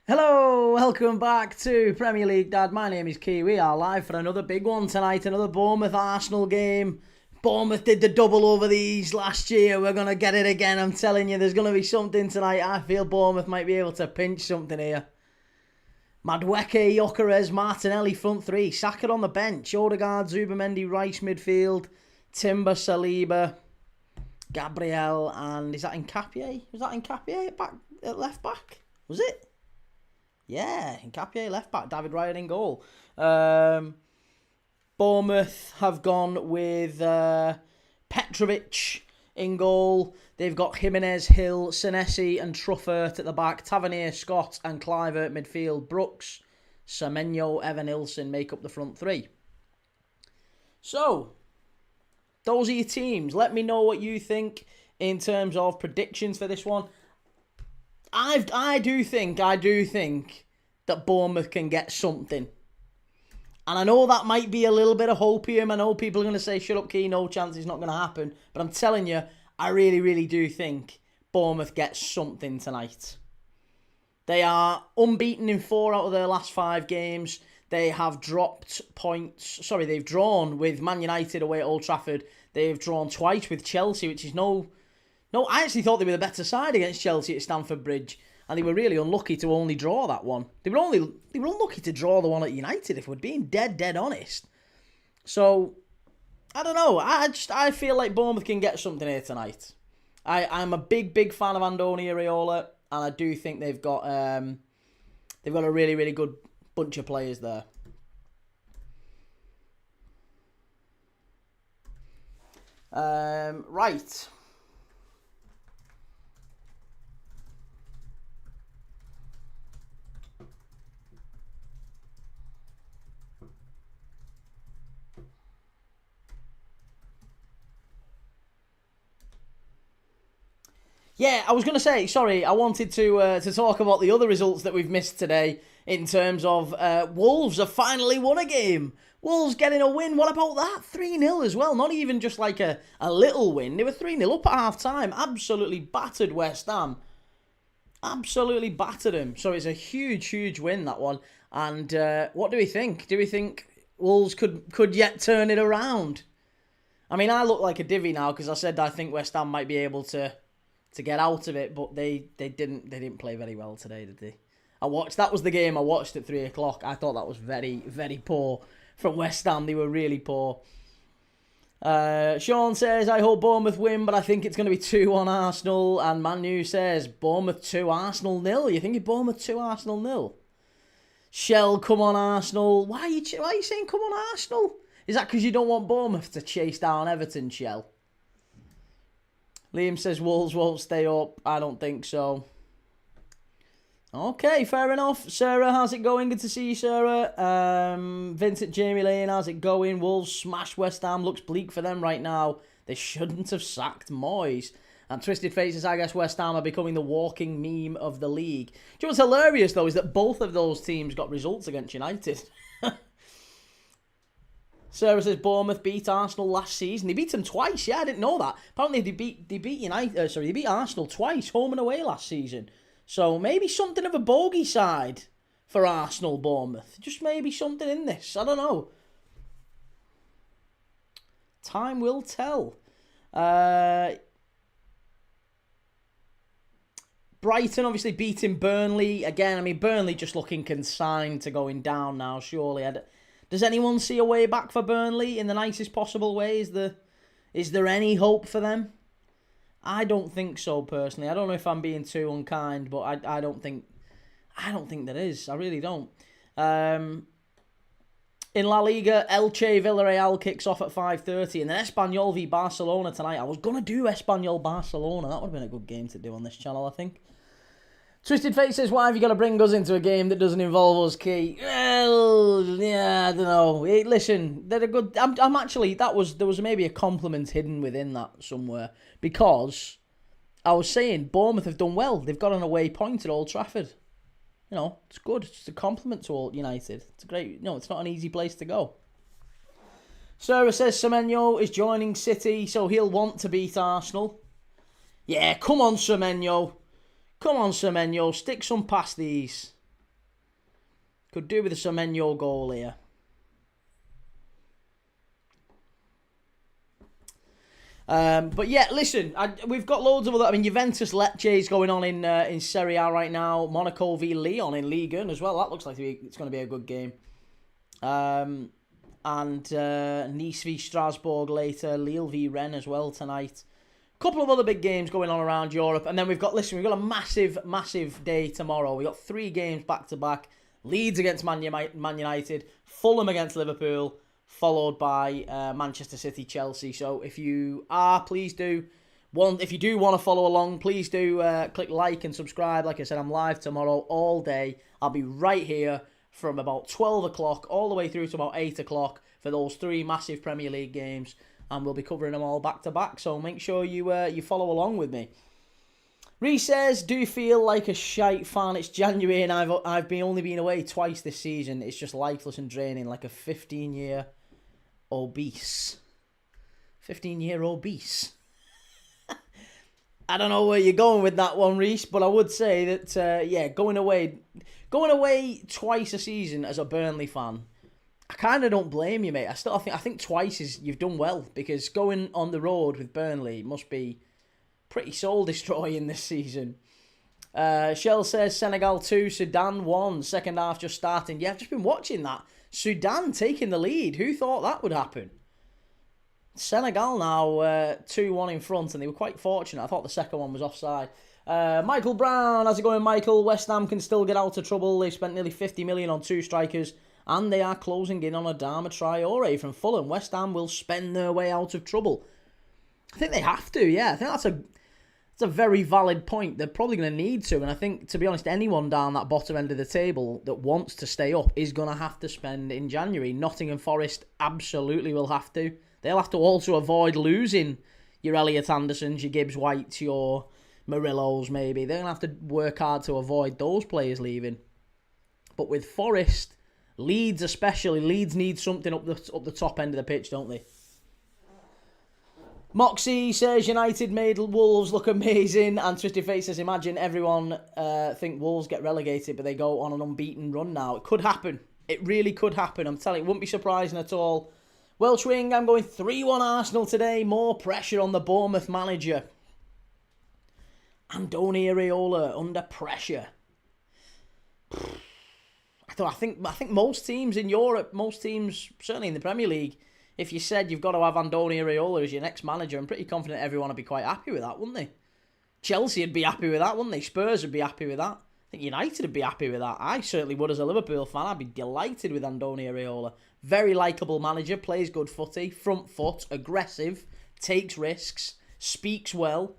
Hello, welcome back to Premier League Dad. My name is Key. We are live for another big one tonight, another Bournemouth-Arsenal game. Bournemouth did the double over these last year. We're going to get it again. I'm telling you, there's going to be something tonight. I feel Bournemouth might be able to pinch something here. Madueke, Gyökeres, Martinelli front three. Saka on the bench. Odegaard, Zubimendi, Rice midfield. Timber, Saliba, Gabriel, and is that Nkapie? Was that Nkapie at left back? Was it? Yeah, Nkapie left back, David Ryan in goal. Bournemouth have gone with Petrovic in goal. They've got Jimenez, Hill, Senesi and Truffert at the back. Tavernier, Scott and Clive at midfield. Brooks, Semenyo, Evan Nilsson make up the front three. So, those are your teams. Let me know what you think in terms of predictions for this one. I do think that Bournemouth can get something. And I know that might be a little bit of hopium. I know people are going to say, shut up, Key, no chance, it's not going to happen. But I'm telling you, I really, really do think Bournemouth gets something tonight. They are unbeaten in 4 out of their last 5 games. They have dropped points. Sorry, they've drawn with Man United away at Old Trafford. They've drawn twice with Chelsea, which is no, I actually thought they were the better side against Chelsea at Stamford Bridge, and they were really unlucky to only draw that one. They were unlucky to draw the one at United, if we're being dead honest. So, I don't know. I feel like Bournemouth can get something here tonight. I'm a big fan of Andoni Iraola, and I do think they've got a really, really good bunch of players there. Right. Yeah, I was going to say, sorry, I wanted to talk about the other results that we've missed today in terms of Wolves have finally won a game. Wolves getting a win. What about that? 3-0 as well. Not even just like a little win. They were 3-0 up at half-time. Absolutely battered West Ham. Absolutely battered him. So it's a huge win, that one. And what do we think? Do we think Wolves could yet turn it around? I mean, I look like a divvy now because I said I think West Ham might be able to get out of it, but they didn't play very well today, did they? That was the game I watched at 3 o'clock. I thought that was very, very poor from West Ham. They were really poor. Sean says, I hope Bournemouth win, but I think it's going to be 2-1 Arsenal. And Manu says, Bournemouth 2, Arsenal 0. You think it's Bournemouth 2, Arsenal 0? Shell, come on Arsenal. Why are you saying come on Arsenal? Is that because you don't want Bournemouth to chase down Everton, Shell? Liam says Wolves won't stay up. I don't think so. Okay, fair enough. Sarah, how's it going? Good to see you, Sarah. Vincent Jamie Lane, how's it going? Wolves smash West Ham. Looks bleak for them right now. They shouldn't have sacked Moyes. And Twisted Faces, I guess West Ham are becoming the walking meme of the league. Do you know what's hilarious, though, is that both of those teams got results against United. Sarah says Bournemouth beat Arsenal last season. They beat them twice. Yeah, I didn't know that. Apparently they beat Arsenal twice, home and away last season. So maybe something of a bogey side for Arsenal, Bournemouth. Just maybe something in this. I don't know. Time will tell. Brighton obviously beating Burnley again. I mean, Burnley just looking consigned to going down now. Surely. Does anyone see a way back for Burnley in the nicest possible way? Is there any hope for them? I don't think so, personally. I don't know if I'm being too unkind, but I don't think there is. I really don't. In La Liga, Elche Villarreal kicks off at 5:30, and then Espanyol v Barcelona tonight. I was gonna do Espanyol Barcelona. That would have been a good game to do on this channel, I think. Twisted Face says, why have you got to bring us into a game that doesn't involve us, Key? Well, yeah, I don't know. Hey, listen, they're a good... I'm actually... there was maybe a compliment hidden within that somewhere. Because I was saying Bournemouth have done well. They've got an away point at Old Trafford. You know, it's good. It's a compliment to Old United. It's a great... it's not an easy place to go. Sarah says Semenyo is joining City, so he'll want to beat Arsenal. Yeah, come on, Semenyo. Come on, Semenyo. Stick some past these. Could do with a Semenyo goal here. But yeah, listen, we've got loads of other. I mean, Juventus Lecce is going on in Serie A right now. Monaco v Lyon in Ligue 1 as well. That looks like it's going to be a good game. And Nice v Strasbourg later. Lille v Rennes as well tonight. Couple of other big games going on around Europe, and then we've got a massive day tomorrow. We've got 3 games back to back. Leeds against Man United, Fulham against Liverpool, followed by Manchester City, Chelsea. So if you want to follow along, please do click like and subscribe. Like I said, I'm live tomorrow all day. I'll be right here from about 12 o'clock all the way through to about 8 o'clock for those 3 massive Premier League games, and we'll be covering them all back to back. So make sure you follow along with me. Reece says, do you feel like a shite fan? It's January and I've only been away twice this season. It's just lifeless and draining, like a 15-year obese. 15-year obese. I don't know where you're going with that one, Reece, but I would say that going away twice a season as a Burnley fan, I kind of don't blame you, mate. I think twice you've done well, because going on the road with Burnley must be pretty soul-destroying this season. Shell says Senegal 2, Sudan 1, second half just starting. Yeah, I've just been watching that. Sudan taking the lead. Who thought that would happen? Senegal now 2-1 in front, and they were quite fortunate. I thought the second one was offside. Michael Brown, how's it going, Michael? West Ham can still get out of trouble. They've spent nearly 50 million on 2 strikers, and they are closing in on Adama Traore from Fulham. West Ham will spend their way out of trouble. I think they have to, yeah. I think that's a very valid point. They're probably going to need to, and I think, to be honest, anyone down that bottom end of the table that wants to stay up is going to have to spend in January. Nottingham Forest absolutely will have to. They'll have to also avoid losing your Elliot Andersons, your Gibbs Whites, your Murillos maybe. They're going to have to work hard to avoid those players leaving. But with Forest, Leeds especially, Leeds need something up the top end of the pitch, don't they? Moxie says United made Wolves look amazing, and Twisted Face says imagine everyone think Wolves get relegated but they go on an unbeaten run now. It could happen. It really could happen. I'm telling you, it wouldn't be surprising at all. Welsh Wing, I'm going 3-1 Arsenal today. More pressure on the Bournemouth manager. Andoni Iraola under pressure. I think most teams in Europe, most teams certainly in the Premier League, if you said you've got to have Andoni Iraola as your next manager, I'm pretty confident everyone would be quite happy with that, wouldn't they? Chelsea would be happy with that, wouldn't they? Spurs would be happy with that. I think United would be happy with that. I certainly would as a Liverpool fan. I'd be delighted with Andoni Iraola. Very likeable manager, plays good footy, front foot, aggressive, takes risks, speaks well,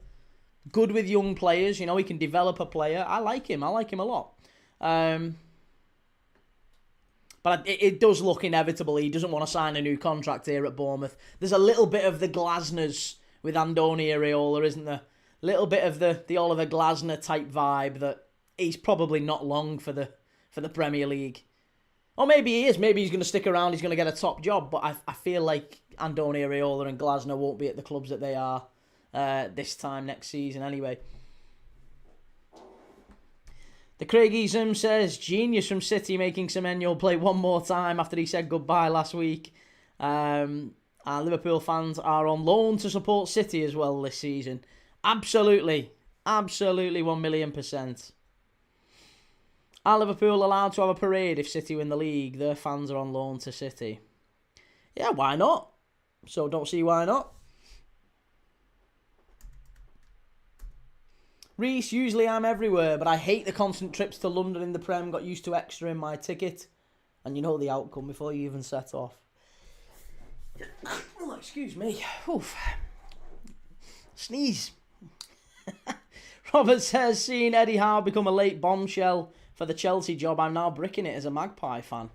good with young players. You know, he can develop a player. I like him a lot. But it does look inevitable. He doesn't want to sign a new contract here at Bournemouth. There's a little bit of the Glasners with Andoni Iraola, isn't there? A little bit of the Oliver Glasner type vibe that he's probably not long for the Premier League. Or maybe he is. Maybe he's going to stick around. He's going to get a top job. But I feel like Andoni Iraola and Glasner won't be at the clubs that they are this time next season anyway. The Craigism says, genius from City making Semenyo play one more time after he said goodbye last week. And Liverpool fans are on loan to support City as well this season. Absolutely. Absolutely 1,000,000%. Are Liverpool allowed to have a parade if City win the league? Their fans are on loan to City. Yeah, why not? So don't see why not. Reece, usually I'm everywhere, but I hate the constant trips to London in the Prem. Got used to extra in my ticket. And you know the outcome before you even set off. Oh, excuse me. Oof. Sneeze. Robert says, seeing Eddie Howe become a late bombshell for the Chelsea job, I'm now bricking it as a Magpie fan.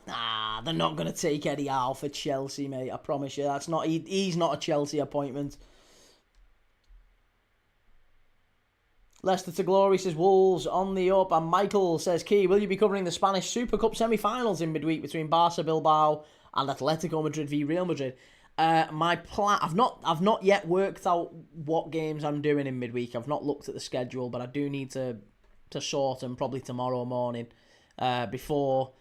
Nah, they're not going to take Eddie Howe for Chelsea, mate. I promise you. He's not a Chelsea appointment. Leicester to glory says Wolves on the up. And Michael says, Key, will you be covering the Spanish Super Cup semi-finals in midweek between Barca Bilbao and Atletico Madrid v Real Madrid? My plan, I've not yet worked out what games I'm doing in midweek. I've not looked at the schedule, but I do need to sort them probably tomorrow morning. before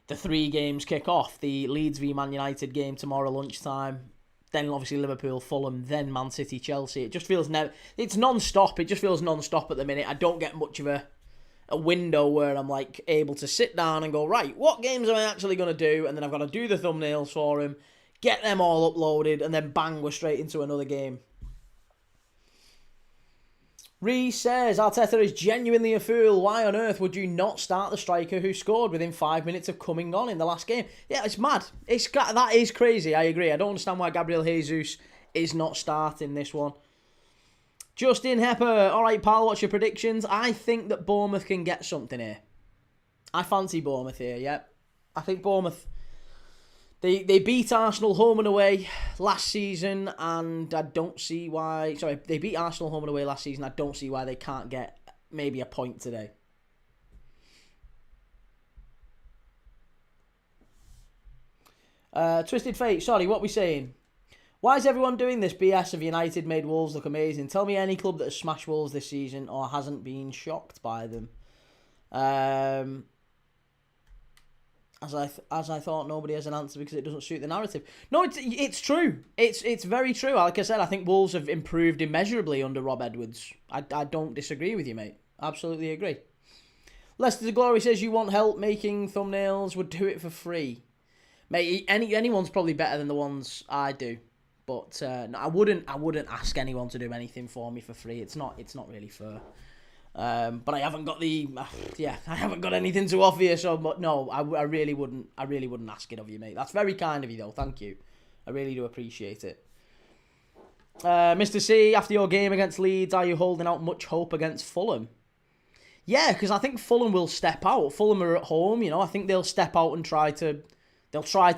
the 3 games kick off. The Leeds v Man United game tomorrow lunchtime. Then obviously Liverpool, Fulham, then Man City, Chelsea. It just feels it's non-stop. It just feels non-stop at the minute. I don't get much of a window where I'm like able to sit down and go, right, what games am I actually going to do? And then I've got to do the thumbnails for them, get them all uploaded, and then bang, we're straight into another game. Reece says, Arteta is genuinely a fool. Why on earth would you not start the striker who scored within 5 minutes of coming on in the last game? Yeah, it's mad. That is crazy, I agree. I don't understand why Gabriel Jesus is not starting this one. Justin Hepper, all right, pal, what's your predictions? I think that Bournemouth can get something here. I fancy Bournemouth here, yeah. I think Bournemouth... They beat Arsenal home and away last season, and I don't see why... Sorry, they beat Arsenal home and away last season. I don't see why they can't get maybe a point today. Twisted Fate, sorry, what are we saying? Why is everyone doing this BS of United made Wolves look amazing? Tell me any club that has smashed Wolves this season or hasn't been shocked by them. As I thought, nobody has an answer because it doesn't suit the narrative. No, it's true. It's very true. Like I said, I think Wolves have improved immeasurably under Rob Edwards. I don't disagree with you, mate. Absolutely agree. Leicester to Glory says, you want help making thumbnails, would do it for free. Mate, anyone's probably better than the ones I do. But no, I wouldn't ask anyone to do anything for me for free. It's not really fair. But I haven't got I haven't got anything to offer you. So, but no, I really wouldn't ask it of you, mate. That's very kind of you, though. Thank you. I really do appreciate it. Mr. C, after your game against Leeds, are you holding out much hope against Fulham? Yeah, because I think Fulham will step out. Fulham are at home, I think they'll step out and try to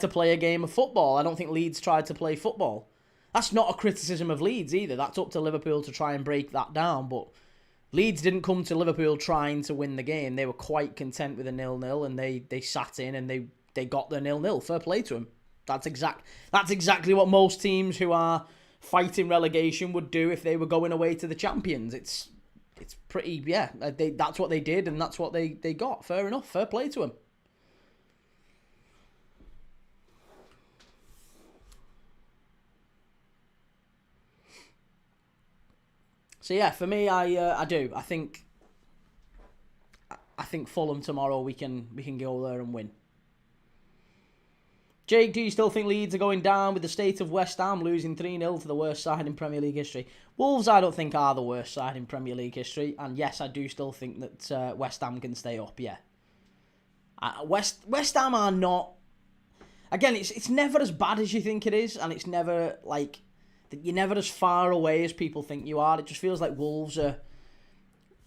play a game of football. I don't think Leeds tried to play football. That's not a criticism of Leeds either. That's up to Liverpool to try and break that down. But Leeds didn't come to Liverpool trying to win the game. They were quite content with a 0-0, and they sat in and they got the 0-0. Fair play to them. That's exactly what most teams who are fighting relegation would do if they were going away to the champions. It's pretty, that's what they did, and that's what they got. Fair enough. Fair play to them. So yeah, for me, I do. I think Fulham tomorrow we can go there and win. Jake, do you still think Leeds are going down with the state of West Ham losing 3-0 to the worst side in Premier League history? Wolves, I don't think, are the worst side in Premier League history, and yes, I do still think that West Ham can stay up. Yeah, West Ham are not. Again, it's never as bad as you think it is, and it's never like. You're never as far away as people think you are. It just feels like Wolves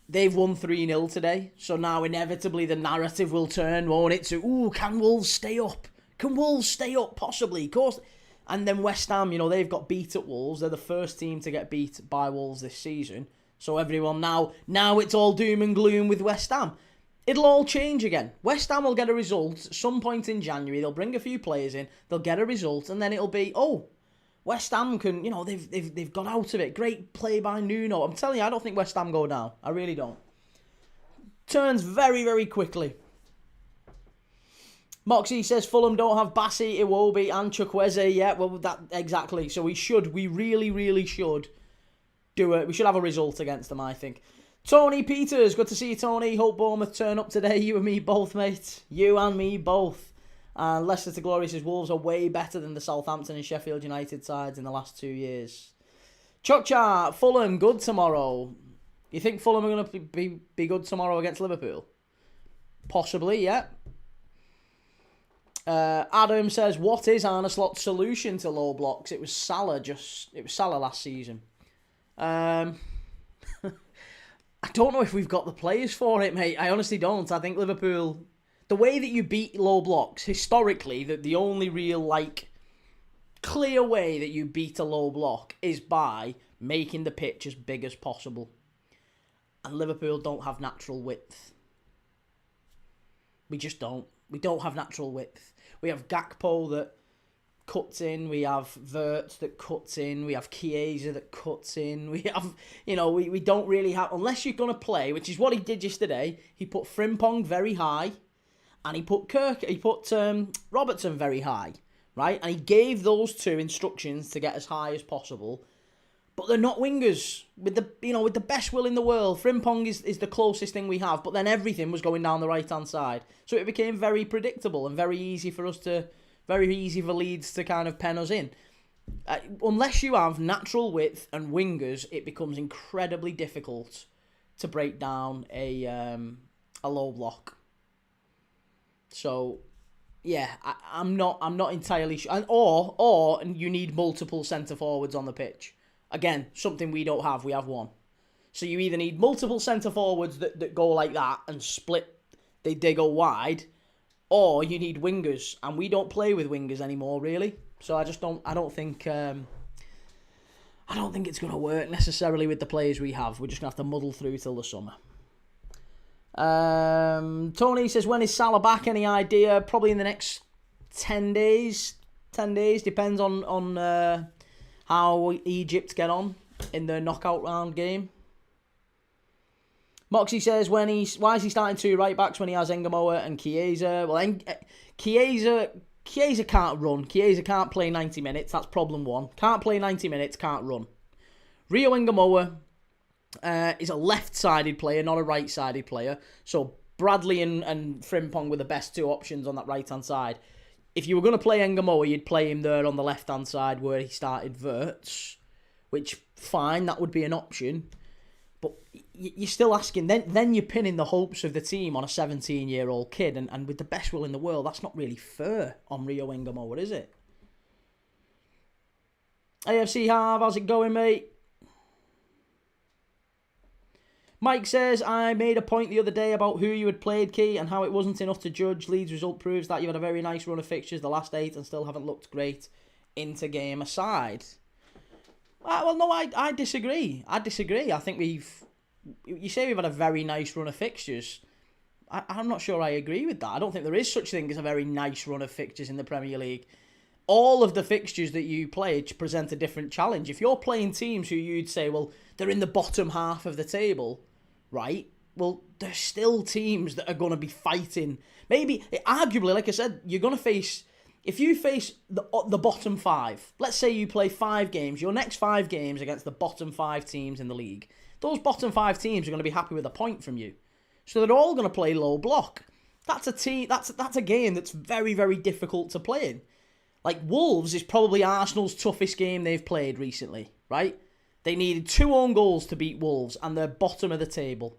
they've won 3-0 today. So now inevitably the narrative will turn, won't it, to, can Wolves stay up? Can Wolves stay up? Possibly, of course. And then West Ham, they've got beat at Wolves. They're the first team to get beat by Wolves this season. So everyone now it's all doom and gloom with West Ham. It'll all change again. West Ham will get a result at some point in January. They'll bring a few players in. They'll get a result, and then it'll be, West Ham can, they've got out of it. Great play by Nuno. I'm telling you, I don't think West Ham go down. I really don't. Turns very, very quickly. Moxie says Fulham don't have Bassi, Iwobi and Chukwueze yet. Well, that exactly. So we really, really should do it. We should have a result against them, I think. Tony Peters, good to see you, Tony. Hope Bournemouth turn up today. You and me both, mate. You and me both. And Leicester to Glory says Wolves are way better than the Southampton and Sheffield United sides in the last 2 years. Chuckcha, Fulham, good tomorrow. You think Fulham are going to be good tomorrow against Liverpool? Possibly, yeah. Adam says, what is Arne Slot's solution to low blocks? It was Salah last season. I don't know if we've got the players for it, mate. I honestly don't. I think Liverpool... The way that you beat low blocks, historically, the only real, clear way that you beat a low block is by making the pitch as big as possible. And Liverpool don't have natural width. We just don't. We don't have natural width. We have Gakpo that cuts in. We have Wirtz that cuts in. We have Chiesa that cuts in. We have, we don't really have... Unless you're going to play, which is what he did yesterday, he put Frimpong very high. and he put Robertson very high, right? And he gave those two instructions to get as high as possible. But they're not wingers with the best will in the world. Frimpong is the closest thing we have, but then everything was going down the right hand side, so it became very predictable and very easy for Leeds to kind of pen us in. Unless you have natural width and wingers, it becomes incredibly difficult to break down a low block. So yeah, I'm not entirely sure. Or you need multiple centre forwards on the pitch. Again, something we don't have. We have one. So you either need multiple centre forwards that go like that and split. They go wide, or you need wingers, and we don't play with wingers anymore, really. So I don't think it's going to work necessarily with the players we have. We're just going to have to muddle through till the summer. Tony says, when is Salah back? Any idea? Probably in the next 10 days. 10 days, depends on how Egypt get on in the knockout round game. Moxie says, why is he starting two right backs when he has Engamoa and Chiesa? Well, Chiesa can't run. Chiesa can't play 90 minutes. That's problem one. Can't play 90 minutes, can't run. Rio Engamoa is a left-sided player, not a right-sided player. So Bradley and Frimpong were the best two options on that right-hand side. If you were going to play Engamoa, you'd play him there on the left-hand side where he started Wirtz, which, fine, that would be an option. But you're still asking, then you're pinning the hopes of the team on a 17-year-old kid, and with the best will in the world, that's not really fair on Rio Engamoa, is it? AFC Harv, how's it going, mate? Mike says, I made a point the other day about who you had played, Key, and how it wasn't enough to judge. Leeds' result proves that you had a very nice run of fixtures the last 8 and still haven't looked great into game aside. Well, no, I disagree. I think you say we've had a very nice run of fixtures. I'm not sure I agree with that. I don't think there is such a thing as a very nice run of fixtures in the Premier League. All of the fixtures that you play present a different challenge. If you're playing teams who you'd say, well, they're in the bottom half of the table, right? Well, there's still teams that are going to be fighting. Maybe, arguably, like I said, you're going to face... If you face the bottom 5, let's say you play 5 games, your next 5 games against the bottom 5 teams in the league, those bottom 5 teams are going to be happy with a point from you. So they're all going to play low block. That's a game that's very, very difficult to play in. Like, Wolves is probably Arsenal's toughest game they've played recently, right? They needed 2 own goals to beat Wolves, and they're bottom of the table.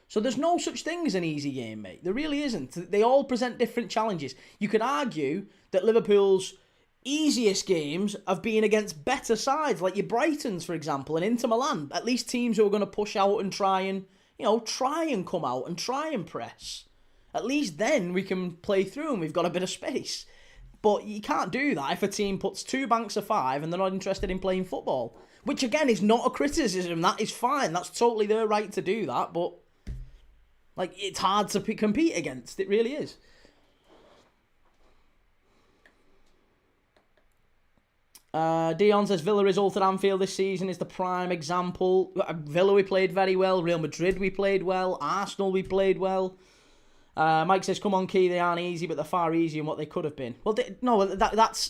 So there's no such thing as an easy game, mate. There really isn't. They all present different challenges. You could argue that Liverpool's easiest games have been against better sides, like your Brightons, for example, and Inter Milan. At least teams who are going to push out and try and come out and try and press. At least then we can play through and we've got a bit of space. But you can't do that if a team puts 2 banks of 5 and they're not interested in playing football. Which, again, is not a criticism. That is fine. That's totally their right to do that. But, like, it's hard to compete against. It really is. Dion says, Villa result at Anfield this season is the prime example. Villa, we played very well. Real Madrid, we played well. Arsenal, we played well. Mike says, come on, Key, they aren't easy, but they're far easier than what they could have been. Well,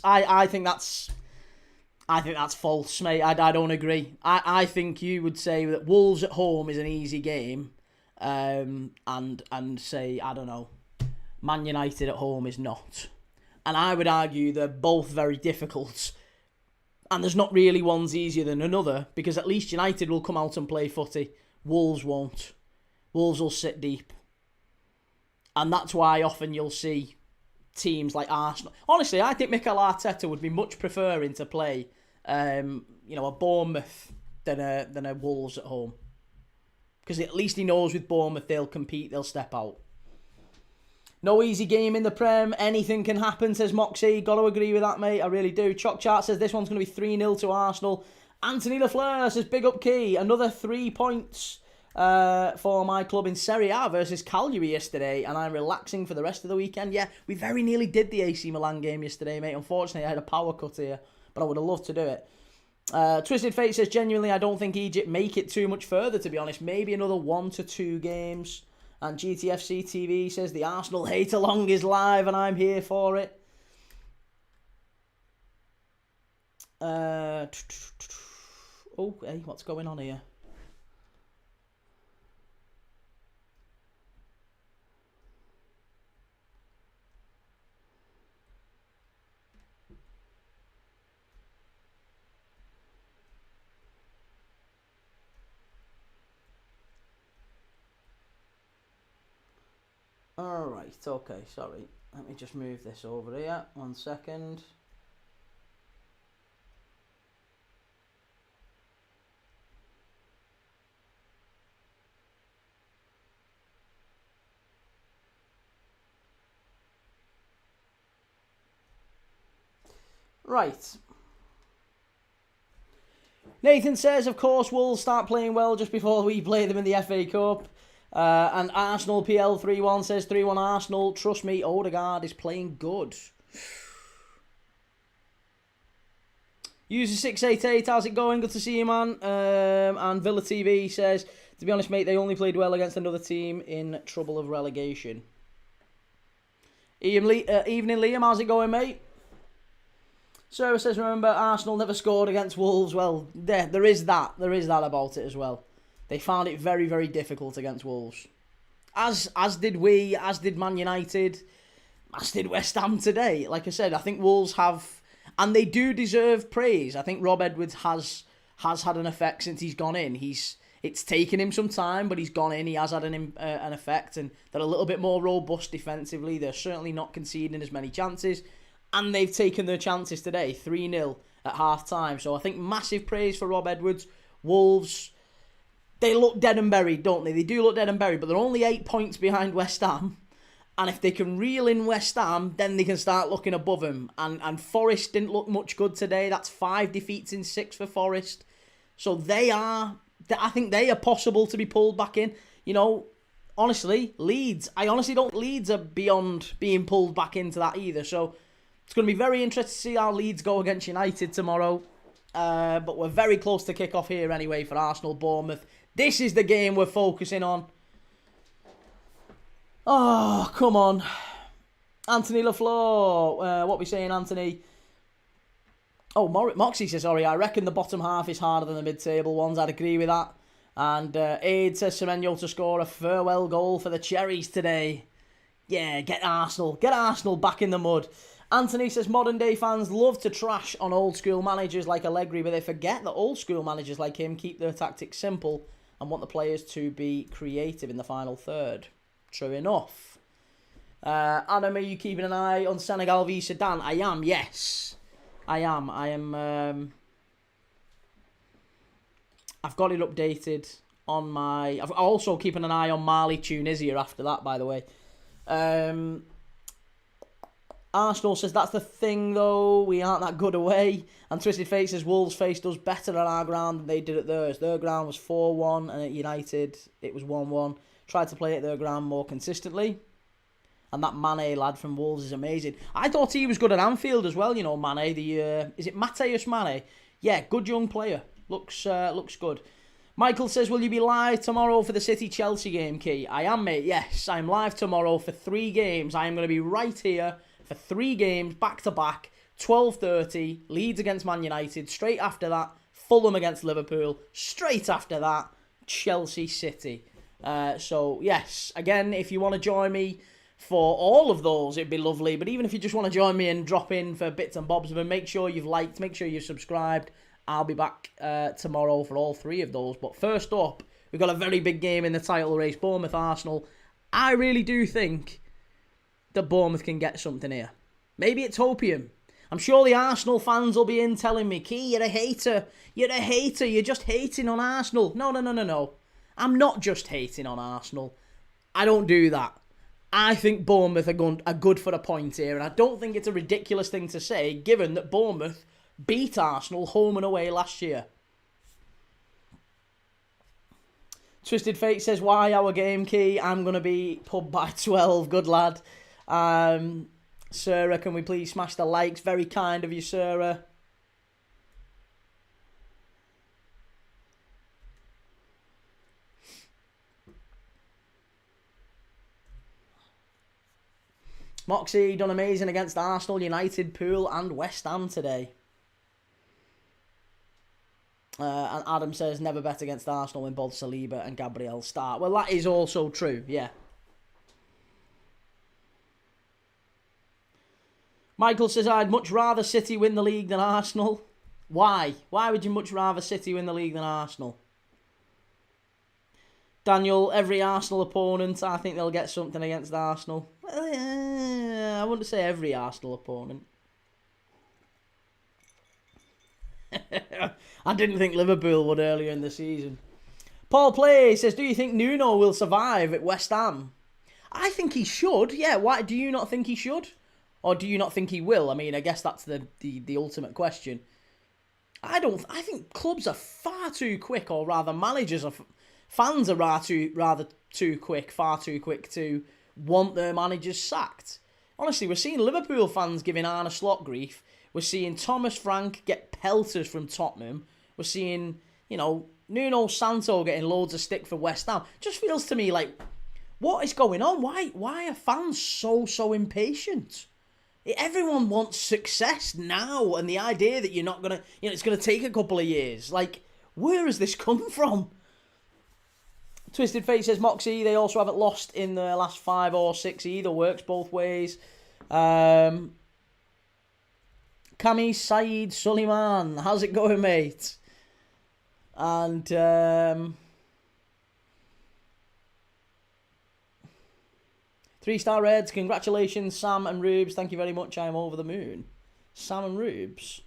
I think that's false, mate. I don't agree. I think you would say that Wolves at home is an easy game, and say, I don't know, Man United at home is not. And I would argue they're both very difficult. And there's not really one's easier than another, because at least United will come out and play footy. Wolves won't. Wolves will sit deep. And that's why often you'll see teams like Arsenal. Honestly, I think Mikel Arteta would be much preferring to play, a Bournemouth than a Wolves at home, because at least he knows with Bournemouth they'll compete, they'll step out. No easy game in the Prem. Anything can happen, says Moxie. Got to agree with that, mate. I really do. Chalk Chart says this one's going to be 3-0 to Arsenal. Anthony Lafleur says, big up Key. Another 3 points for my club in Serie A versus Cagliari yesterday, and I'm relaxing for the rest of the weekend. Yeah, we very nearly did the AC Milan game yesterday, mate. Unfortunately, I had a power cut here, but I would have loved to do it. Twisted Fate says, genuinely, I don't think Egypt make it too much further, to be honest. Maybe another 1 to 2 games. And GTFC TV says the Arsenal hate along is live and I'm here for it. Oh, hey, what's going on here? Alright, okay, sorry. Let me just move this over here. 1 second. Right. Nathan says, of course, Wolves start playing well just before we play them in the FA Cup. And Arsenal PL31 says 3-1 Arsenal. Trust me, Odegaard is playing good. User 688, how's it going? Good to see you, man. And Villa TV says, to be honest, mate, they only played well against another team in trouble of relegation. Evening, Liam, how's it going, mate? Sarah says, remember, Arsenal never scored against Wolves. Well, there is that. There is that about it as well. They found it very, very difficult against Wolves. As did we, as did Man United, as did West Ham today. Like I said, I think Wolves have, and they do deserve praise. I think Rob Edwards has had an effect since he's gone in. It's taken him some time, but he's gone in. He has had an effect, and they're a little bit more robust defensively. They're certainly not conceding as many chances. And they've taken their chances today, 3-0 at half-time. So I think massive praise for Rob Edwards. Wolves, they look dead and buried, don't they? They do look dead and buried, but they're only 8 points behind West Ham. And if they can reel in West Ham, then they can start looking above them. And Forest didn't look much good today. That's 5 defeats in 6 for Forest. So I think they are possible to be pulled back in. You know, honestly, Leeds, I honestly don't think Leeds are beyond being pulled back into that either. So it's going to be very interesting to see how Leeds go against United tomorrow. But we're very close to kick-off here anyway for Arsenal Bournemouth. This is the game we're focusing on. Oh, come on. Anthony LaFleur. What are we saying, Anthony? Oh, Moxie says, sorry, I reckon the bottom half is harder than the mid-table ones. I'd agree with that. And Aid says Semenyo to score a farewell goal for the Cherries today. Yeah, get Arsenal back in the mud. Anthony says, modern day fans love to trash on old school managers like Allegri, but they forget that old school managers like him keep their tactics simple and want the players to be creative in the final third. True enough. Adam, are you keeping an eye on Senegal v Sudan? I am, yes. I am. I've got it updated on my... I've also keeping an eye on Mali, Tunisia after that, by the way. Arsenal says, that's the thing, though. We aren't that good away. And Twisted Fate says, Wolves faced us better on our ground than they did at theirs. Their ground was 4-1, and at United, it was 1-1. Tried to play at their ground more consistently. And that Mane lad from Wolves is amazing. I thought he was good at Anfield as well, you know, Mane. Is it Mateus Mane? Yeah, good young player. Looks good. Michael says, will you be live tomorrow for the City-Chelsea game, Key? I am, mate, yes. I'm live tomorrow for 3 games. I am going to be right here for 3 games, back-to-back, 12:30, Leeds against Man United. Straight after that, Fulham against Liverpool. Straight after that, Chelsea City. So, yes, again, if you want to join me for all of those, it'd be lovely. But even if you just want to join me and drop in for bits and bobs, but make sure you've liked, make sure you've subscribed. I'll be back tomorrow for all 3 of those. But first up, we've got a very big game in the title race, Bournemouth-Arsenal. I really do think that Bournemouth can get something here. Maybe it's hopium. I'm sure the Arsenal fans will be in telling me, Key, you're a hater. You're a hater. You're just hating on Arsenal. No. I'm not just hating on Arsenal. I don't do that. I think Bournemouth are good for a point here, and I don't think it's a ridiculous thing to say, given that Bournemouth beat Arsenal home and away last year. Twisted Fate says, why our game, Key? I'm going to be pub by 12. Good lad. Sarah, can we please smash the likes? Very kind of you, Sarah. Moxie done amazing against Arsenal, United, Pool and West Ham today. And Adam says, never bet against Arsenal when both Saliba and Gabriel start. Well, that is also true, yeah. Michael says, I'd much rather City win the league than Arsenal. Why? Why would you much rather City win the league than Arsenal? Daniel, every Arsenal opponent, I think they'll get something against Arsenal. Well, I wouldn't say every Arsenal opponent. I didn't think Liverpool would earlier in the season. Paul Play says, do you think Nuno will survive at West Ham? I think he should, yeah. Why do you not think he should? Or do you not think he will? I mean, I guess that's the ultimate question. I think clubs are far too quick, or rather managers are... Fans are rather too quick, far too quick to want their managers sacked. Honestly, we're seeing Liverpool fans giving Arne Slot grief. We're seeing Thomas Frank get pelters from Tottenham. We're seeing, Nuno Santo getting loads of stick for West Ham. Just feels to me like, what is going on? Why are fans so impatient? Everyone wants success now, and the idea that you're not going to, it's going to take a couple of years. Like, where has this come from? Twisted Fate says, Moxie, they also haven't lost in the last 5 or 6 either. Works both ways. Kami Saeed Suleiman, how's it going, mate? And 3-star Reds, congratulations, Sam and Rubes. Thank you very much, I am over the moon. Sam and Rubes.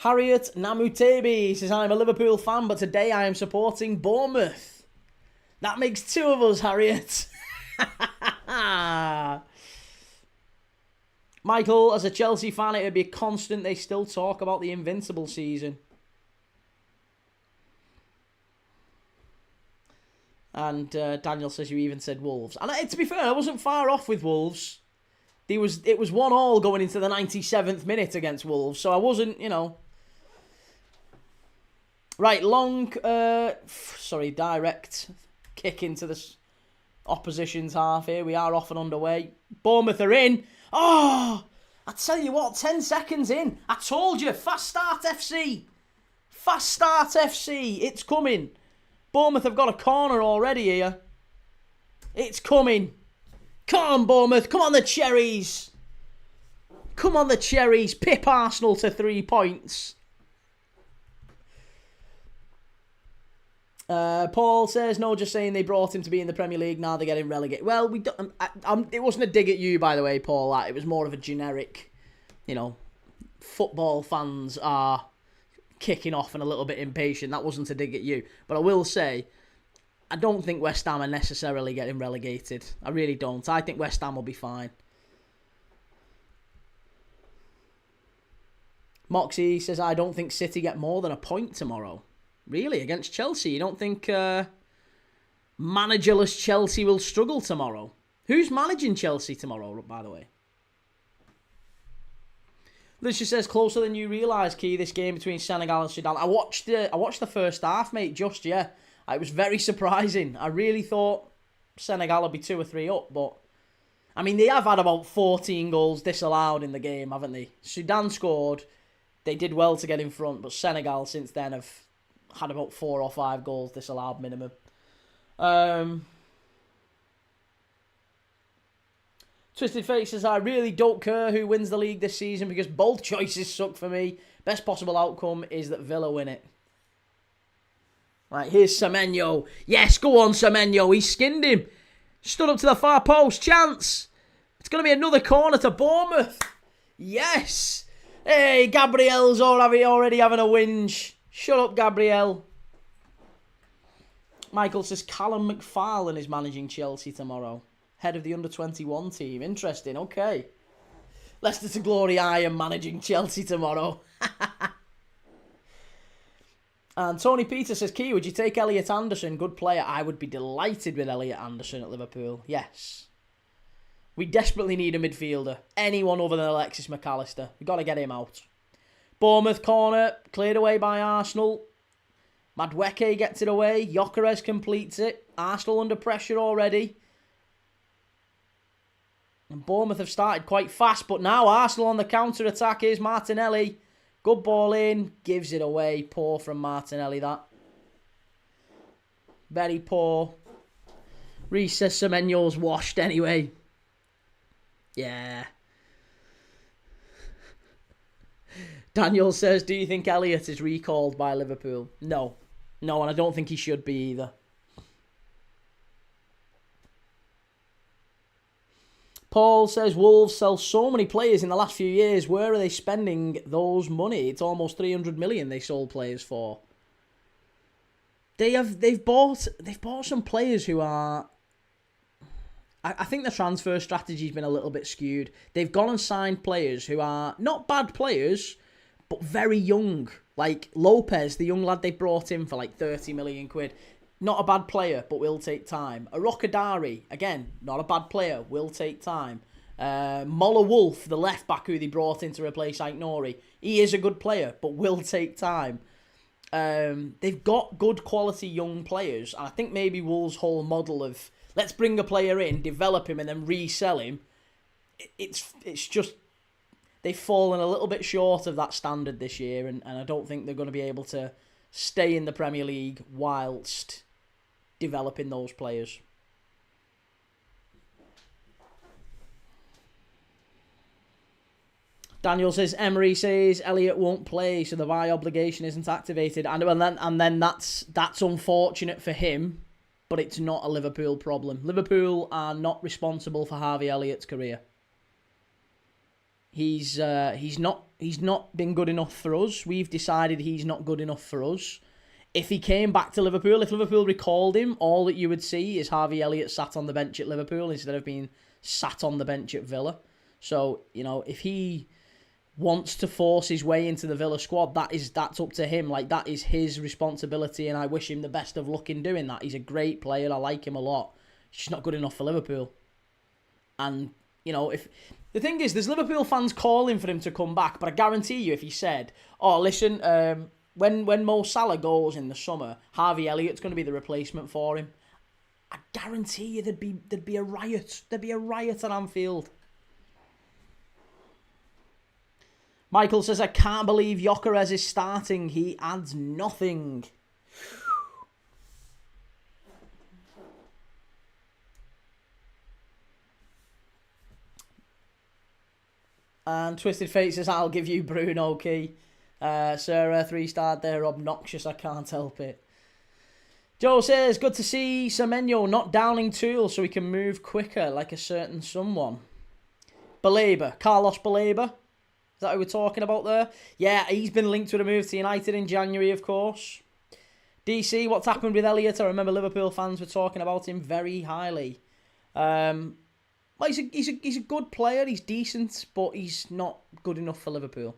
Harriet Namutebi says, I'm a Liverpool fan, but today I am supporting Bournemouth. That makes 2 of us, Harriet. Michael, as a Chelsea fan, it would be constant. They still talk about the invincible season. And Daniel says, you even said Wolves. And to be fair, I wasn't far off with Wolves. It was 1-1 going into the 97th minute against Wolves, so I wasn't, Right, direct kick into the opposition's half here. We are off and underway. Bournemouth are in. Oh, I tell you what, 10 seconds in. I told you, fast start FC. Fast start FC, it's coming. Bournemouth have got a corner already here. It's coming. Come on, Bournemouth. Come on, the Cherries. Come on, the Cherries. Pip Arsenal to 3 points. Paul says, no, just saying they brought him to be in the Premier League. Now they're getting relegated. Well, we don't, it wasn't a dig at you, by the way, Paul. It was more of a generic, football fans are kicking off and a little bit impatient. That wasn't a dig at you. But I will say, I don't think West Ham are necessarily getting relegated. I really don't. I think West Ham will be fine. Moxie says, I don't think City get more than a point tomorrow. Really? Against Chelsea? You don't think managerless Chelsea will struggle tomorrow? Who's managing Chelsea tomorrow, by the way? Lucia says, closer than you realise, Key, this game between Senegal and Sudan. I watched the first half, mate, It was very surprising. I really thought Senegal would be 2 or 3 up, but... I mean, they have had about 14 goals disallowed in the game, haven't they? Sudan scored. They did well to get in front, but Senegal since then have had about 4 or 5 goals disallowed minimum. Twisted Fate says, I really don't care who wins the league this season because both choices suck for me. Best possible outcome is that Villa win it. Right, here's Semenyo. Yes, go on, Semenyo. He skinned him. Stood up to the far post. Chance. It's going to be another corner to Bournemouth. Yes. Hey, Gabriel's already having a whinge. Shut up, Gabriel. Michael says Callum McFarlane is managing Chelsea tomorrow. Head of the under-21 team. Interesting, okay. Leicester to glory, I am managing Chelsea tomorrow. And Tony Peter says, Key, would you take Elliot Anderson? Good player. I would be delighted with Elliot Anderson at Liverpool. Yes. We desperately need a midfielder. Anyone other than Alexis McAllister. We've got to get him out. Bournemouth corner, cleared away by Arsenal. Madueke gets it away. Gyökeres completes it. Arsenal under pressure already. And Bournemouth have started quite fast, but now Arsenal on the counter-attack is Martinelli. Good ball in, gives it away. Poor from Martinelli, that. Very poor. Reece says Semenyo's washed anyway. Yeah. Daniel says, do you think Elliott is recalled by Liverpool? No. No, and I don't think he should be either. Paul says, Wolves sell so many players in the last few years. Where are they spending those money? It's almost 300 million they sold players for. They've bought some players who are... I think the transfer strategy's been a little bit skewed. They've gone and signed players who are not bad players, but very young. Like Lopez, the young lad they brought in for like 30 million quid. Not a bad player, but will take time. Arokadari, again, not a bad player, will take time. Moller Wolf, the left back who they brought in to replace Aït-Nouri, he is a good player, but will take time. They've got good quality young players, and I think maybe Wolves' whole model of let's bring a player in, develop him, and then resell him, it's just they've fallen a little bit short of that standard this year, and I don't think they're going to be able to stay in the Premier League whilst developing those players. Daniel says, Emery says Elliott won't play, so the buy obligation isn't activated. And then that's unfortunate for him, but it's not a Liverpool problem. Liverpool are not responsible for Harvey Elliott's career. He's not been good enough for us. We've decided he's not good enough for us. If he came back to Liverpool, if Liverpool recalled him, all that you would see is Harvey Elliott sat on the bench at Liverpool instead of being sat on the bench at Villa. So, you know, if he wants to force his way into the Villa squad, that's up to him. Like, that is his responsibility, and I wish him the best of luck in doing that. He's a great player. I like him a lot. He's just not good enough for Liverpool. And, you know, if the thing is, there's Liverpool fans calling for him to come back, but I guarantee you if he said, oh, listen, when Mo Salah goes in the summer, Harvey Elliott's going to be the replacement for him, I guarantee you there'd be a riot. There'd be a riot at Anfield. Michael says, I can't believe Gyökeres is starting. He adds nothing. And Twisted Fate says, I'll give you Bruno Key. Sarah, 3-star there, obnoxious, I can't help it. Joe says, good to see Semenyo not downing Tool so he can move quicker like a certain someone. Carlos Baleba. Is that who we're talking about there? Yeah, he's been linked with a move to United in January, of course. DC, what's happened with Elliott? I remember Liverpool fans were talking about him very highly. Well, he's a good player. He's decent, but he's not good enough for Liverpool.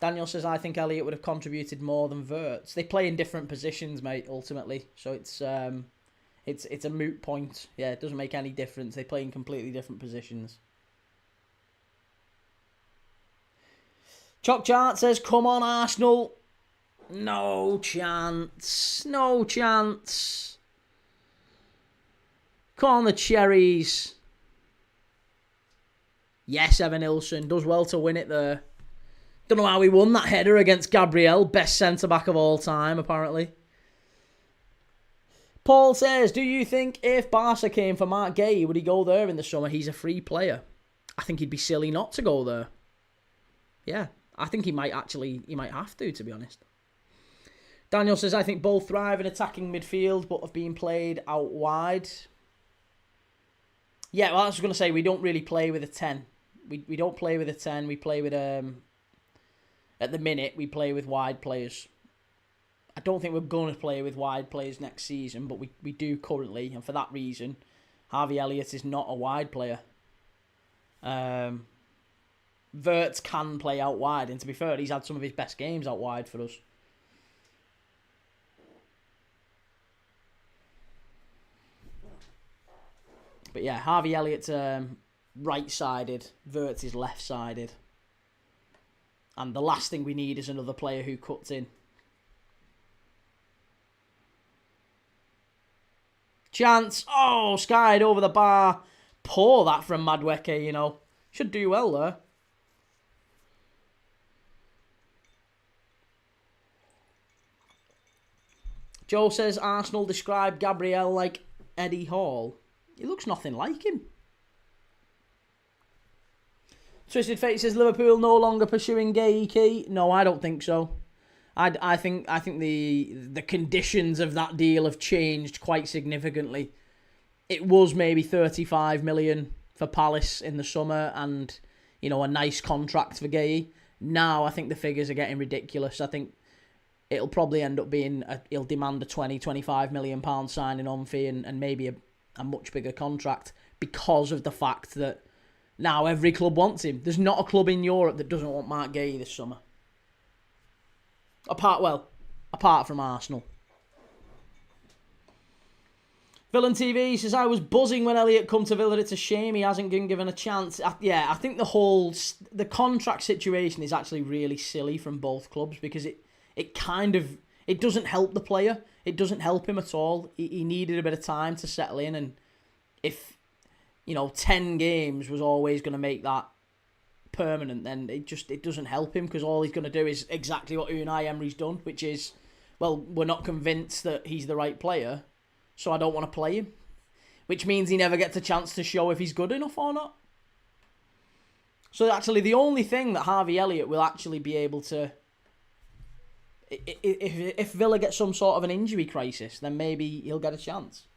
Daniel says, I think Elliott would have contributed more than Wirtz. They play in different positions, mate, ultimately. So it's a moot point. Yeah, it doesn't make any difference. They play in completely different positions. Chalk Chart says, come on, Arsenal. No chance. No chance. Come on, the Cherries. Yes, Evan Ilson does well to win it there. Don't know how he won that header against Gabriel. Best centre-back of all time, apparently. Paul says, do you think if Barca came for Mark Gay, would he go there in the summer? He's a free player. I think he'd be silly not to go there. Yeah, I think he might have to be honest. Daniel says, I think both thrive in attacking midfield, but have been played out wide. Yeah, well, I was going to say, we don't really play with a 10. We don't play with a 10. We play with, at the minute, we play with wide players. I don't think we're going to play with wide players next season, but we do currently, and for that reason, Harvey Elliott is not a wide player. Wirtz can play out wide, and to be fair, he's had some of his best games out wide for us. But yeah, Harvey Elliott's right-sided, Wirtz is left-sided. And the last thing we need is another player who cuts in. Chance. Oh, skied over the bar. Poor that from Madueke, you know. Should do well there. Joe says Arsenal described Gabriel like Eddie Hall. He looks nothing like him. Twisted Fate says Liverpool no longer pursuing Gay Key. No, I don't think so. I think the conditions of that deal have changed quite significantly. It was maybe 35 million for Palace in the summer and, you know, a nice contract for Gay. Now I think the figures are getting ridiculous. I think it'll probably end up being, he'll demand a 25 million pound signing on fee and maybe a much bigger contract because of the fact that now every club wants him. There's not a club in Europe that doesn't want Mark Gay this summer. Apart from Arsenal. Villain TV says, I was buzzing when Elliott come to Villa. It's a shame he hasn't been given a chance. I think the contract situation is actually really silly from both clubs because it doesn't help the player. It doesn't help him at all. He needed a bit of time to settle in, and if 10 games was always going to make that permanent, then it doesn't help him because all he's going to do is exactly what Unai Emery's done, which is, well, we're not convinced that he's the right player, so I don't want to play him, which means he never gets a chance to show if he's good enough or not. So actually the only thing that Harvey Elliott will actually be able to, if Villa gets some sort of an injury crisis, then maybe he'll get a chance.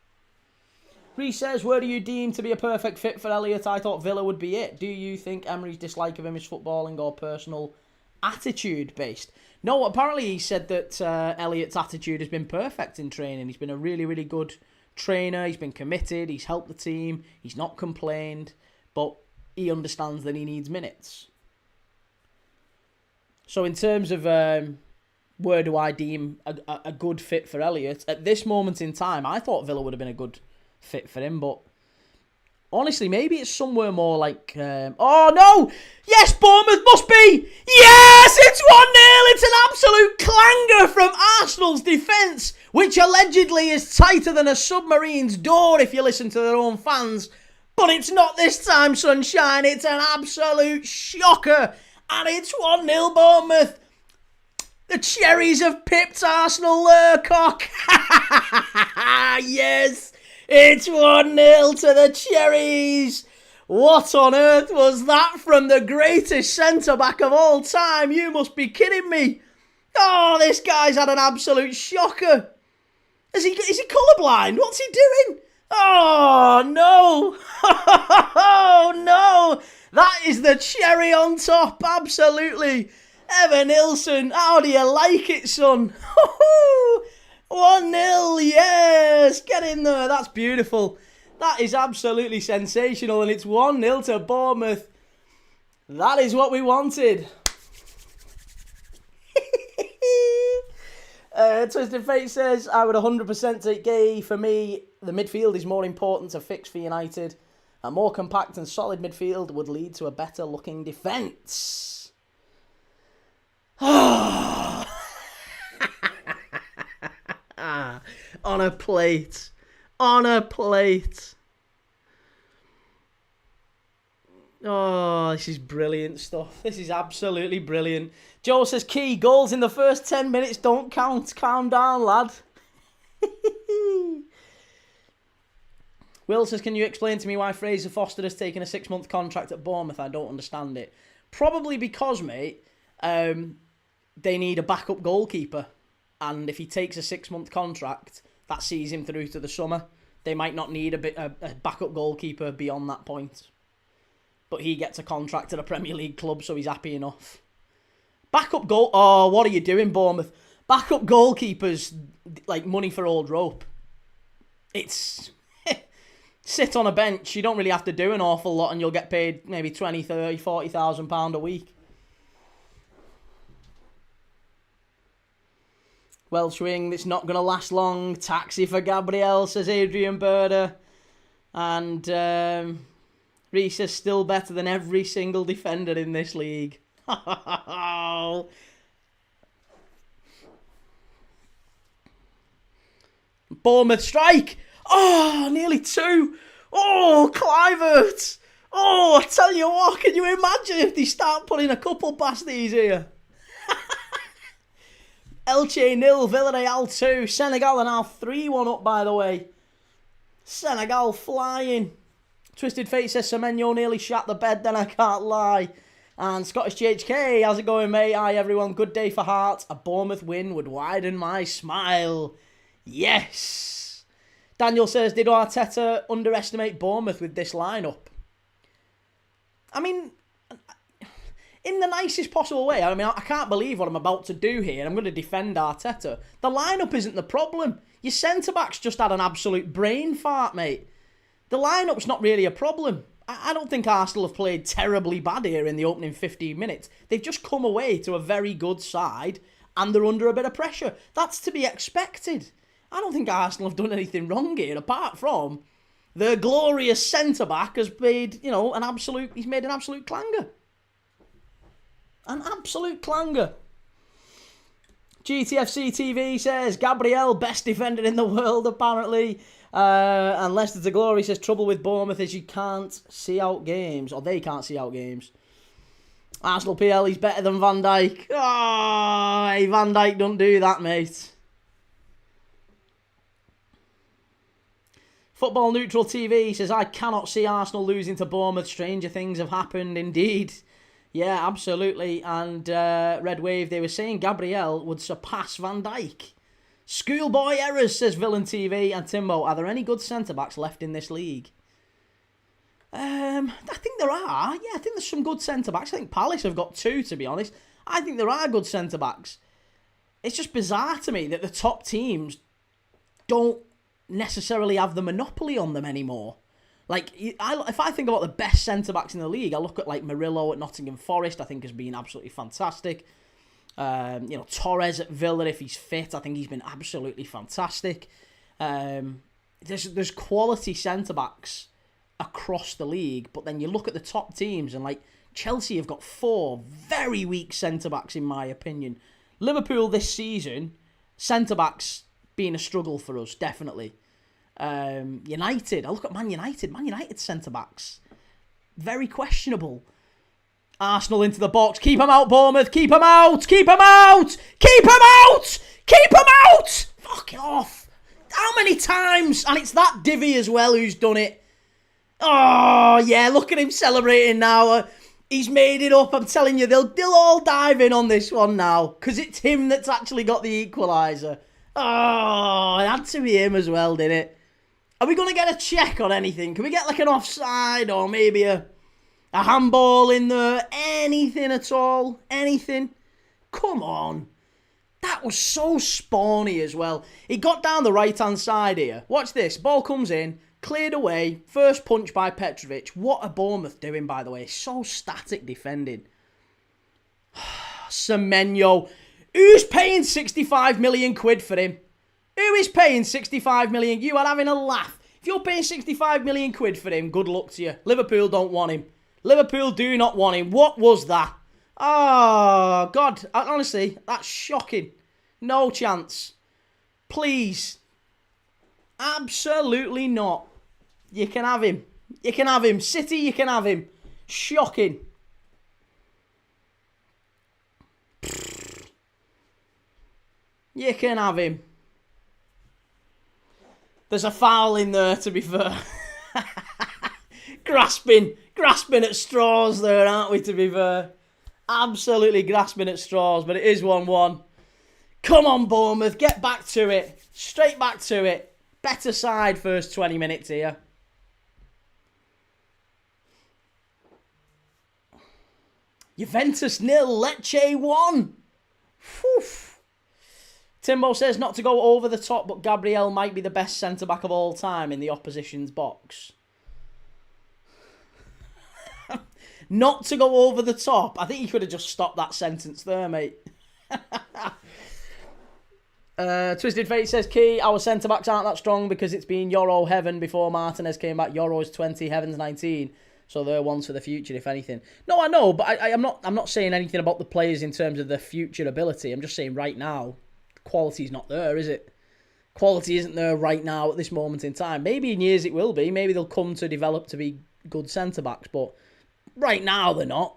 Reece says, where do you deem to be a perfect fit for Elliott? I thought Villa would be it. Do you think Emery's dislike of him is footballing or personal attitude based? No, apparently he said that Elliott's attitude has been perfect in training. He's been a really, really good trainer. He's been committed. He's helped the team. He's not complained. But he understands that he needs minutes. So in terms of where do I deem a good fit for Elliott, at this moment in time, I thought Villa would have been a good fit for him, but honestly, maybe it's somewhere more like, oh no! Yes, Bournemouth must be! Yes, it's 1-0! It's an absolute clanger from Arsenal's defence, which allegedly is tighter than a submarine's door if you listen to their own fans. But it's not this time, sunshine. It's an absolute shocker. And it's 1-0 Bournemouth. The Cherries have pipped Arsenal Lurcock. Yes! It's 1-0 to the Cherries. What on earth was that from the greatest centre-back of all time? You must be kidding me. Oh, this guy's had an absolute shocker. Is he colourblind? What's he doing? Oh, no. Oh, no. That is the cherry on top. Absolutely. Evan Nilsson, how do you like it, son? 1-0, yes! Get in there, that's beautiful. That is absolutely sensational, and it's 1-0 to Bournemouth. That is what we wanted. Twisted Fate says, I would 100% take Gay. For me, the midfield is more important to fix for United. A more compact and solid midfield would lead to a better looking defence. On a plate. On a plate. Oh, this is brilliant stuff. This is absolutely brilliant. Joe says, key goals in the first 10 minutes don't count. Calm down, lad. Will says, can you explain to me why Fraser Foster has taken a 6-month contract at Bournemouth? I don't understand it. Probably because, mate, they need a backup goalkeeper. And if he takes a 6-month contract, that sees him through to the summer. They might not need a backup goalkeeper beyond that point. But he gets a contract at a Premier League club, so he's happy enough. Backup goal... Oh, what are you doing, Bournemouth? Backup goalkeepers, like money for old rope. It's... sit on a bench. You don't really have to do an awful lot and you'll get paid maybe 20, 30, 40,000 pound a week. Welsh wing, it's not going to last long. Taxi for Gabriel, says Adrian Berder. And Reece is still better than every single defender in this league. Bournemouth strike. Oh, nearly 2. Oh, Clivert! Oh, I tell you what, can you imagine if they start putting a couple past these here? Elche 0, Villarreal 2. Senegal are now 3-1 up, by the way. Senegal flying. Twisted Fate says Semenyo nearly shat the bed, then I can't lie. And Scottish GHK, how's it going, mate? Hi, everyone. Good day for Hearts. A Bournemouth win would widen my smile. Yes. Daniel says, did Arteta underestimate Bournemouth with this lineup? I mean, in the nicest possible way. I mean, I can't believe what I'm about to do here. I'm going to defend Arteta. The lineup isn't the problem. Your centre-backs just had an absolute brain fart, mate. The lineup's not really a problem. I don't think Arsenal have played terribly bad here in the opening 15 minutes. They've just come away to a very good side and they're under a bit of pressure. That's to be expected. I don't think Arsenal have done anything wrong here, apart from the glorious centre-back has made, you know, he's made an absolute clanger. An absolute clanger. GTFC TV says, Gabriel, best defender in the world, apparently. And Leicester to Glory says, trouble with Bournemouth is you can't see out games, or they can't see out games. Arsenal PL, he's better than Van Dijk. Oh, hey, Van Dijk, don't do that, mate. Football Neutral TV says, I cannot see Arsenal losing to Bournemouth. Stranger things have happened, indeed. Yeah, absolutely. And Red Wave, they were saying Gabriel would surpass Van Dijk. Schoolboy errors, says Villain TV. And Timbo, are there any good centre-backs left in this league? I think there are. Yeah, I think there's some good centre-backs. I think Palace have got 2, to be honest. I think there are good centre-backs. It's just bizarre to me that the top teams don't necessarily have the monopoly on them anymore. Like, if I think about the best centre-backs in the league, I look at, like, Murillo at Nottingham Forest, I think has been absolutely fantastic. Torres at Villa, if he's fit, I think he's been absolutely fantastic. There's quality centre-backs across the league, but then you look at the top teams, and, like, Chelsea have got 4 very weak centre-backs, in my opinion. Liverpool this season, centre-backs being a struggle for us, definitely. United, I look at Man United centre-backs, very questionable. Arsenal into the box, keep him out, Bournemouth, keep him out, keep him out, keep him out, keep him out, fuck off. How many times? And it's that divvy as well who's done it. Oh yeah, look at him celebrating now. He's made it up, I'm telling you, they'll all dive in on this one now, because it's him that's actually got the equaliser. Oh, it had to be him as well, didn't it? Are we going to get a check on anything? Can we get like an offside or maybe a handball in there? Anything at all? Anything? Come on. That was so spawny as well. He got down the right-hand side here. Watch this. Ball comes in, cleared away. First punch by Petrovic. What are Bournemouth doing, by the way? So static defending. Semenyo. Who's paying 65 million quid for him? Who is paying 65 million? You are having a laugh. If you're paying 65 million quid for him, good luck to you. Liverpool don't want him. Liverpool do not want him. What was that? Oh, God. Honestly, that's shocking. No chance. Please. Absolutely not. You can have him. You can have him. City, you can have him. Shocking. You can have him. There's a foul in there, to be fair. grasping at straws there, aren't we, to be fair? Absolutely grasping at straws, but it is 1-1. Come on, Bournemouth, get back to it. Straight back to it. Better side first 20 minutes here. Juventus 0, Lecce 1. Whew. Timbo says not to go over the top, but Gabriel might be the best centre-back of all time in the opposition's box. Not to go over the top. I think you could have just stopped that sentence there, mate. Twisted Fate says, Key, our centre-backs aren't that strong because it's been Euro heaven before Martinez came back. Euro's 20, heaven's 19. So they're ones for the future, if anything. No, I know, but I'm not saying anything about the players in terms of their future ability. I'm just saying right now, quality's not there, is it? quality isn't there right now at this moment in time. Maybe in years it will be. Maybe they'll come to develop to be good centre-backs, but right now they're not.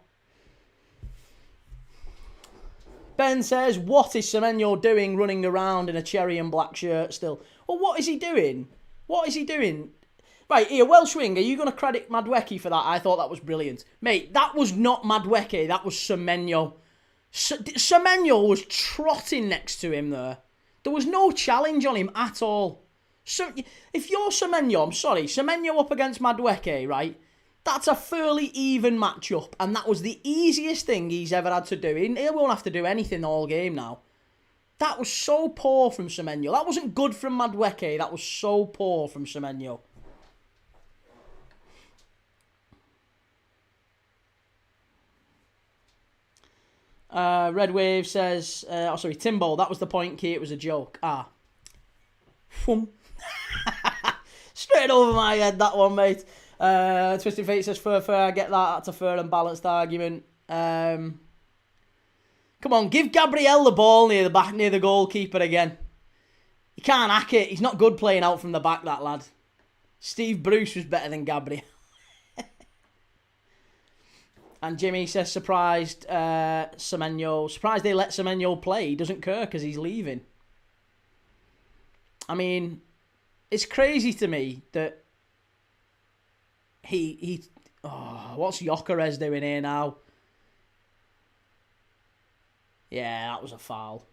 Ben says, what is Semenyo doing running around in a cherry and black shirt still? Well, what is he doing? What is he doing? Right, here, Welsh Wing, are you going to credit Madueke for that? I thought that was brilliant. Mate, that was not Madueke, that was Semenyo. Semenyo was trotting next to him there. There was no challenge on him at all. So, if you're Semenyo, I'm sorry, Semenyo up against Madueke, right? That's a fairly even matchup, and that was the easiest thing he's ever had to do. He won't have to do anything all game now. That was so poor from Semenyo. That wasn't good from Madueke. That was so poor from Semenyo. Red Wave says, Timbo, that was the point, Key, it was a joke. Straight over my head, that one, mate. Twisted Fate says, fair, I get that. That's a fair and balanced argument. Come on, give Gabriel the ball near the goalkeeper again. He can't hack it. He's not good playing out from the back, that lad. Steve Bruce was better than Gabriel. And Jimmy says, surprised Semenyo. Surprised they let Semenyo play. He doesn't care because he's leaving. I mean, it's crazy to me that what's Gyökeres doing here now? Yeah, that was a foul.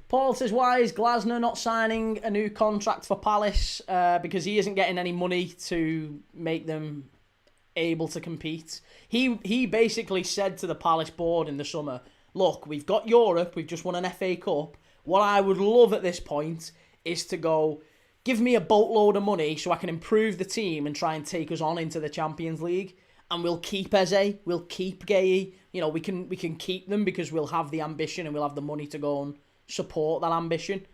Paul says, why is Glasner not signing a new contract for Palace? Because he isn't getting any money to make them able to compete. He basically said to the Palace board in the summer, look, we've got Europe, we've just won an FA Cup. What I would love at this point is to go, give me a boatload of money so I can improve the team and try and take us on into the Champions League. And we'll keep Eze, we'll keep Gueye. You know, we can keep them because we'll have the ambition and we'll have the money to go and support that ambition.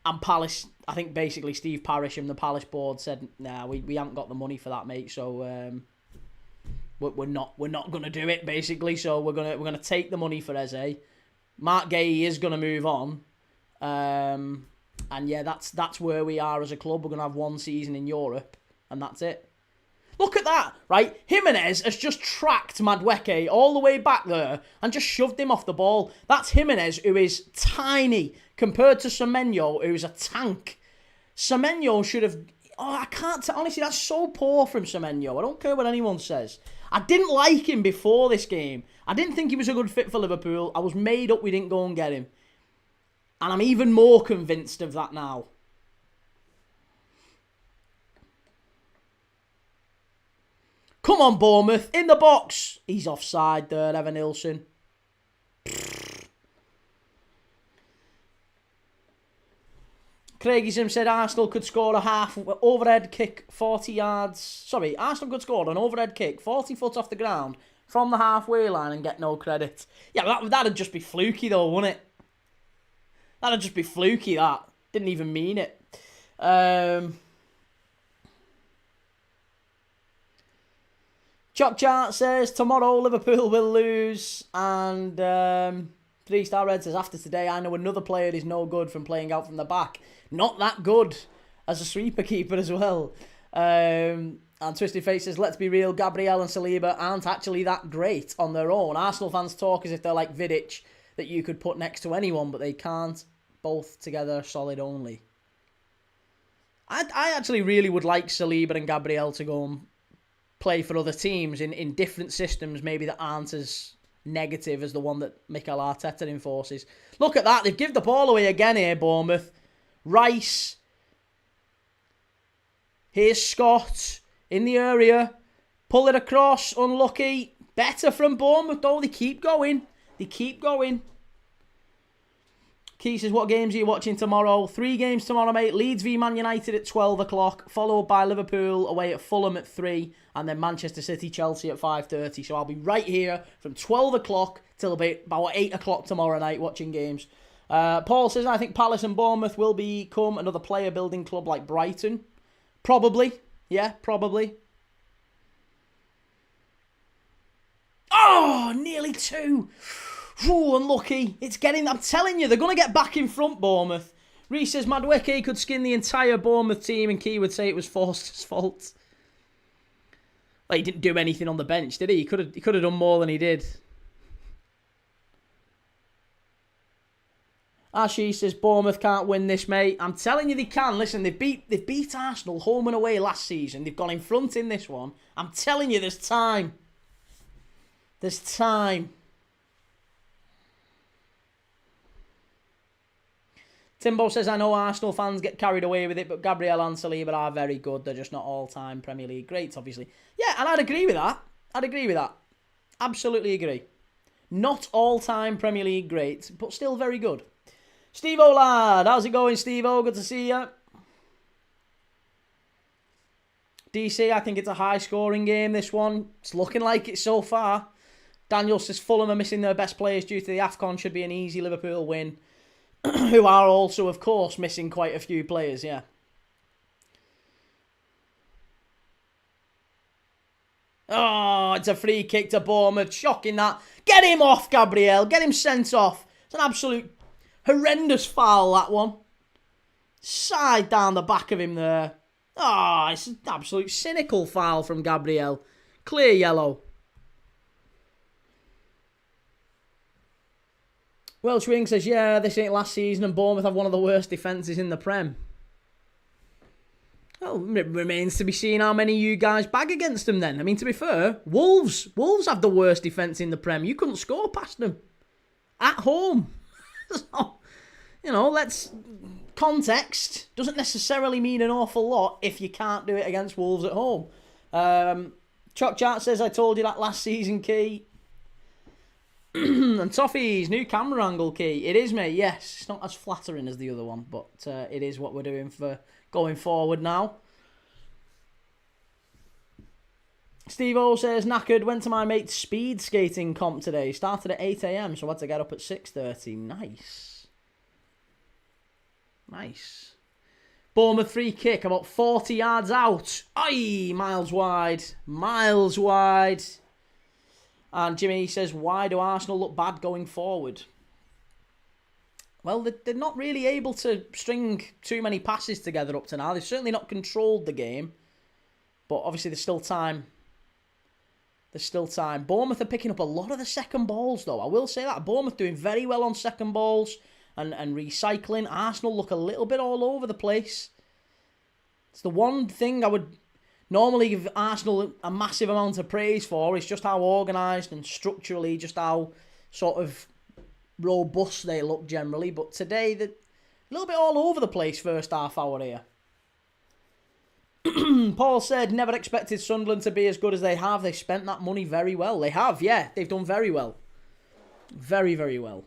And Palace, I think basically Steve Parish and the Palace board said, nah, we haven't got the money for that, mate. So we're not going to do it, basically. So we're gonna take the money for Eze. Mark Gueye is going to move on. And yeah, that's where we are as a club. We're going to have one season in Europe, and that's it. Look at that, right? Jimenez has just tracked Madueke all the way back there and just shoved him off the ball. That's Jimenez, who is tiny, compared to Semenyo, who's a tank. Semenyo should have... Oh, I can't... Honestly, that's so poor from Semenyo. I don't care what anyone says. I didn't like him before this game. I didn't think he was a good fit for Liverpool. I was made up we didn't go and get him. And I'm even more convinced of that now. Come on, Bournemouth. In the box. He's offside there, Evan Nilsson. Craigism said Arsenal could score a half overhead kick 40 yards. Sorry, Arsenal could score an overhead kick 40 foot off the ground from the halfway line and get no credit. Yeah, that'd just be fluky though, wouldn't it? That'd just be fluky, that. Didn't even mean it. Chop Chart says, tomorrow Liverpool will lose. And 3-Star Red says, after today, I know another player is no good from playing out from the back. Not that good as a sweeper keeper as well. And Twisted Face says, let's be real, Gabriel and Saliba aren't actually that great on their own. Arsenal fans talk as if they're like Vidic, that you could put next to anyone, but they can't. Both together, solid only. I actually really would like Saliba and Gabriel to go and play for other teams in different systems, maybe that aren't as negative as the one that Mikel Arteta enforces. Look at that. They've given the ball away again here, Bournemouth. Rice. Here's Scott in the area. Pull it across. Unlucky. Better from Bournemouth, though. They keep going. They keep going. Key says, what games are you watching tomorrow? 3 games tomorrow, mate. Leeds v Man United at 12 o'clock, followed by Liverpool away at Fulham at 3, and then Manchester City, Chelsea at 5:30. So I'll be right here from 12 o'clock till about 8 o'clock tomorrow night watching games. Paul says, I think Palace and Bournemouth will become another player-building club like Brighton. Probably. Yeah, probably. Oh, nearly 2. Ooh, unlucky. It's getting... I'm telling you, they're going to get back in front, Bournemouth. Reece says Madueke could skin the entire Bournemouth team and Key would say it was Forster's fault. Well, he didn't do anything on the bench, did he? He could have done more than he did. Ashi says Bournemouth can't win this, mate. I'm telling you they can. Listen, they beat Arsenal home and away last season. They've gone in front in this one. I'm telling you, there's time. There's time. Timbo says, I know Arsenal fans get carried away with it, but Gabriel and Saliba are very good. They're just not all-time Premier League greats, obviously. Yeah, and I'd agree with that. Absolutely agree. Not all-time Premier League greats, but still very good. Steve-O, lad. How's it going, Steve-O? Good to see you. DC, I think it's a high-scoring game, this one. It's looking like it so far. Daniel says Fulham are missing their best players due to the AFCON. Should be an easy Liverpool win. Who are also, of course, missing quite a few players, yeah. Oh, it's a free kick to Bournemouth. Shocking that. Get him off, Gabriel. Get him sent off. It's an absolute horrendous foul, that one. Side down the back of him there. Oh, it's an absolute cynical foul from Gabriel. Clear yellow. Welsh Wing says, yeah, this ain't last season and Bournemouth have one of the worst defences in the Prem. Well, it remains to be seen how many you guys bag against them then. I mean, to be fair, Wolves have the worst defence in the Prem. You couldn't score past them. At home. So, you know, context doesn't necessarily mean an awful lot if you can't do it against Wolves at home. Choc Chart says, I told you that last season, Key. And Toffee's new camera angle, Key. It is, mate, yes. It's not as flattering as the other one, but it is what we're doing for going forward now. Steve-O says, knackered, went to my mate's speed skating comp today. Started at 8 a.m, so I had to get up at 6:30. Nice. Nice. Bournemouth free kick, about 40 yards out. Aye, miles wide. Miles wide. And Jimmy says, why do Arsenal look bad going forward? Well, they're not really able to string too many passes together up to now. They've certainly not controlled the game. But obviously there's still time. There's still time. Bournemouth are picking up a lot of the second balls, though. I will say that. Bournemouth doing very well on second balls and recycling. Arsenal look a little bit all over the place. It's the one thing I would normally give Arsenal a massive amount of praise for. Is just how organised and structurally, just how sort of robust they look generally. But today, they're a little bit all over the place first half hour here. Paul said, never expected Sunderland to be as good as they have. They spent that money very well. They have, yeah. They've done very well. Very, very well.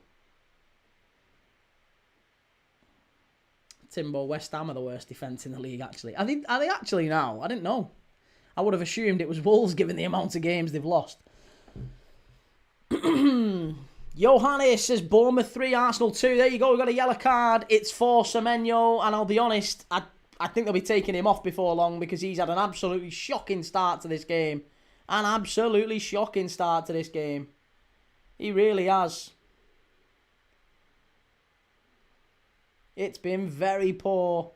Timbo, West Ham are the worst defence in the league, actually. Are they actually now? I didn't know. I would have assumed it was Wolves given the amount of games they've lost. Johannes says Bournemouth 3, Arsenal 2. There you go, we've got a yellow card. It's for Semenyo, and I'll be honest, I think they'll be taking him off before long because he's had an absolutely shocking start to this game. An absolutely shocking start to this game. He really has. It's been very poor.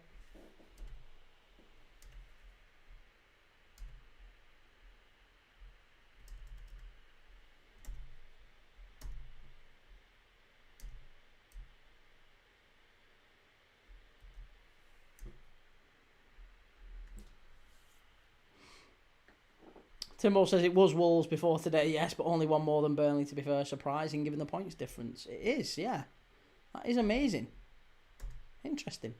Timbo says it was Wolves before today, yes, but only one more than Burnley, to be fair. Surprising given the points difference. It is, yeah. That is amazing. Interesting.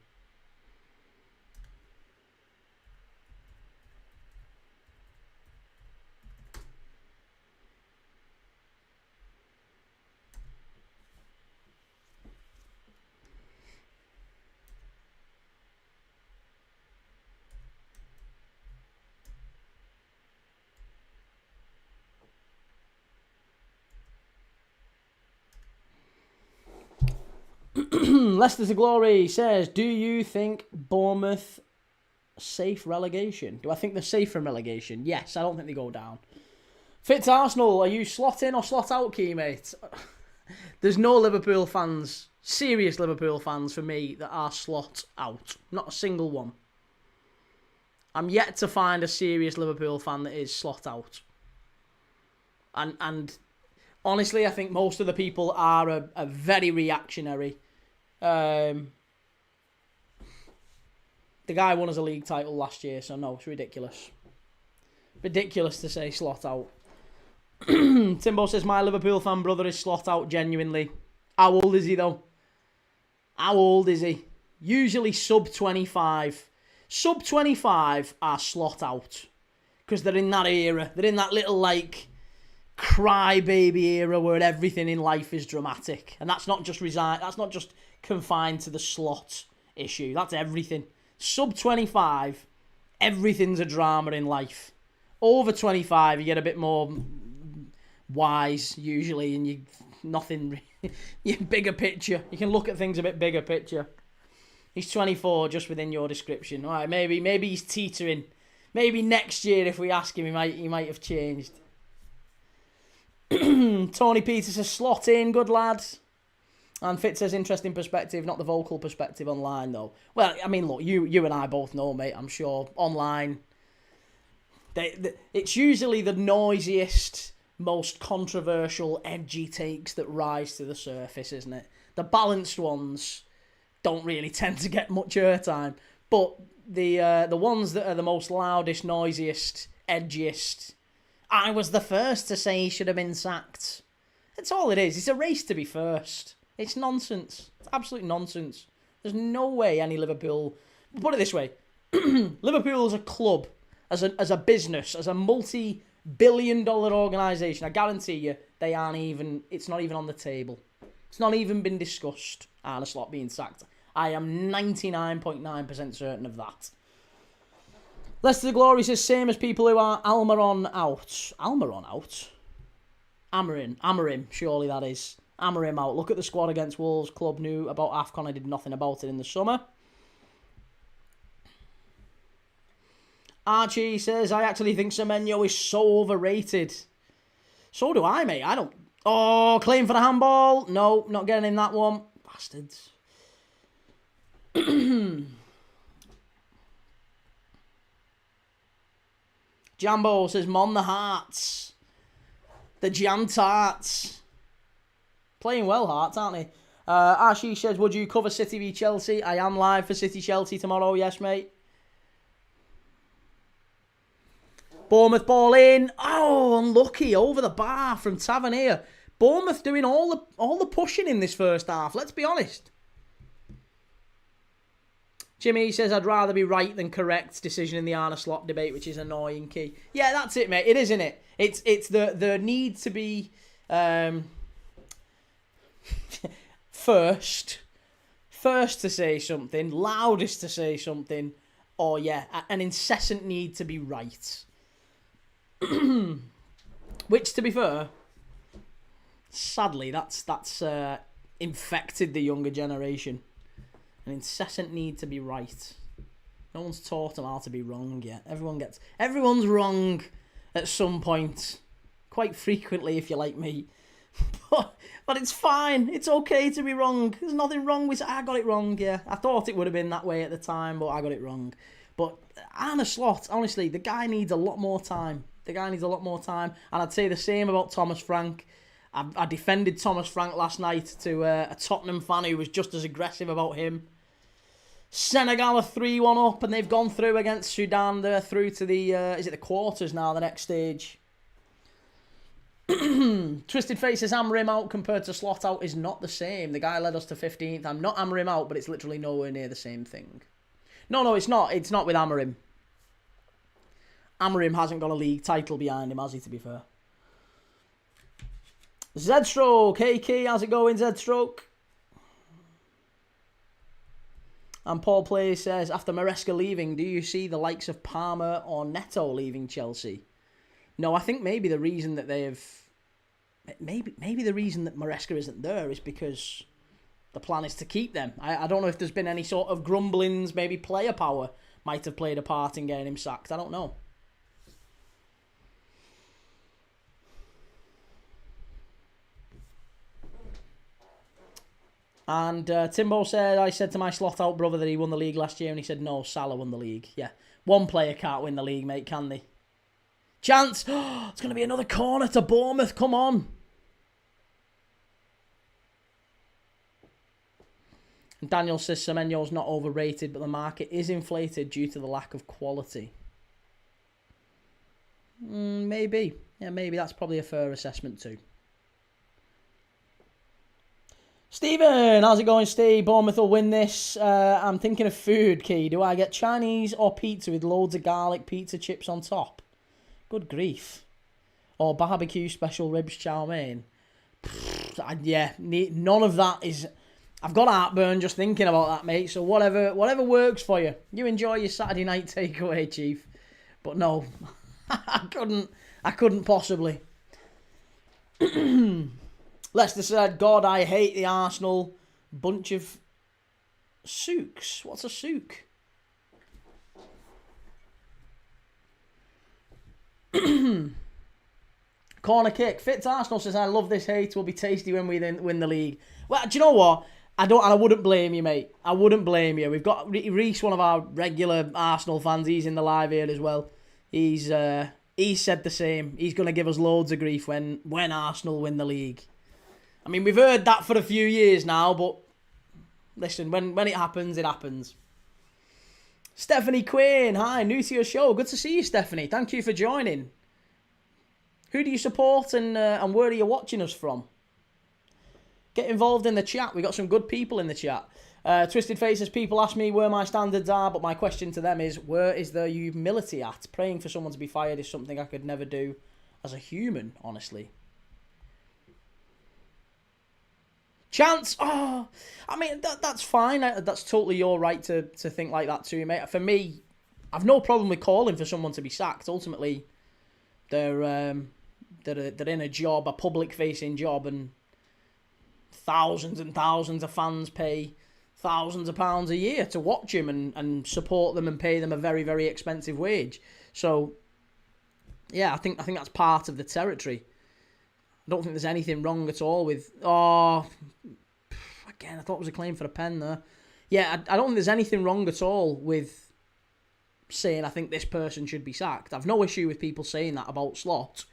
Leicester to Glory says, do you think Bournemouth safe relegation? Do I think they're safe from relegation? Yes, I don't think they go down. Fitz Arsenal, are you slot in or slot out, key mate? There's no Liverpool fans serious Liverpool fans for me that are slot out. Not a single one. I'm yet to find a serious Liverpool fan that is slot out. And honestly, I think most of the people are a very reactionary. The guy won us a league title last year, so no, it's ridiculous. Ridiculous to say slot out. Timbo says, my Liverpool fan brother is slot out genuinely. How old is he though? How old is he? Usually sub 25. Sub 25 are slot out. Because they're in that era. They're in that little like crybaby era where everything in life is dramatic. And that's not just confined to the slot issue. That's everything. Sub 25, everything's a drama in life. Over 25, you get a bit more wise usually, and you bigger picture. You can look at things a bit bigger picture. He's 24, just within your description. All right, maybe he's teetering. Maybe next year, if we ask him, he might have changed. Tony Peters says, slot in, good lad. And Fitz says, interesting perspective, not the vocal perspective online, though. Well, I mean, look, you and I both know, mate, I'm sure. Online, it's usually the noisiest, most controversial, edgy takes that rise to the surface, isn't it? The balanced ones don't really tend to get much airtime. But the ones that are the most loudest, noisiest, edgiest, I was the first to say he should have been sacked. That's all it is. It's a race to be first. It's nonsense. It's absolute nonsense. There's no way any Liverpool... Put it this way. Liverpool as a club, as a business, as a multi-billion-dollar organisation, I guarantee you, they aren't even... It's not even on the table. It's not even been discussed, Arne Slot being sacked. I am 99.9% certain of that. Leicester the Glory says, same as people who are Almiron out. Almiron out? Amarim, surely that is. Amarim out. Look at the squad against Wolves. Club knew about AFCON. I did nothing about it in the summer. Archie says, I actually think Semenyo is so overrated. So do I, mate. I don't... Oh, claim for the handball. No, not getting in that one. Bastards. Jambo says, Mon the Hearts. The Jam Tarts. Playing well, Hearts, aren't they? Archie says, would you cover City v Chelsea? I am live for City Chelsea tomorrow, yes, mate. Bournemouth ball in. Oh, unlucky. Over the bar from Tavernier. Bournemouth doing all the pushing in this first half, let's be honest. Jimmy says, I'd rather be right than correct. Decision in the Arne Slot debate, which is annoying key. Yeah, that's it, mate. It is, isn't it? It's the need to be first to say something, loudest to say something, or yeah, an incessant need to be right. Which, to be fair, sadly, that's infected the younger generation. An incessant need to be right. No one's taught them how to be wrong yet. Everyone's wrong at some point. Quite frequently, if you're like me. But it's fine. It's okay to be wrong. There's nothing wrong with... I got it wrong, yeah. I thought it would have been that way at the time, but I got it wrong. But Arne Slot, honestly, the guy needs a lot more time. And I'd say the same about Thomas Frank. I defended Thomas Frank last night to a Tottenham fan who was just as aggressive about him. Senegal are 3-1 up, and they've gone through against Sudan. They're through to the the quarters now, the next stage. Twisted Face says Amarim out compared to Slot out is not the same. The guy led us to 15th. I'm not Amarim out, but it's literally nowhere near the same thing. No, it's not. It's not with Amarim. Amarim hasn't got a league title behind him, has he, to be fair? Zstroke, hey Key, how's it going, Zstroke? And Paul Play says, after Maresca leaving, do you see the likes of Palmer or Neto leaving Chelsea? No, I think maybe the reason that maybe the reason that Maresca isn't there is because the plan is to keep them. I don't know if there's been any sort of grumblings, maybe player power might have played a part in getting him sacked. I don't know. And Timbo said, I said to my slot out brother that he won the league last year, and he said, no, Salah won the league. Yeah, one player can't win the league, mate, can they? Chance! Oh, it's going to be another corner to Bournemouth, come on. And Daniel says Semenyo's not overrated, but the market is inflated due to the lack of quality. Maybe. Yeah, maybe that's probably a fair assessment too. Stephen, how's it going, Steve? Bournemouth will win this. I'm thinking of food, Key. Do I get Chinese or pizza with loads of garlic pizza chips on top? Good grief. Or barbecue special ribs chow mein? Yeah, none of that is... I've got heartburn just thinking about that, mate. So whatever works for you. You enjoy your Saturday night takeaway, Chief. But no, I couldn't possibly. Leicester said, God, I hate the Arsenal. Bunch of souks. What's a souk? Corner kick. Fitz Arsenal says, I love this hate. Will be tasty when we win the league. Well, do you know what? I wouldn't blame you, mate. I wouldn't blame you. We've got Reese, one of our regular Arsenal fans. He's in the live here as well. He said the same. He's going to give us loads of grief when Arsenal win the league. I mean, we've heard that for a few years now, but listen, when it happens, it happens. Stephanie Quinn, hi, new to your show. Good to see you, Stephanie. Thank you for joining. Who do you support and where are you watching us from? Get involved in the chat. We got some good people in the chat. Twisted Faces, people ask me where my standards are, but my question to them is, where is their humility at? Praying for someone to be fired is something I could never do as a human, honestly. Chance! Oh, I mean, that's fine. That's totally your right to think like that too, mate. For me, I've no problem with calling for someone to be sacked. Ultimately, they're in a job, a public-facing job, and thousands and thousands of fans pay thousands of pounds a year to watch him and support them and pay them a very, very expensive wage. So, yeah, I think that's part of the territory. I don't think there's anything wrong at all with... Oh, again, I thought it was a claim for a pen there. Yeah, I don't think there's anything wrong at all with saying I think this person should be sacked. I've no issue with people saying that about Slot.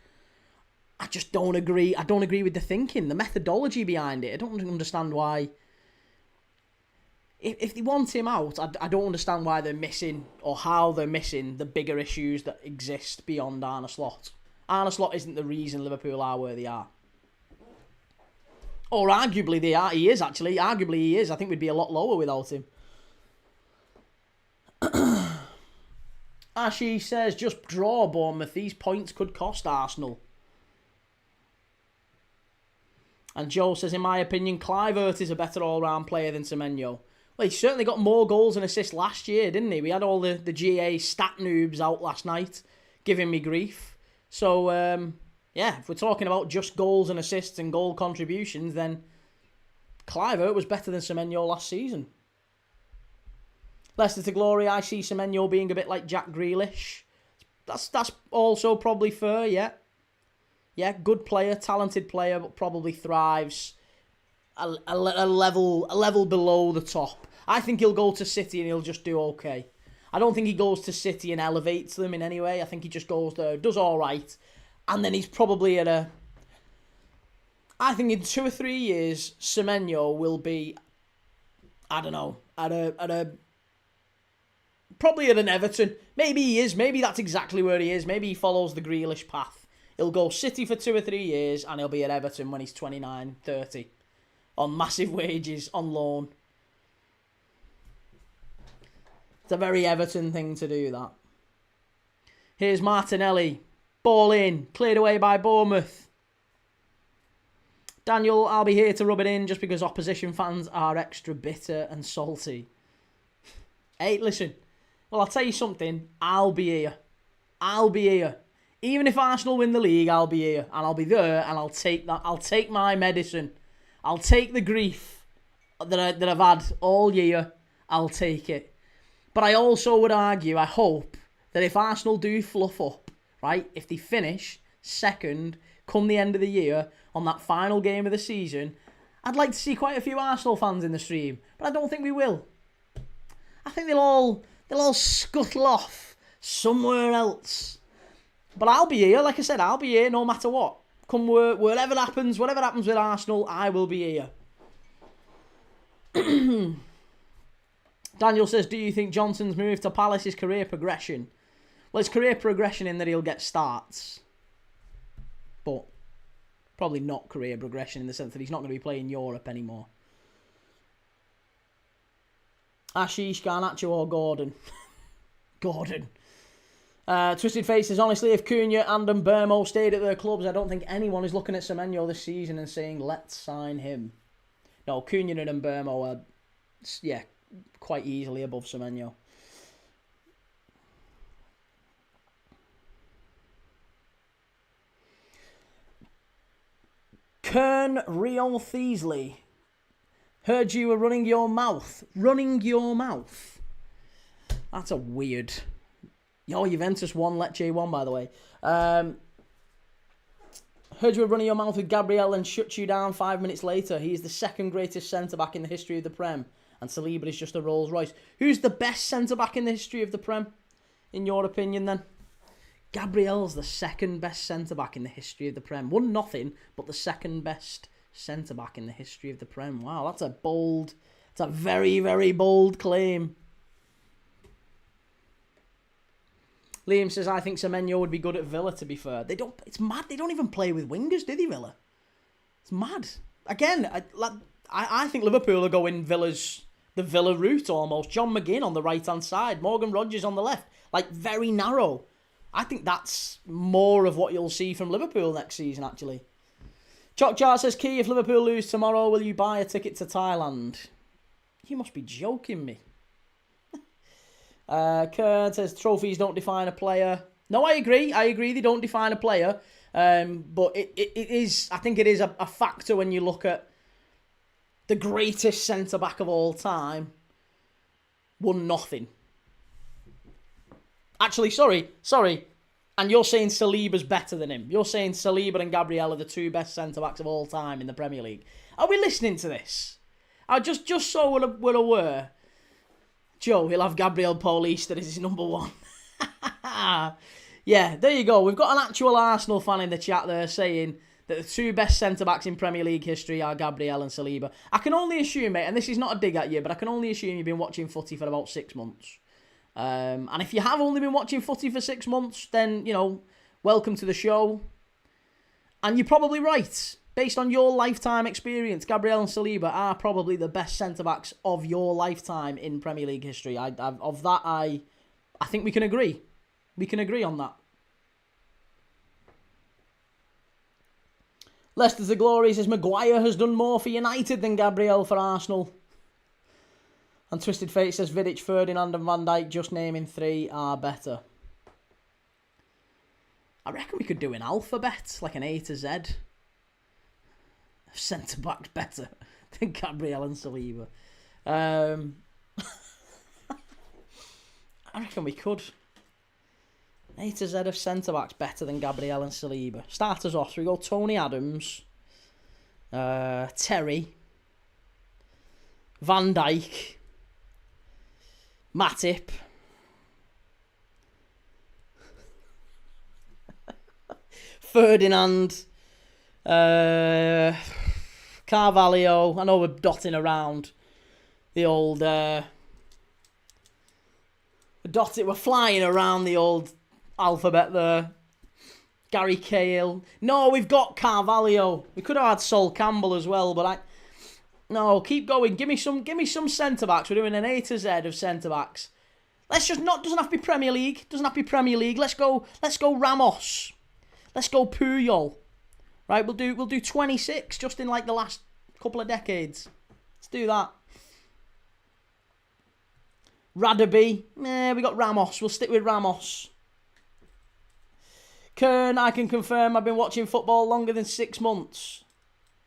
I just don't agree. I don't agree with the thinking, the methodology behind it. I don't understand why... If they want him out, I don't understand why they're missing or how they're missing the bigger issues that exist beyond Arne Slot. Arne Slot isn't the reason Liverpool are where they are. Or arguably they are. He is, actually. Arguably he is. I think we'd be a lot lower without him. Ashi says, just draw Bournemouth. These points could cost Arsenal. And Joe says, in my opinion, Kluivert is a better all-round player than Semenyo. Well, he certainly got more goals and assists last year, didn't he? We had all the GA stat noobs out last night giving me grief. So, yeah, if we're talking about just goals and assists and goal contributions, then Kluivert was better than Semenyo last season. Leicester to glory, I see Semenyo being a bit like Jack Grealish. That's also probably fair, yeah. Yeah, good player, talented player, but probably thrives a level below the top. I think he'll go to City and he'll just do okay. I don't think he goes to City and elevates them in any way. I think he just goes there, does all right, and then he's probably at a... I think in 2 or 3 years, Semenyo will be, I don't know, probably at an Everton. Maybe he is. Maybe that's exactly where he is. Maybe he follows the Grealish path. He'll go City for 2 or 3 years and he'll be at Everton when he's 29, 30. On massive wages, on loan. It's a very Everton thing to do, that. Here's Martinelli. Ball in. Cleared away by Bournemouth. Daniel, I'll be here to rub it in just because opposition fans are extra bitter and salty. Hey, listen. Well, I'll tell you something. I'll be here. I'll be here. Even if Arsenal win the league, I'll be here. And I'll be there and I'll take that. I'll take my medicine. I'll take the grief that I've had all year. I'll take it. But I also would argue, I hope, that if Arsenal do fluff up, right, if they finish second come the end of the year on that final game of the season, I'd like to see quite a few Arsenal fans in the stream, but I don't think we will. I think they'll all scuttle off somewhere else. But I'll be here, like I said, I'll be here no matter what. Come whatever happens with Arsenal, I will be here. Daniel says, do you think Johnson's move to Palace is career progression? Well, it's career progression in that he'll get starts. But probably not career progression in the sense that he's not going to be playing Europe anymore. Ashish, Garnacho or Gordon? Gordon. Twisted Face says, honestly, if Cunha and Mbeumo stayed at their clubs, I don't think anyone is looking at Semenyo this season and saying, let's sign him. No, Cunha and Mbeumo are, yeah, quite easily above Semenyo. Kern Real Thiesley. Heard you were running your mouth. Running your mouth? That's a weird... Yo, Juventus won, Lecce won, by the way. Heard you were running your mouth with Gabriel and shut you down 5 minutes later. He is the second greatest centre-back in the history of the Prem. And Saliba is just a Rolls Royce. Who's the best centre-back in the history of the Prem? In your opinion, then? Gabriel's the second best centre-back in the history of the Prem. Won nothing, but the second best centre-back in the history of the Prem. Wow, that's a bold... It's a very, very bold claim. Liam says, I think Semenyo would be good at Villa, to be fair. It's mad. They don't even play with wingers, do they, Villa? It's mad. Again, I think Liverpool are going the Villa route almost. John McGinn on the right-hand side. Morgan Rogers on the left. Like, very narrow. I think that's more of what you'll see from Liverpool next season, actually. Chokchar says, Key, if Liverpool lose tomorrow, will you buy a ticket to Thailand? You must be joking me. Kern says, trophies don't define a player. No, I agree. They don't define a player. But it is, I think it is a factor when you look at the greatest centre-back of all time. Won nothing. Actually, sorry. And you're saying Saliba's better than him. You're saying Saliba and Gabriel are the two best centre-backs of all time in the Premier League. Are we listening to this? Just so we're aware. Joe, he'll have Gabriel Paulista as his number one. Yeah, there you go. We've got an actual Arsenal fan in the chat there saying that the two best centre-backs in Premier League history are Gabriel and Saliba. I can only assume, mate, and this is not a dig at you, but I can only assume you've been watching footy for about 6 months. And if you have only been watching footy for 6 months, then, welcome to the show. And you're probably right. Based on your lifetime experience, Gabriel and Saliba are probably the best centre-backs of your lifetime in Premier League history. I think we can agree. We can agree on that. Leicester's the Glory says, Maguire has done more for United than Gabriel for Arsenal. And Twisted Fate says, Vidic, Ferdinand and Van Dijk, just naming 3 are better. I reckon we could do an alphabet, like an A to Z. Centre-back better than Gabriel and Saliba. I reckon we could. A to Z of centre-backs better than Gabriel and Saliba. Starters off, so we go Tony Adams, Terry, Van Dijk, Matip, Ferdinand, Carvalho. I know we're dotting around the old... we're flying around the old alphabet there. Gary Cahill. No, we've got Carvalho. We could have had Sol Campbell as well, but no, keep going. Give me some centre-backs. We're doing an A to Z of centre-backs. Let's just doesn't have to be Premier League. Let's go Ramos. Let's go Puyol. Right, we'll do 26 just in like the last couple of decades. Let's do that. Radaby. We got Ramos. We'll stick with Ramos. Kern, I can confirm I've been watching football longer than 6 months.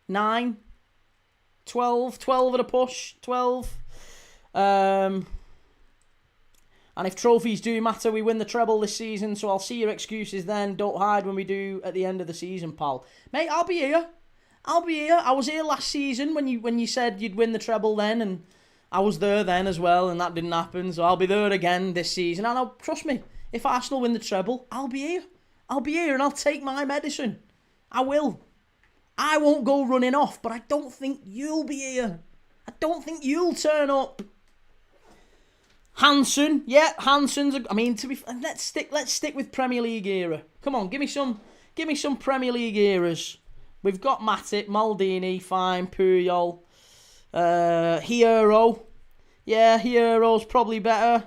9? 12? 12 at a push? 12? And if trophies do matter, we win the treble this season, so I'll see your excuses then. Don't hide when we do at the end of the season, pal. Mate, I'll be here. I'll be here. I was here last season when you said you'd win the treble then, and I was there then as well, and that didn't happen. So I'll be there again this season. And trust me, if Arsenal win the treble, I'll be here. I'll be here and I'll take my medicine. I will. I won't go running off, but I don't think you'll be here. I don't think you'll turn up. Hansen, yeah, Hansen's. I mean, let's stick with Premier League era. Come on, give me some Premier League eras. We've got Matic, Maldini, fine, Puyol, Hierro. Yeah, Hierro's probably better.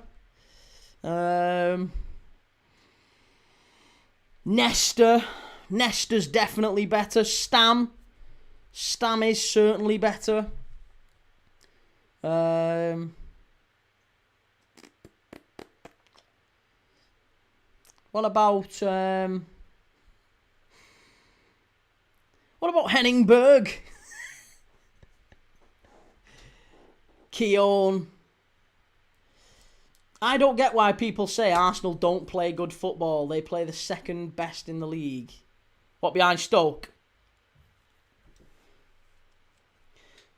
Nesta's definitely better. Stam is certainly better. What about Henningberg? Keown. I don't get why people say Arsenal don't play good football. They play the second best in the league. What, behind Stoke?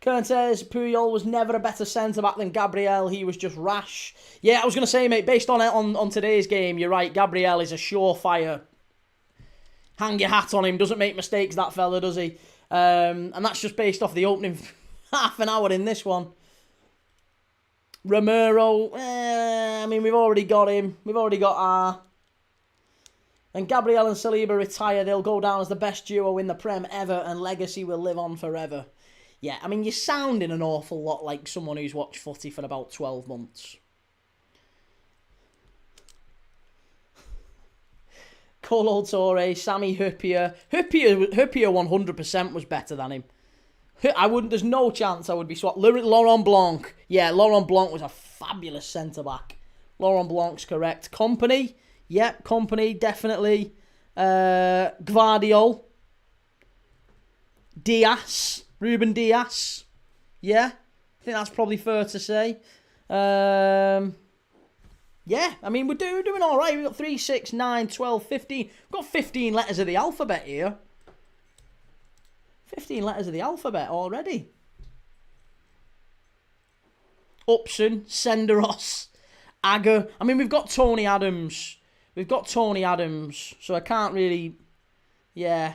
Kern says Puyol was never a better centre-back than Gabriel. He was just rash. Yeah, I was going to say, mate, based on today's game, you're right. Gabriel is a surefire. Hang your hat on him. Doesn't make mistakes, that fella, does he? And that's just based off the opening half an hour in this one. Romero, I mean, we've already got him. We've already got our... And Gabriel and Saliba retire. They'll go down as the best duo in the Prem ever, and legacy will live on forever. Yeah, I mean, you're sounding an awful lot like someone who's watched footy for about 12 months. Colo Torre, Sammy Huppier. Huppier 100% was better than him. There's no chance I would be swapped. Laurent Blanc. Yeah, Laurent Blanc was a fabulous centre-back. Laurent Blanc's correct. Company. Yep, Company, definitely. Gvardiol. Diaz. Ruben Diaz. Yeah, I think that's probably fair to say. Yeah, I mean, we're doing all right. We've got 3, 6, 9, 12, 15. We've got 15 letters of the alphabet here. 15 letters of the alphabet already. Upson, Senderos, Agger. I mean, we've got Tony Adams. So I can't really... Yeah.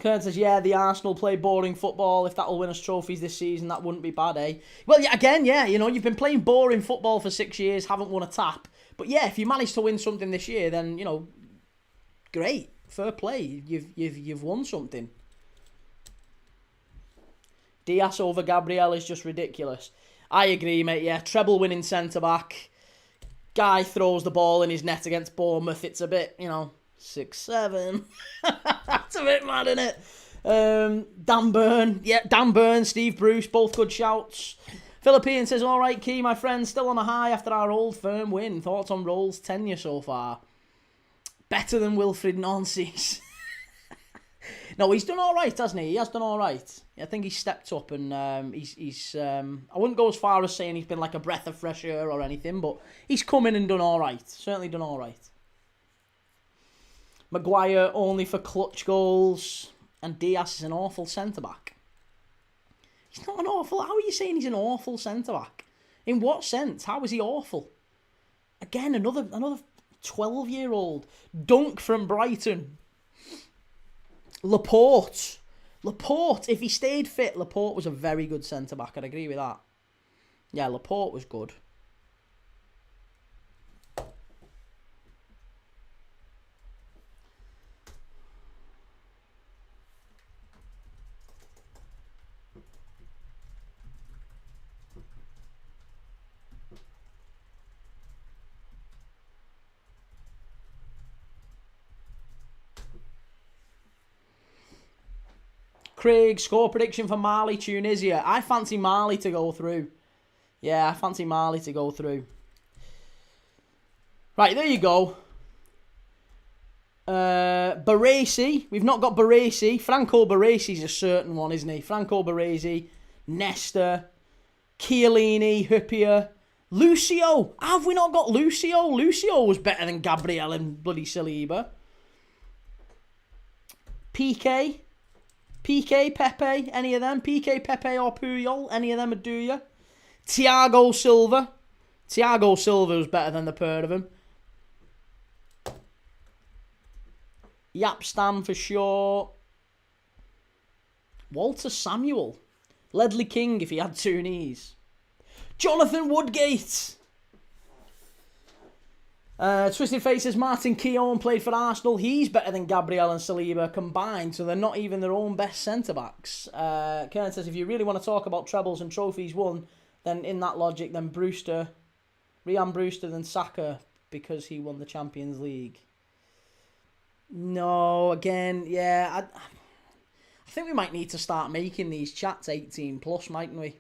Kern says, yeah, the Arsenal play boring football. If that'll win us trophies this season, that wouldn't be bad, eh? Well, yeah, again, yeah, you know, you've been playing boring football for 6 years, haven't won a tap. But yeah, if you manage to win something this year, then, you know, great. Fair play. You've won something. Diaz over Gabriel is just ridiculous. I agree, mate, yeah. Treble winning centre-back. Guy throws the ball in his net against Bournemouth. It's a bit, you know... 6-7. That's a bit mad, isn't it? Dan Burn. Yeah, Dan Burn, Steve Bruce, both good shouts. Philippine says, all right, Key, my friend, still on a high after our old firm win. Thoughts on Roll's tenure so far? Better than Wilfried Nancy's. No, he's done all right, hasn't he? He has done all right. I think he's stepped up and he's I wouldn't go as far as saying he's been like a breath of fresh air or anything, but he's come in and done all right. Certainly done all right. Maguire only for clutch goals. And Diaz is an awful centre-back. He's not an awful... How are you saying he's an awful centre-back? In what sense? How is he awful? Again, another 12-year-old. Dunk from Brighton. Laporte, if he stayed fit, Laporte was a very good centre-back. I'd agree with that. Yeah, Laporte was good. Craig, score prediction for Mali, Tunisia. I fancy Mali to go through. Yeah, I fancy Mali to go through. Right, there you go. Baresi. We've not got Baresi. Franco Baresi's a certain one, isn't he? Franco Baresi. Nesta. Chiellini. Huppier. Lucio. Have we not got Lucio? Lucio was better than Gabriel and bloody Saliba. PK? PK, Pepe, any of them? PK, Pepe or Puyol, any of them would do you? Thiago Silva. Thiago Silva was better than the pair of them. Yapstam for sure. Walter Samuel. Ledley King if he had two knees. Jonathan Woodgate. Twisted Faces, Martin Keown played for Arsenal. He's better than Gabriel and Saliba combined, so they're not even their own best centre-backs. Karen says, if you really want to talk about trebles and trophies won, then in that logic, then Ryan Brewster, then Saka, because he won the Champions League. No, again, yeah, I think we might need to start making these chats 18 plus, mightn't we?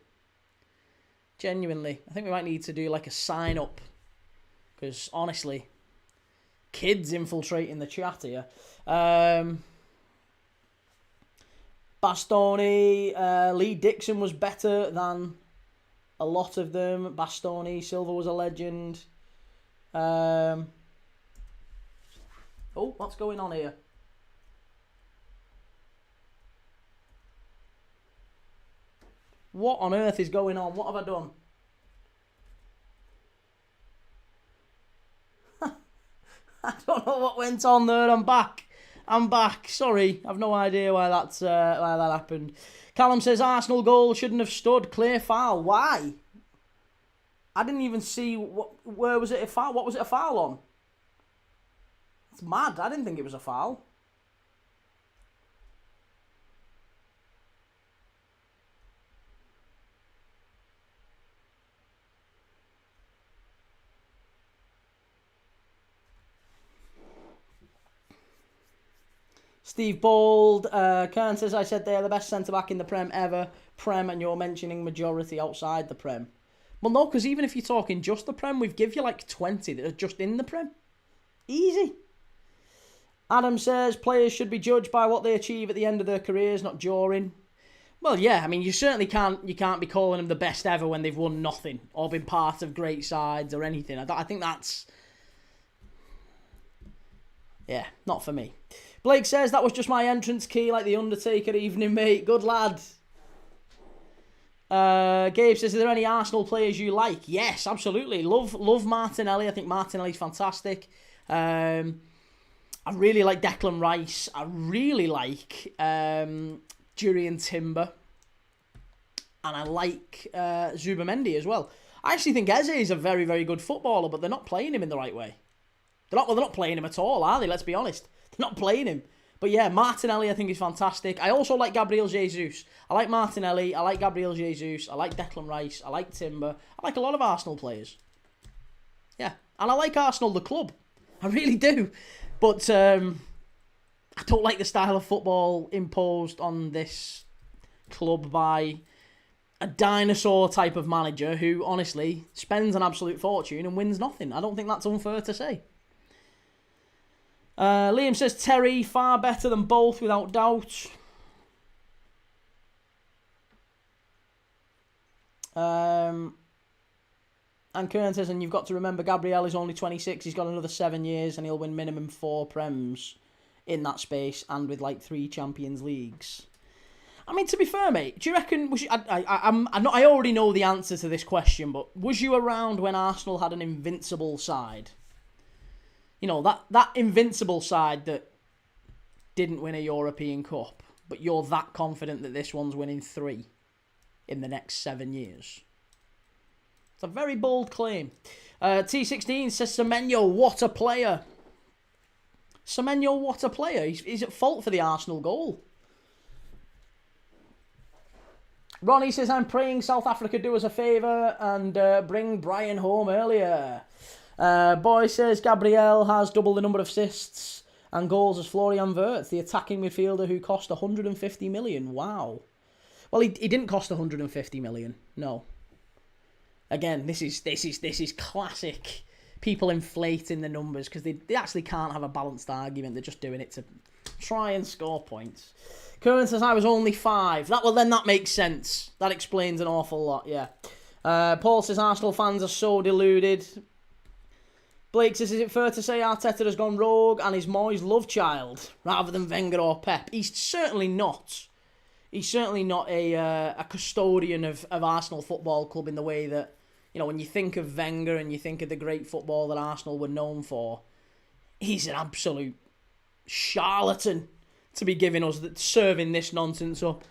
Genuinely, I think we might need to do like a sign-up. Because, honestly, kids infiltrating the chat here. Bastoni, Lee Dixon was better than a lot of them. Bastoni, Silva was a legend. Oh, what's going on here? What on earth is going on? What have I done? I don't know what went on there. I'm back. Sorry, I've no idea why that happened. Callum says Arsenal goal shouldn't have stood. Clear foul. Why? I didn't even see where was it a foul. What was it a foul on? It's mad. I didn't think it was a foul. Steve Bold, Kern says, I said they're the best centre-back in the Prem ever. Prem, and you're mentioning majority outside the Prem. Well, no, because even if you're talking just the Prem, we've give you like 20 that are just in the Prem. Easy. Adam says, players should be judged by what they achieve at the end of their careers, not during. Well, yeah, I mean, you certainly can't be calling them the best ever when they've won nothing or been part of great sides or anything. I think that's... Yeah, not for me. Blake says, that was just my entrance key, like the Undertaker evening, mate. Good lad. Gabe says, are there any Arsenal players you like? Yes, absolutely. Love Martinelli. I think Martinelli's fantastic. I really like Declan Rice. I really like Jurriën Timber. And I like Zubamendi as well. I actually think Eze is a very, very good footballer, but they're not playing him in the right way. They're not playing him at all, are they? Let's be honest. They're not playing him. But yeah, Martinelli I think is fantastic. I also like Gabriel Jesus. I like Martinelli. I like Gabriel Jesus. I like Declan Rice. I like Timber. I like a lot of Arsenal players. Yeah. And I like Arsenal, the club. I really do. But I don't like the style of football imposed on this club by a dinosaur type of manager who, honestly, spends an absolute fortune and wins nothing. I don't think that's unfair to say. Liam says Terry, far better than both, without doubt. And Kern says, and you've got to remember, Gabriel is only 26. He's got another 7 years, and he'll win minimum 4 Prems in that space, and with like 3 Champions Leagues. I mean, to be fair, mate, do you reckon? I already know the answer to this question, but was you around when Arsenal had an invincible side? You know, that invincible side that didn't win a European Cup, but you're that confident that this one's winning 3 in the next 7 years. It's a very bold claim. T16 says, Semenyo, what a player. Semenyo, what a player. He's at fault for the Arsenal goal. Ronnie says, I'm praying South Africa do us a favour and bring Brian home earlier. Boy says Gabriel has double the number of assists and goals as Florian Wirtz, the attacking midfielder who cost 150 million. Wow. Well, he didn't cost 150 million. No. Again, this is classic. People inflating the numbers because they actually can't have a balanced argument. They're just doing it to try and score points. Curran says I was only 5. That makes sense. That explains an awful lot. Yeah. Paul says Arsenal fans are so deluded. Blake says, is it fair to say Arteta has gone rogue and is Moyes' love child rather than Wenger or Pep? He's certainly not. He's certainly not a custodian of Arsenal Football Club in the way that, you know, when you think of Wenger and you think of the great football that Arsenal were known for, he's an absolute charlatan to be giving us, serving this nonsense up.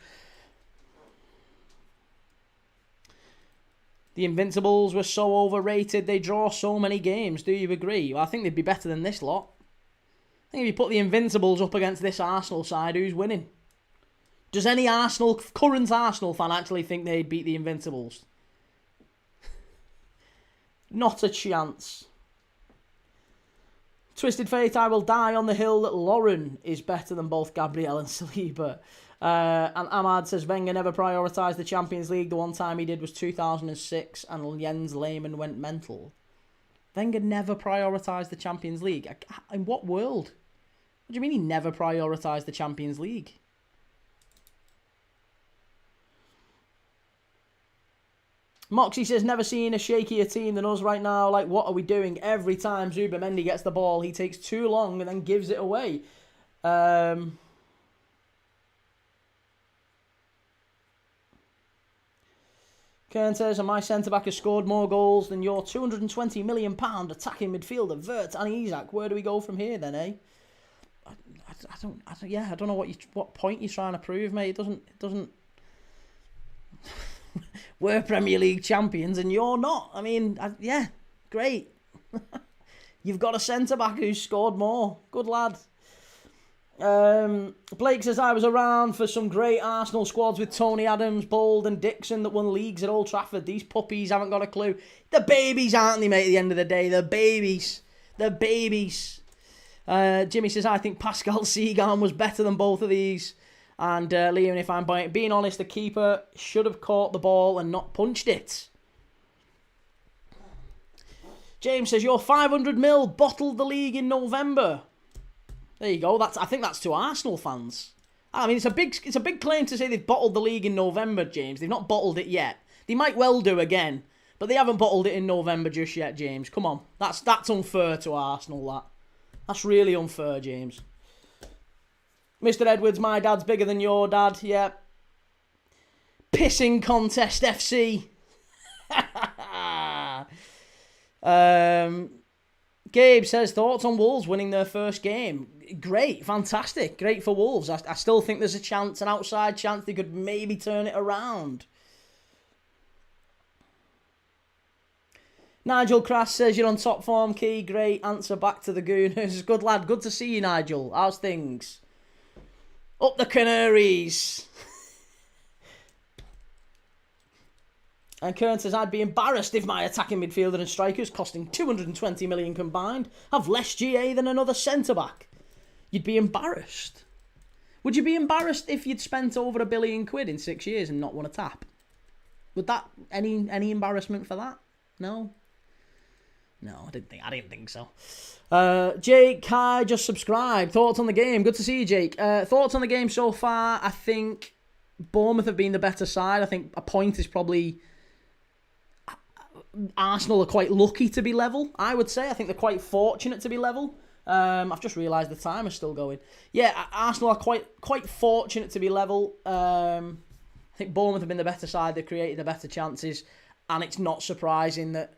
The Invincibles were so overrated, they draw so many games. Do you agree? Well, I think they'd be better than this lot. I think if you put the Invincibles up against this Arsenal side, who's winning? Does any current Arsenal fan actually think they'd beat the Invincibles? Not a chance. Twisted Fate, I will die on the hill that Lauren is better than both Gabriel and Saliba. And Ahmad says, Wenger never prioritised the Champions League. The one time he did was 2006 and Jens Lehmann went mental. Wenger never prioritised the Champions League. In what world? What do you mean he never prioritised the Champions League? Moxie says, never seen a shakier team than us right now. Like, what are we doing? Every time Zubimendi gets the ball, he takes too long and then gives it away. Kern says, and my centre-back has scored more goals than your £220 million attacking midfielder, Vert and Isak. Where do we go from here then, eh? I don't know what point you're trying to prove, mate. It doesn't... We're Premier League champions and you're not. I mean, yeah, great. You've got a centre-back who's scored more. Good lad. Blake says, I was around for some great Arsenal squads with Tony Adams, Bold and Dixon that won leagues at Old Trafford. These puppies haven't got a clue. The babies, aren't they, mate, at the end of the day? The babies. The babies. Jimmy says, I think Pascal Segan was better than both of these. And Liam, if I'm being honest, the keeper should have caught the ball and not punched it. James says, your 500 mil bottled the league in November. There you go. I think that's to Arsenal fans. I mean, it's a big claim to say they've bottled the league in November, James. They've not bottled it yet. They might well do again, but they haven't bottled it in November just yet, James. Come on. That's unfair to Arsenal, That's really unfair, James. Mr. Edwards, my dad's bigger than your dad. Yeah. Pissing contest FC. Gabe says, thoughts on Wolves winning their first game? Great, fantastic, great for Wolves. I still think there's a chance, an outside chance they could maybe turn it around. Nigel Crass says, you're on top form, Key. Great answer back to the Gooners. Good lad, good to see you, Nigel. How's things? Up the Canaries. And Kern says, I'd be embarrassed if my attacking midfielder and strikers, costing 220 million combined, have less GA than another centre-back. You'd be embarrassed. Would you be embarrassed if you'd spent over £1 billion in 6 years and not won a tap? Would that, any embarrassment for that? No? No, I didn't think so. Jake, hi, just subscribed. Thoughts on the game? Good to see you, Jake. Thoughts on the game so far? I think Bournemouth have been the better side. I think a point is probably... Arsenal are quite lucky to be level, I would say. I think they're quite fortunate to be level. I've just realised the time is still going. Yeah, Arsenal are quite fortunate to be level. I think Bournemouth have been the better side. They've created the better chances. And it's not surprising that,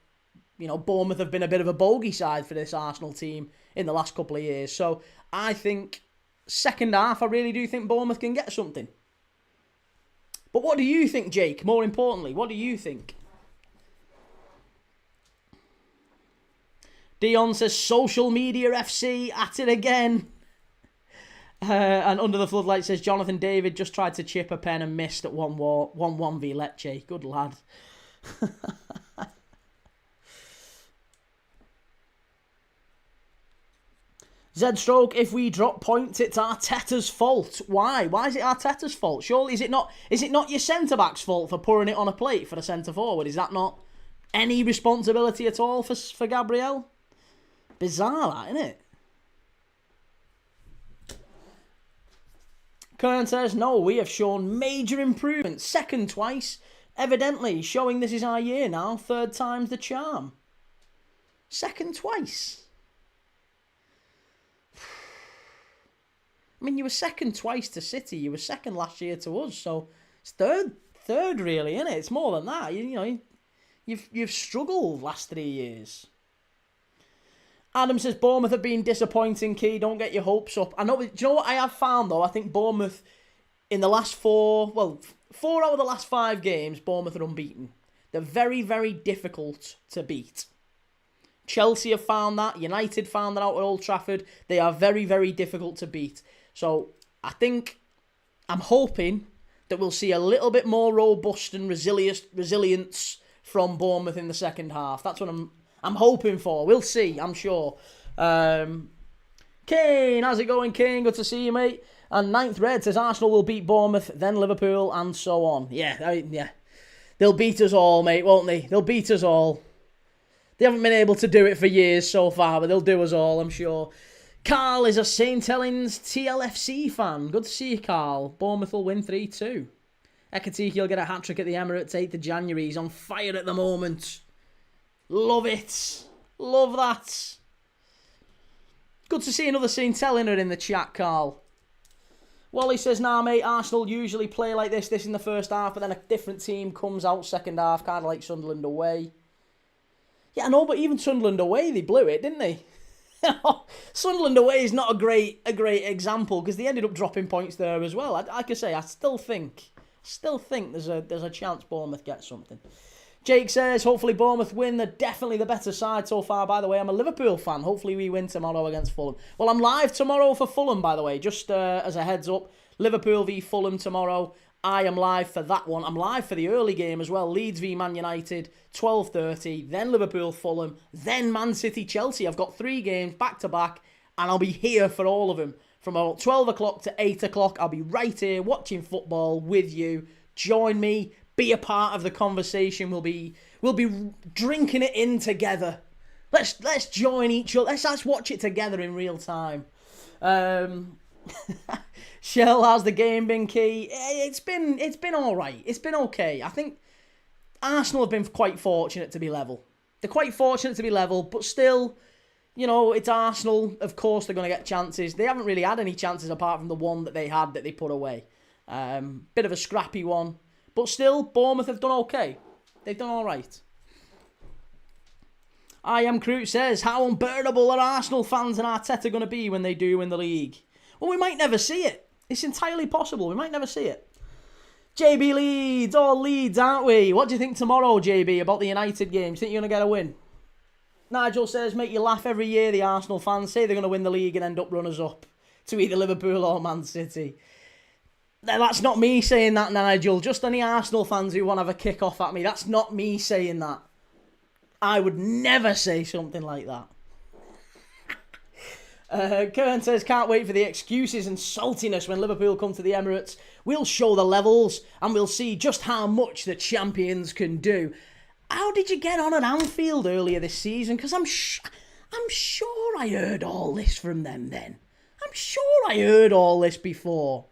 you know, Bournemouth have been a bit of a bogey side for this Arsenal team in the last couple of years. So I think second half, I really do think Bournemouth can get something. But what do you think, Jake? More importantly, what do you think? Dion says, social media FC at it again. And Under the Floodlight says, Jonathan David just tried to chip a pen and missed at 1-1 v Lecce. Good lad. Z-Stroke, if we drop points, it's Arteta's fault. Why? Why is it Arteta's fault? Surely, is it not your centre-back's fault for pouring it on a plate for the centre-forward? Is that not any responsibility at all for Gabriel? Bizarre, that, isn't it? Kern says, no, we have shown major improvements. Second twice, evidently, showing this is our year now. Third time's the charm. Second twice. I mean, you were second twice to City. You were second last year to us. So it's third really, isn't it? It's more than that. You know, you've struggled last 3 years. Adam says Bournemouth have been disappointing, Key. Don't get your hopes up. I know. Do you know what I have found though? I think Bournemouth in the last four out of the last 5 games, Bournemouth are unbeaten. They're very, very difficult to beat. Chelsea have found that. United found that out at Old Trafford. They are very, very difficult to beat. So I'm hoping that we'll see a little bit more robust and resilience from Bournemouth in the second half. That's what I'm hoping for. We'll see, I'm sure. Kane, how's it going, Kane? Good to see you, mate. And Ninth Red says Arsenal will beat Bournemouth, then Liverpool, and so on. Yeah. They'll beat us all, mate, won't they? They'll beat us all. They haven't been able to do it for years so far, but they'll do us all, I'm sure. Carl is a St. Helens TLFC fan. Good to see you, Carl. Bournemouth will win 3-2. Ekatike will get a hat-trick at the Emirates 8th of January. He's on fire at the moment. Love it. Love that. Good to see another St. Helena in the chat, Carl. Wally says, nah, mate, Arsenal usually play like this in the first half, but then a different team comes out second half, kind of like Sunderland away. Yeah, I know, but even Sunderland away, they blew it, didn't they? Sunderland away is not a great example because they ended up dropping points there as well. Like I say, I still think there's a chance Bournemouth gets something. Jake says, hopefully Bournemouth win. They're definitely the better side so far. By the way, I'm a Liverpool fan. Hopefully we win tomorrow against Fulham. Well, I'm live tomorrow for Fulham, by the way. Just as a heads up, Liverpool v Fulham tomorrow. I am live for that one. I'm live for the early game as well. Leeds v Man United, 12:30. Then Liverpool, Fulham. Then Man City, Chelsea. I've got 3 games back to back, and I'll be here for all of them. From about 12 o'clock to 8 o'clock, I'll be right here watching football with you. Join me. Be a part of the conversation. We'll be drinking it in together. Let's join each other. Let's watch it together in real time. Shell, how's the game been, Key? It's been all right. It's been okay. I think Arsenal have been quite fortunate to be level. They're quite fortunate to be level, but still, you know, it's Arsenal. Of course, they're going to get chances. They haven't really had any chances apart from the one that they had that they put away. Bit of a scrappy one. But still, Bournemouth have done okay. They've done all right. I Am Crute says, how unbearable are Arsenal fans and Arteta going to be when they do win the league? Well, we might never see it. It's entirely possible. We might never see it. JB Leeds. All Leeds, aren't we? What do you think tomorrow, JB, about the United game? Do you think you're going to get a win? Nigel says, make you laugh every year, the Arsenal fans say they're going to win the league and end up runners-up to either Liverpool or Man City. That's not me saying that, Nigel. Just any Arsenal fans who want to have a kick-off at me. That's not me saying that. I would never say something like that. Kern says, can't wait for the excuses and saltiness when Liverpool come to the Emirates. We'll show the levels and we'll see just how much the champions can do. How did you get on at Anfield earlier this season? Because I'm sure I heard all this from them then. I'm sure I heard all this before.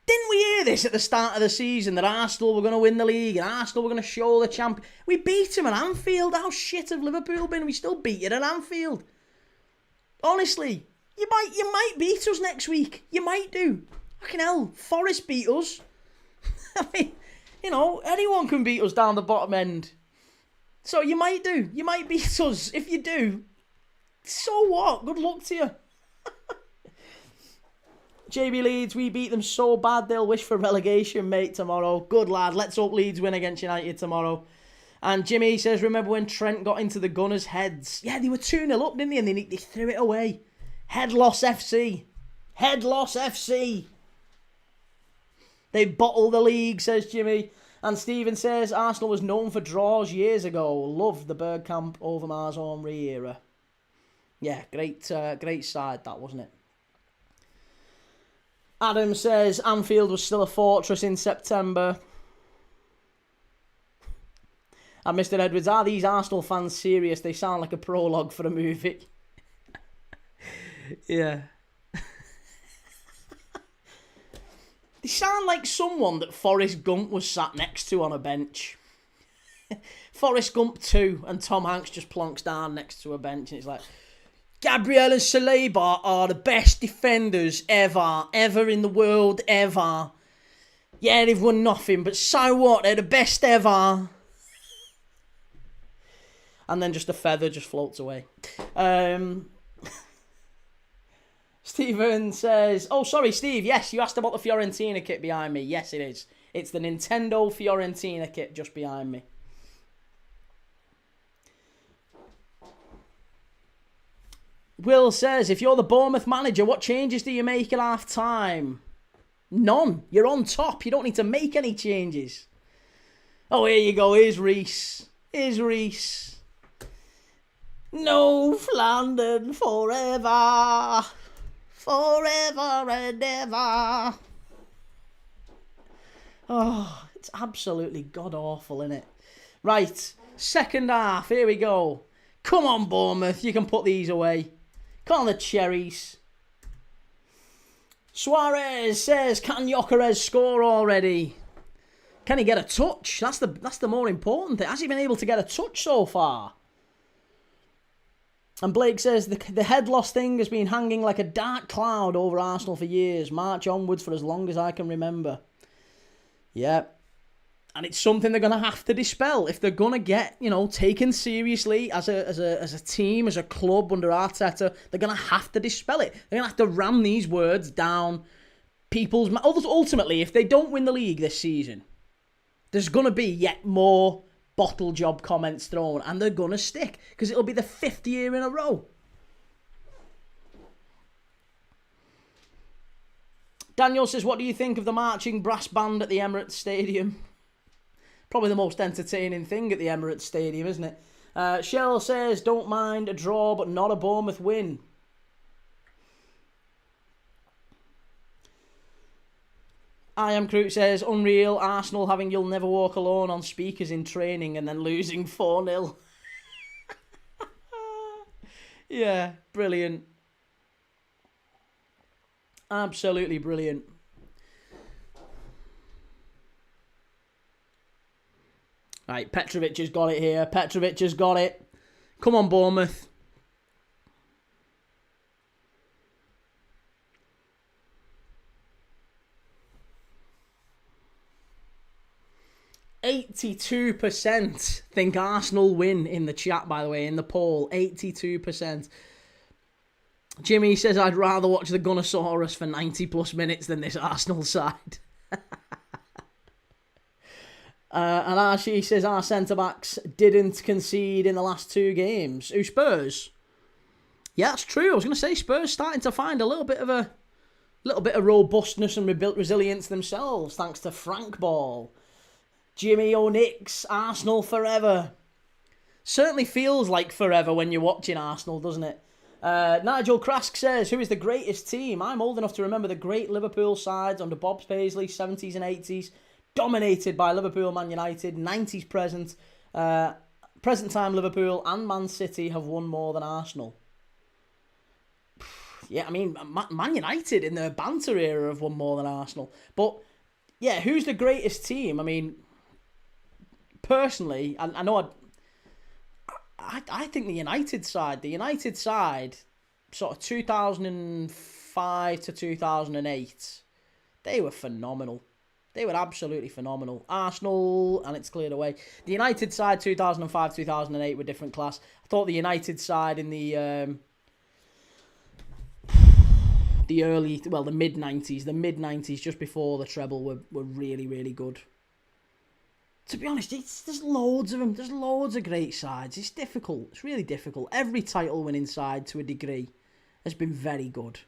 Didn't we hear this at the start of the season, that Arsenal were going to win the league and Arsenal were going to show the champion? We beat them at Anfield. How shit have Liverpool been? We still beat it at Anfield. Honestly, you might beat us next week. You might do. Fucking hell, Forest beat us. I mean, you know, anyone can beat us down the bottom end. So you might do. You might beat us. If you do, so what? Good luck to you. JB Leeds, we beat them so bad they'll wish for relegation, mate, tomorrow. Good lad. Let's hope Leeds win against United tomorrow. And Jimmy says, remember when Trent got into the Gunners' heads? Yeah, they were 2-0 up, didn't they? And they threw it away. Head loss FC. Head loss FC. They bottled the league, says Jimmy. And Stephen says, Arsenal was known for draws years ago. Loved the Bergkamp, Overmars, Henry era. Yeah, great side that, wasn't it? Adam says, Anfield was still a fortress in September. And Mr. Edwards, are these Arsenal fans serious? They sound like a prologue for a movie. Yeah. They sound like someone that Forrest Gump was sat next to on a bench. Forrest Gump 2, and Tom Hanks just plonks down next to a bench, and it's like, Gabriel and Saliba are the best defenders ever in the world, ever. Yeah, they've won nothing, but so what? They're the best ever. And then just a feather just floats away. Stephen says, oh, sorry, Steve. Yes, you asked about the Fiorentina kit behind me. Yes, it is. It's the Nintendo Fiorentina kit just behind me. Will says, if you're the Bournemouth manager, what changes do you make at half time? None. You're on top. You don't need to make any changes. Oh, here you go. Here's Reese. No Flandern forever. Forever and ever. Oh, it's absolutely god-awful, isn't it? Right, second half. Here we go. Come on, Bournemouth. You can put these away. Come on, the Cherries. Suarez says, can Gyökeres score already? Can he get a touch? That's the more important thing. Has he been able to get a touch so far? And Blake says, the head loss thing has been hanging like a dark cloud over Arsenal for years. March onwards for as long as I can remember. Yeah. And it's something they're going to have to dispel if they're going to get, taken seriously as a team, as a club under Arteta. They're going to have to dispel it. They're going to have to ram these words down people's mouths. Ultimately, if they don't win the league this season, there's going to be yet more bottle job comments thrown, and they're going to stick because it'll be the 5th year in a row. Daniel says, what do you think of the marching brass band at the Emirates Stadium? Probably the most entertaining thing at the Emirates Stadium, isn't it? Cheryl says, don't mind a draw, but not a Bournemouth win. I Am Crute says, unreal, Arsenal having You'll Never Walk Alone on speakers in training and then losing 4-0. Yeah, brilliant. Absolutely brilliant. Right, Petrovic has got it here. Petrovic has got it. Come on, Bournemouth. %82% think Arsenal win in the chat, by the way, in the poll. 82%. Jimmy says, I'd rather watch the Gunnosaurus for 90 plus minutes than this Arsenal side. And Archie says, our centre-backs didn't concede in the last 2 games. Who, Spurs? Yeah, that's true. I was going to say Spurs starting to find a little bit of robustness and resilience themselves, thanks to Frank Ball. Jimmy O'Nix, Arsenal forever. Certainly feels like forever when you're watching Arsenal, doesn't it? Nigel Krask says, who is the greatest team? I'm old enough to remember the great Liverpool sides under Bob Paisley, 70s and 80s, dominated by Liverpool, Man United, 90s present. Present time Liverpool and Man City have won more than Arsenal. Yeah, I mean, Man United in their banter era have won more than Arsenal. But, yeah, who's the greatest team? I mean, personally, I know I think the United side, sort of 2005 to 2008, they were phenomenal. They were absolutely phenomenal. Arsenal, and it's cleared away. The United side, 2005, 2008 were different class. I thought the United side in the mid-90s, just before the treble, were really, really good. To be honest, there's loads of them. There's loads of great sides. It's difficult. It's really difficult. Every title-winning side, to a degree, has been very good.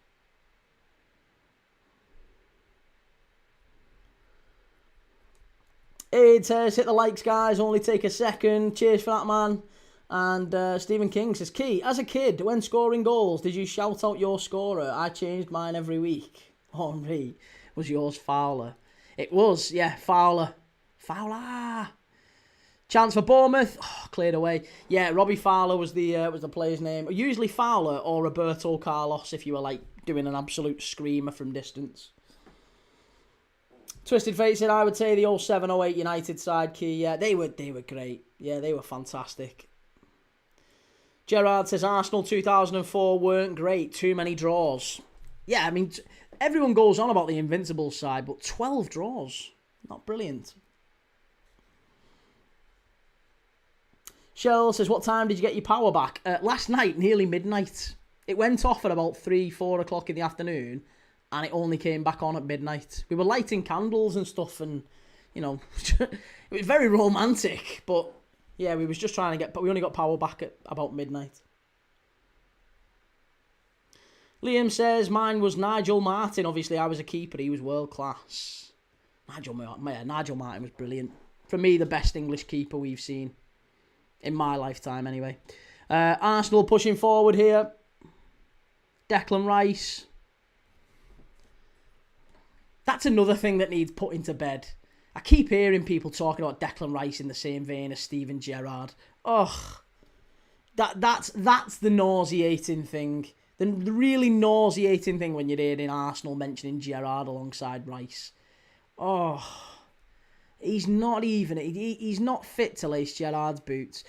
It says, hit the likes, guys. Only take a second. Cheers for that, man. And Stephen King says, Key, as a kid, when scoring goals, did you shout out your scorer? I changed mine every week. Henri, was yours Fowler? It was, yeah, Fowler. Fowler. Chance for Bournemouth. Oh, cleared away. Yeah, Robbie Fowler was the player's name. Usually Fowler or Roberto Carlos if you were like doing an absolute screamer from distance. Twisted Fate said, I would say the 07-08 United side, key. Yeah, they were great. Yeah, they were fantastic. Gerrard says, Arsenal 2004 weren't great. Too many draws. Yeah, I mean, everyone goes on about the Invincibles side, but 12 draws. Not brilliant. Shell says, what time did you get your power back? Last night, nearly midnight. It went off at about 3-4 o'clock in the afternoon, and it only came back on at midnight. We were lighting candles and stuff, and, you know, it was very romantic, but yeah, we was just trying to get, but we only got power back at about midnight. Liam says, mine was Nigel Martin. Obviously, I was a keeper. He was world class. Nigel Martin was brilliant. For me, the best English keeper we've seen. In my lifetime, anyway. Arsenal pushing forward here. Declan Rice. That's another thing that needs put into bed. I keep hearing people talking about Declan Rice in the same vein as Steven Gerrard. Ugh. That's the nauseating thing. The really nauseating thing when you're hearing Arsenal mentioning Gerrard alongside Rice. Oh. He's not even. He's not fit to lace Gerrard's boots.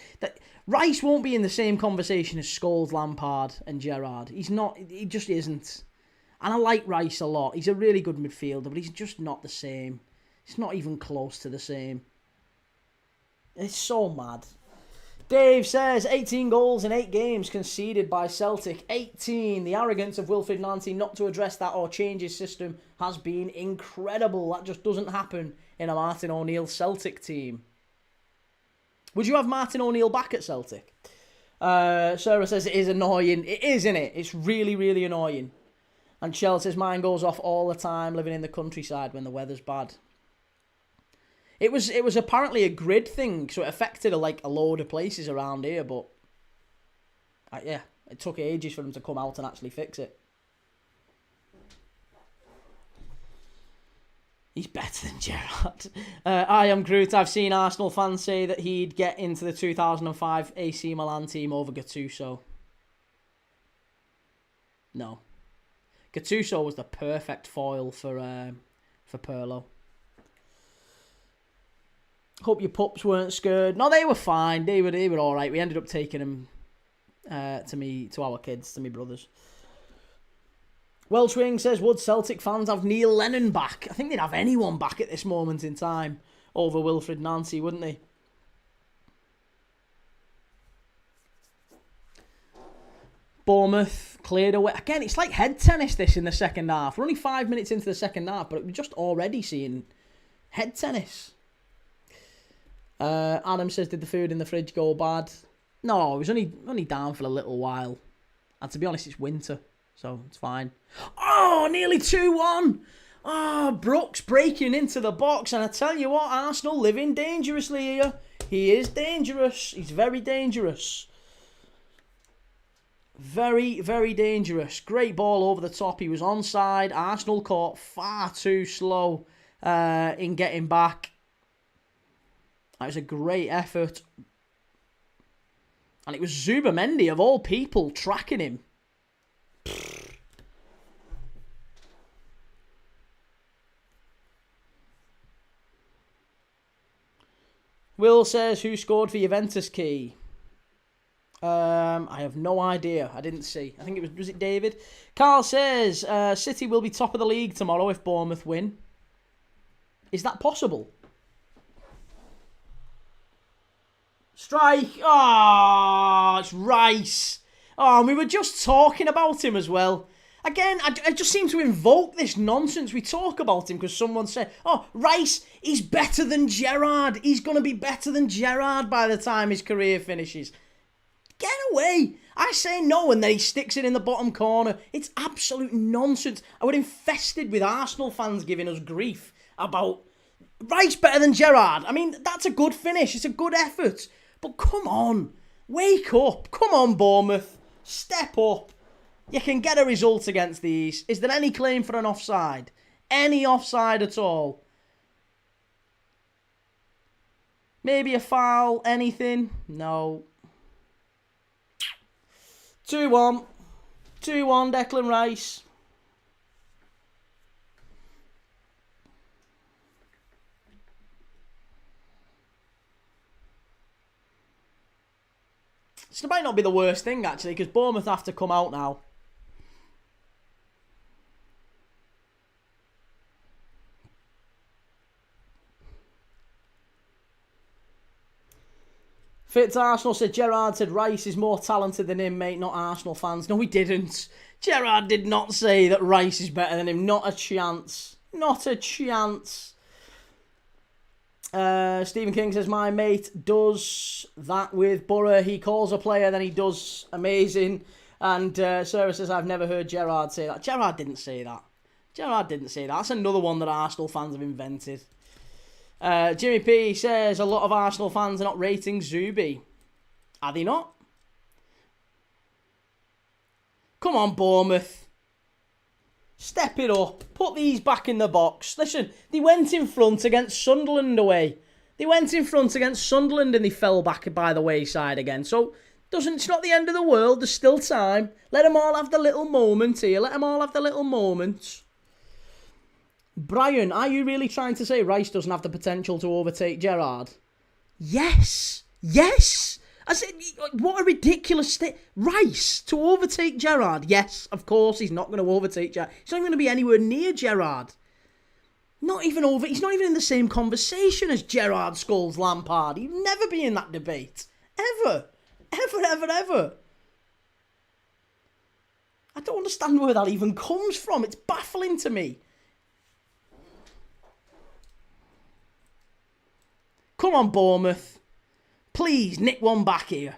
Rice won't be in the same conversation as Scholes, Lampard, and Gerrard. He's not. He just isn't. And I like Rice a lot. He's a really good midfielder, but he's just not the same. It's not even close to the same. It's so mad. Dave says 18 goals in 8 games conceded by Celtic. 18. The arrogance of Wilfried Nancy not to address that or change his system has been incredible. That just doesn't happen in a Martin O'Neill Celtic team. Would you have Martin O'Neill back at Celtic? Sarah says it is annoying. It is, isn't it? It's really, really annoying. And Shell says mine goes off all the time living in the countryside when the weather's bad. It was apparently a grid thing, so it affected a load of places around here, but yeah, it took ages for them to come out and actually fix it. He's better than Gerrard. I am Groot. I've seen Arsenal fans say that he'd get into the 2005 AC Milan team over Gattuso. No. Gattuso was the perfect foil for Pirlo. Hope your pups weren't scared. No, they were fine. They were all right. We ended up taking them to our kids, to my brothers. Welshwing says, would Celtic fans have Neil Lennon back? I think they'd have anyone back at this moment in time over Wilfried Nancy, wouldn't they? Bournemouth cleared away. Again, it's like head tennis this in the second half. We're only 5 minutes into the second half, but we're just already seeing head tennis. Adam says, did the food in the fridge go bad? No, it was only down for a little while. And to be honest, it's winter, so it's fine. Oh, nearly 2-1. Oh, Brooks breaking into the box. And I tell you what, Arsenal living dangerously here. He is dangerous. He's very dangerous. Very, very dangerous. Great ball over the top. He was onside. Arsenal caught far too slow in getting back. That was a great effort. And it was Zubamendi, of all people, tracking him. Will says, who scored for Juventus, Key? I have no idea. I didn't see. I think was it David? Carl says, City will be top of the league tomorrow if Bournemouth win. Is that possible? Strike. Oh, it's Rice. Oh, and we were just talking about him as well. Again, I just seem to invoke this nonsense. We talk about him because someone said, oh, Rice, he's better than Gerrard. He's going to be better than Gerrard by the time his career finishes. Get away. I say no, and then he sticks it in the bottom corner. It's absolute nonsense. I was infested with Arsenal fans giving us grief about Rice better than Gerrard. I mean, that's a good finish. It's a good effort. But come on. Wake up. Come on, Bournemouth. Step up. You can get a result against these. Is there any claim for an offside? Any offside at all? Maybe a foul? Anything? No. 2-1. 2-1, Declan Rice. This might not be the worst thing, actually, because Bournemouth have to come out now. Fitz Arsenal said, Gerrard said Rice is more talented than him, mate, not Arsenal fans. No, he didn't. Gerrard did not say that Rice is better than him. Not a chance. Not a chance. Stephen King says, my mate does that with Borough. He calls a player, then he does amazing. And Sarah says, I've never heard Gerrard say that. Gerrard didn't say that. Gerrard didn't say that. That's another one that Arsenal fans have invented. Jimmy P says, a lot of Arsenal fans are not rating Zubi. Are they not? Come on, Bournemouth. Step it up. Put these back in the box. Listen, they went in front against Sunderland away. They went in front against Sunderland and they fell back by the wayside again. So, it's not the end of the world. There's still time. Let them all have the little moment here. Let them all have the little moment. Brian, are you really trying to say Rice doesn't have the potential to overtake Gerrard? Yes. Yes. I said, what a ridiculous Rice to overtake Gerrard. Yes, of course, he's not going to overtake Gerrard. He's not even going to be anywhere near Gerrard. He's not even in the same conversation as Gerrard, Scholes, Lampard. He'd never be in that debate. Ever. Ever, ever, ever. I don't understand where that even comes from. It's baffling to me. Come on, Bournemouth. Please, nick one back here.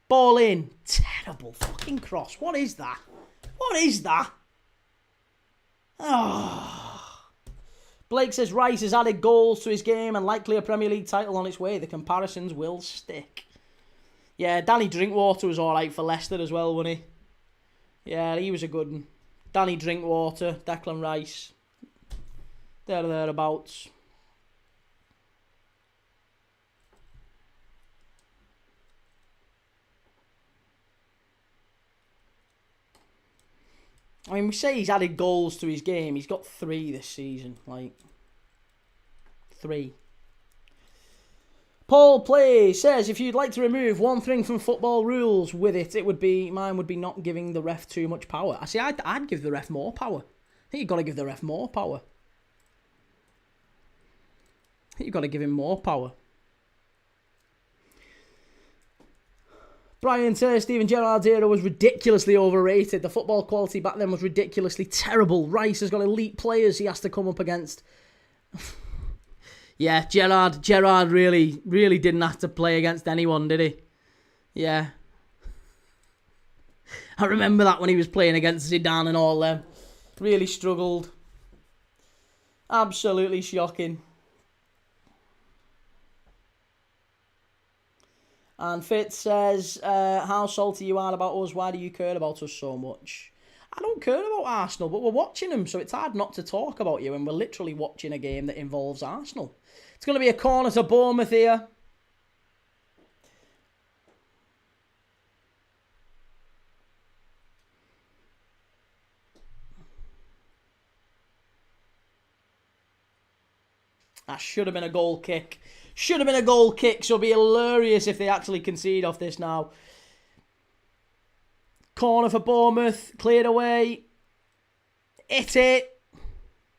Ball in. Terrible fucking cross. What is that? What is that? Oh. Blake says Rice has added goals to his game and likely a Premier League title on its way. The comparisons will stick. Yeah, Danny Drinkwater was alright for Leicester as well, wasn't he? Yeah, he was a good one. Danny Drinkwater, Declan Rice. Thereabouts. I mean, we say he's added goals to his game. He's got 3 this season. 3. Paul Play says, if you'd like to remove one thing from football rules with it, mine would be not giving the ref too much power. I see, I'd give the ref more power. I think you've got to give the ref more power. I think you've got to give him more power. Brian says Steven Gerrard's era was ridiculously overrated. The football quality back then was ridiculously terrible. Rice has got elite players he has to come up against. Yeah, Gerrard really didn't have to play against anyone, did he? Yeah. I remember that when he was playing against Zidane and all them. Really struggled. Absolutely shocking. And Fitz says, how salty you are about us. Why do you care about us so much? I don't care about Arsenal, but we're watching them, so it's hard not to talk about you, and we're literally watching a game that involves Arsenal. It's going to be a corner to Bournemouth here. That should have been a goal kick. Should have been a goal kick, so it'll be hilarious if they actually concede off this now. Corner for Bournemouth. Cleared away. Hit it.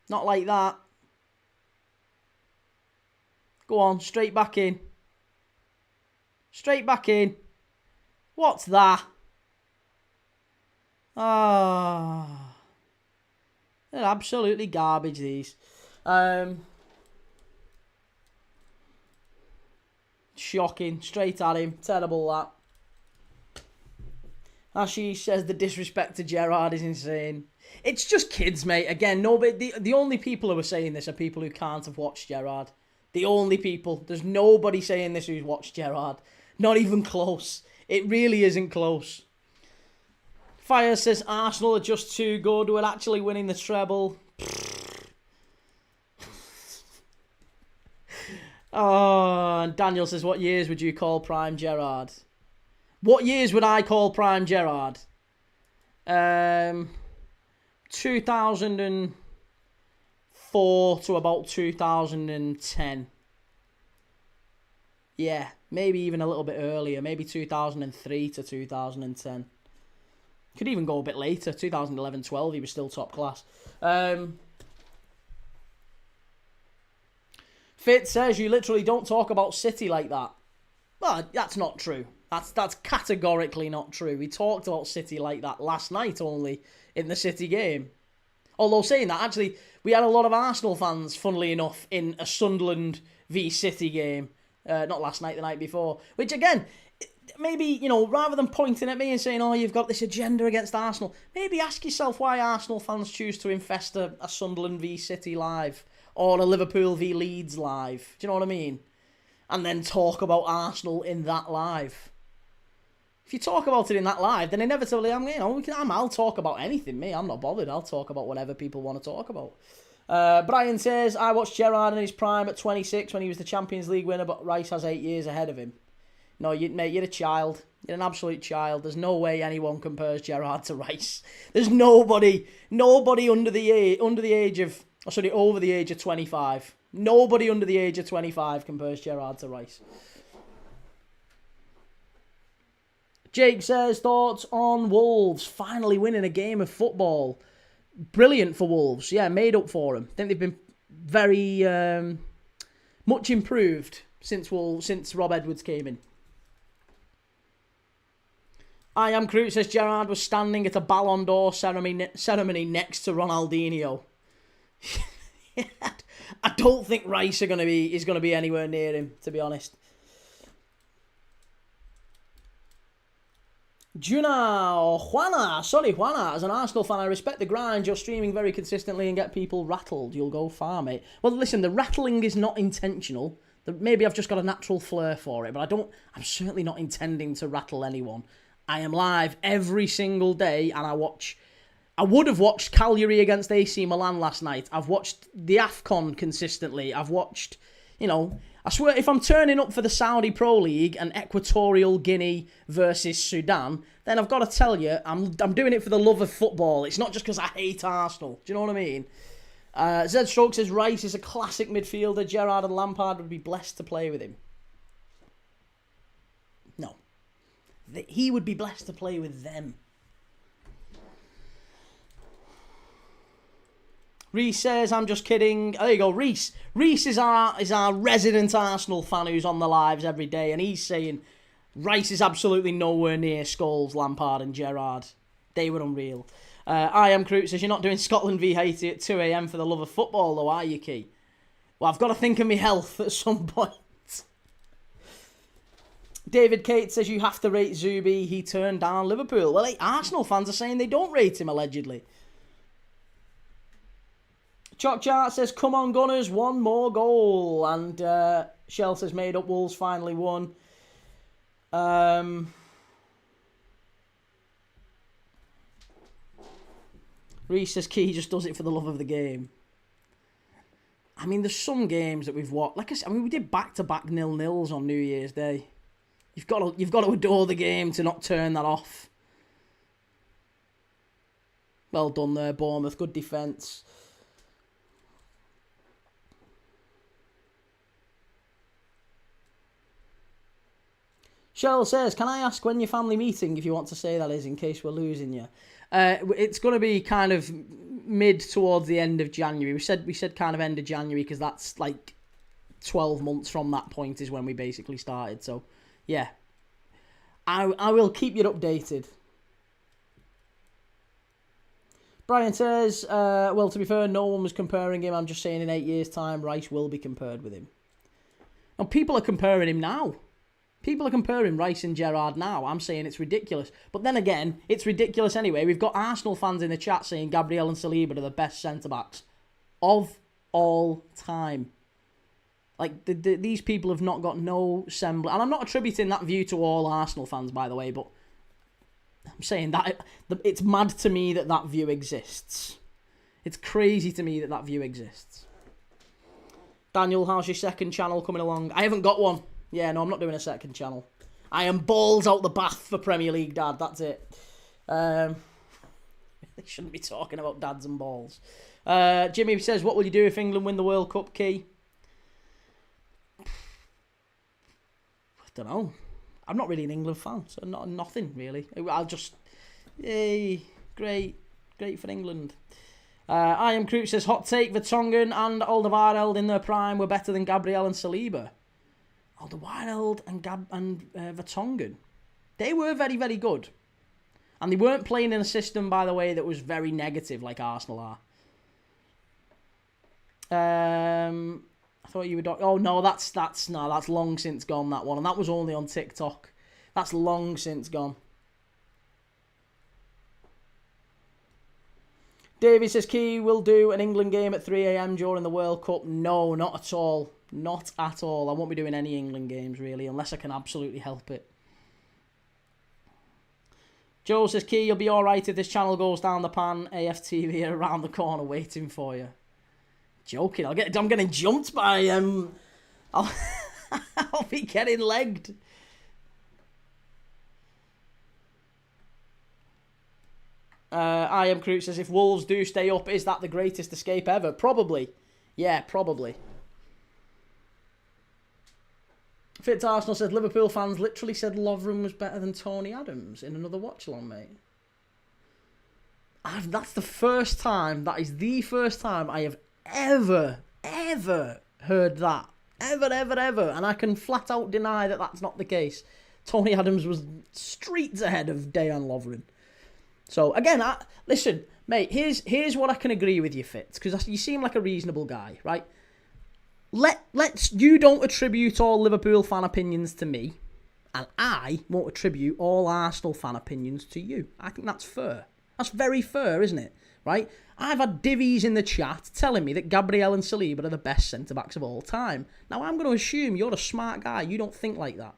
Not like that. Go on, straight back in. Straight back in. What's that? Ah. They're absolutely garbage, these. Shocking. Straight at him. Terrible, that. Ashley says the disrespect to Gerrard is insane. It's just kids, mate. Again, nobody. The only people who are saying this are people who can't have watched Gerrard. The only people. There's nobody saying this who's watched Gerrard. Not even close. It really isn't close. Fire says Arsenal are just too good. We're actually winning the treble. Oh, and Daniel says, what years would you call prime Gerrard? What years would I call prime Gerrard? 2004 to about 2010. Yeah, Maybe even a little bit earlier. Maybe 2003 to 2010. Could even go a bit later. 2011-12, he was still top class. Fitz says, you literally don't talk about City like that. Well, that's not true. That's categorically not true. We talked about City like that last night only in the City game. Although saying that, actually, we had a lot of Arsenal fans, funnily enough, in a Sunderland v City game. Not last night, the night before. Which, again, maybe, rather than pointing at me and saying, oh, you've got this agenda against Arsenal, maybe ask yourself why Arsenal fans choose to infest a Sunderland v City live or a Liverpool v Leeds live. Do you know what I mean? And then talk about Arsenal in that live. If you talk about it in that live, then inevitably, I'll talk about anything, me. I'm not bothered. I'll talk about whatever people want to talk about. Brian says, I watched Gerrard in his prime at 26 when he was the Champions League winner, but Rice has 8 years ahead of him. No, mate, you're a child. You're an absolute child. There's no way anyone compares Gerrard to Rice. There's nobody over the age of 25. Nobody under the age of 25 compares Gerrard to Rice. Jake says, thoughts on Wolves finally winning a game of football. Brilliant for Wolves. Yeah, made up for them. I think they've been very much improved since Rob Edwards came in. I am Crute says Gerrard was standing at a Ballon d'Or ceremony next to Ronaldinho. I don't think Rice is going to be anywhere near him, to be honest. Juana, as an Arsenal fan, I respect the grind. You're streaming very consistently and get people rattled. You'll go far, mate. Well, listen, the rattling is not intentional. Maybe I've just got a natural flair for it, but I'm certainly not intending to rattle anyone. I am live every single day, and I would have watched Cagliari against AC Milan last night. I've watched the AFCON consistently. I've watched, I swear, if I'm turning up for the Saudi Pro League and Equatorial Guinea versus Sudan, then I've got to tell you, I'm doing it for the love of football. It's not just because I hate Arsenal. Do you know what I mean? Zed Stroke says Rice is a classic midfielder. Gerrard and Lampard would be blessed to play with him. No. He would be blessed to play with them. Reese says, I'm just kidding. There you go, Reese. Reese is our resident Arsenal fan who's on the lives every day, and he's saying Rice is absolutely nowhere near Scholes, Lampard and Gerrard. They were unreal. I am Crute says, you're not doing Scotland v Haiti at 2 a.m. for the love of football, though, are you, Key? Well, I've got to think of my health at some point. David Kate says, you have to rate Zubi. He turned down Liverpool. Well, Arsenal fans are saying they don't rate him, allegedly. Chalk Chart says, come on Gunners, one more goal. And Shell says, made up Wolves finally won. Reece says, Key just does it for the love of the game. I mean, there's some games that we've watched. Like I said, we did back-to-back 0-0s on New Year's Day. You've got to adore the game to not turn that off. Well done there, Bournemouth. Good defence. Cheryl says, can I ask when your family meeting, if you want to say that is, in case we're losing you? It's going to be kind of mid towards the end of January. We said kind of end of January because that's like 12 months from that point is when we basically started. So, yeah. I will keep you updated. Brian says, well, to be fair, no one was comparing him. I'm just saying in 8 years' time, Rice will be compared with him. And people are comparing him now. People are comparing Rice and Gerrard now. I'm saying it's ridiculous. But then again, it's ridiculous anyway. We've got Arsenal fans in the chat saying Gabriel and Saliba are the best centre-backs of all time. Like, these people have not got no semblance. And I'm not attributing that view to all Arsenal fans, by the way, but I'm saying that it's mad to me that view exists. It's crazy to me that view exists. Daniel, how's your second channel coming along? I haven't got one. Yeah, no, I'm not doing a second channel. I am balls out the bath for Premier League dad. That's it. They shouldn't be talking about dads and balls. Jimmy says, what will you do if England win the World Cup, Key? don't know. I'm not really an England fan, so nothing really. I'll just, yay, great for England. I Am Crew says, hot take, Vertonghen and Alderweireld in their prime were better than Gabriel and Saliba. Alderweireld and Vertonghen. They were very, very good. And they weren't playing in a system, by the way, that was very negative like Arsenal are. I thought you were... Oh, no, that's long since gone, that one. And that was only on TikTok. That's long since gone. Davey says, Key will do an England game at 3 a.m. during the World Cup. No, not at all. Not at all. I won't be doing any England games, really, unless I can absolutely help it. Joe says, Key, you'll be all right if this channel goes down the pan. AFTV are around the corner waiting for you. Joking. I'm getting jumped by... I'll be getting legged. I Am Crew says, if Wolves do stay up, is that the greatest escape ever? Probably. Yeah, probably. Fit Arsenal says, Liverpool fans literally said Lovren was better than Tony Adams in another watch-along, mate. That's the first time, that is the first time I have ever heard that. Ever. And I can flat out deny that that's not the case. Tony Adams was streets ahead of Dejan Lovren. So, again, listen, mate, here's what I can agree with you, Fitz, because you seem like a reasonable guy, right? You don't attribute all Liverpool fan opinions to me, and I won't attribute all Arsenal fan opinions to you. I think that's fair. That's very fair, isn't it? Right? I've had divvies in the chat telling me that Gabriel and Saliba are the best centre-backs of all time. Now, I'm going to assume you're a smart guy. You don't think like that.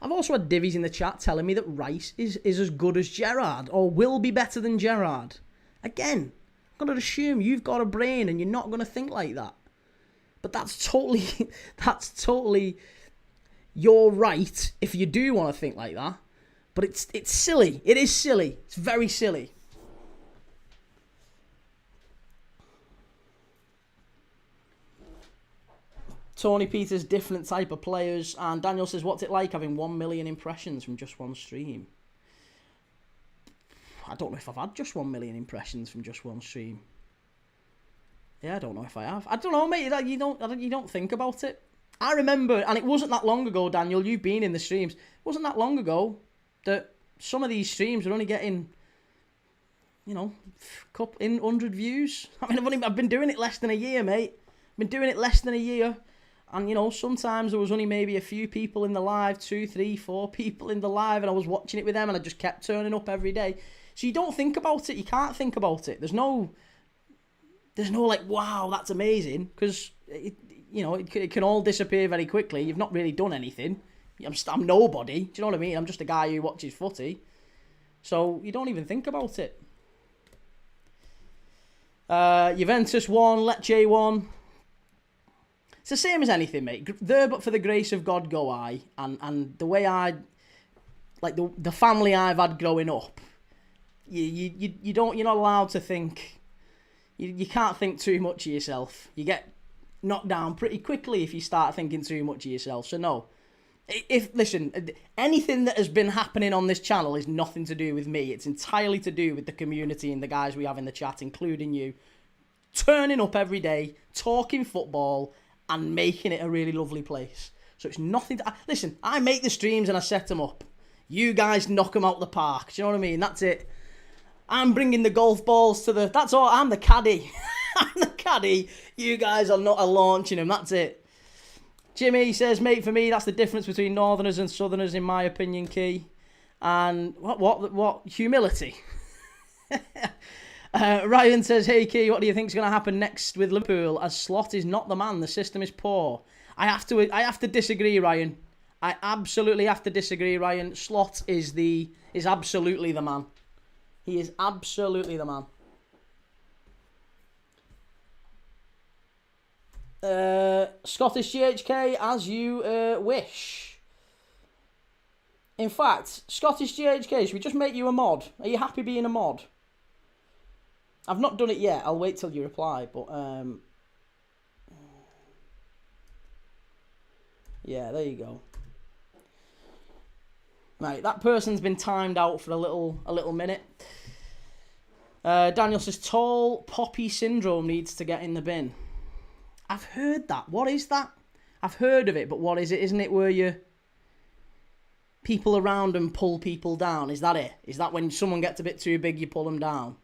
I've also had divvies in the chat telling me that Rice is as good as Gerrard, or will be better than Gerrard. Again, I'm going to assume you've got a brain and you're not going to think like that. But that's totally your right if you do want to think like that. But it's silly. It is silly. It's very silly. Tony Peters, different type of players. And Daniel says, what's it like having 1 million impressions from just one stream? I don't know if I've had just 1 million impressions from just one stream. Yeah, I don't know if I have. I don't know, mate. You don't think about it. I remember, and it wasn't that long ago, Daniel, you've been in the streams. It wasn't that long ago that some of these streams were only getting, in 100 views. I mean, I've been doing it less than a year, mate. I've been doing it less than a year. And, sometimes there was only maybe a few people in the live, 2, 3, 4 people in the live, and I was watching it with them, and I just kept turning up every day. So you don't think about it. You can't think about it. There's no like, wow, that's amazing, because, it can all disappear very quickly. You've not really done anything. I'm nobody. Do you know what I mean? I'm just a guy who watches footy. So you don't even think about it. Juventus 1, Lecce 1. It's the same as anything, mate. There but for the grace of God go I. And the way you're not allowed to think. You can't think too much of yourself. You get knocked down pretty quickly if you start thinking too much of yourself. So no. Listen, anything that has been happening on this channel is nothing to do with me. It's entirely to do with the community and the guys we have in the chat, including you. Turning up every day, talking football, and making it a really lovely place. So it's nothing to... Listen, I make the streams and I set them up. You guys knock them out the park. Do you know what I mean? That's it. I'm bringing the golf balls to the... That's all. I'm the caddy. I'm the caddy. You guys are not launching them. That's it. Jimmy says, mate, for me, that's the difference between Northerners and Southerners, in my opinion, Key. And what? Humility. Ryan says, hey, Key, what do you think is going to happen next with Liverpool? As Slot is not the man. The system is poor. I have to disagree, Ryan. I absolutely have to disagree, Ryan. Slot is absolutely the man. He is absolutely the man. Scottish GHK, as you wish. In fact, Scottish GHK, should we just make you a mod? Are you happy being a mod? I've not done it yet. I'll wait till you reply. But yeah, there you go. Right, that person's been timed out for a little minute. Daniel says, tall poppy syndrome needs to get in the bin. I've heard that. What is that? I've heard of it, but what is it? Isn't it where you... people around and pull people down? Is that it? Is that when someone gets a bit too big, you pull them down?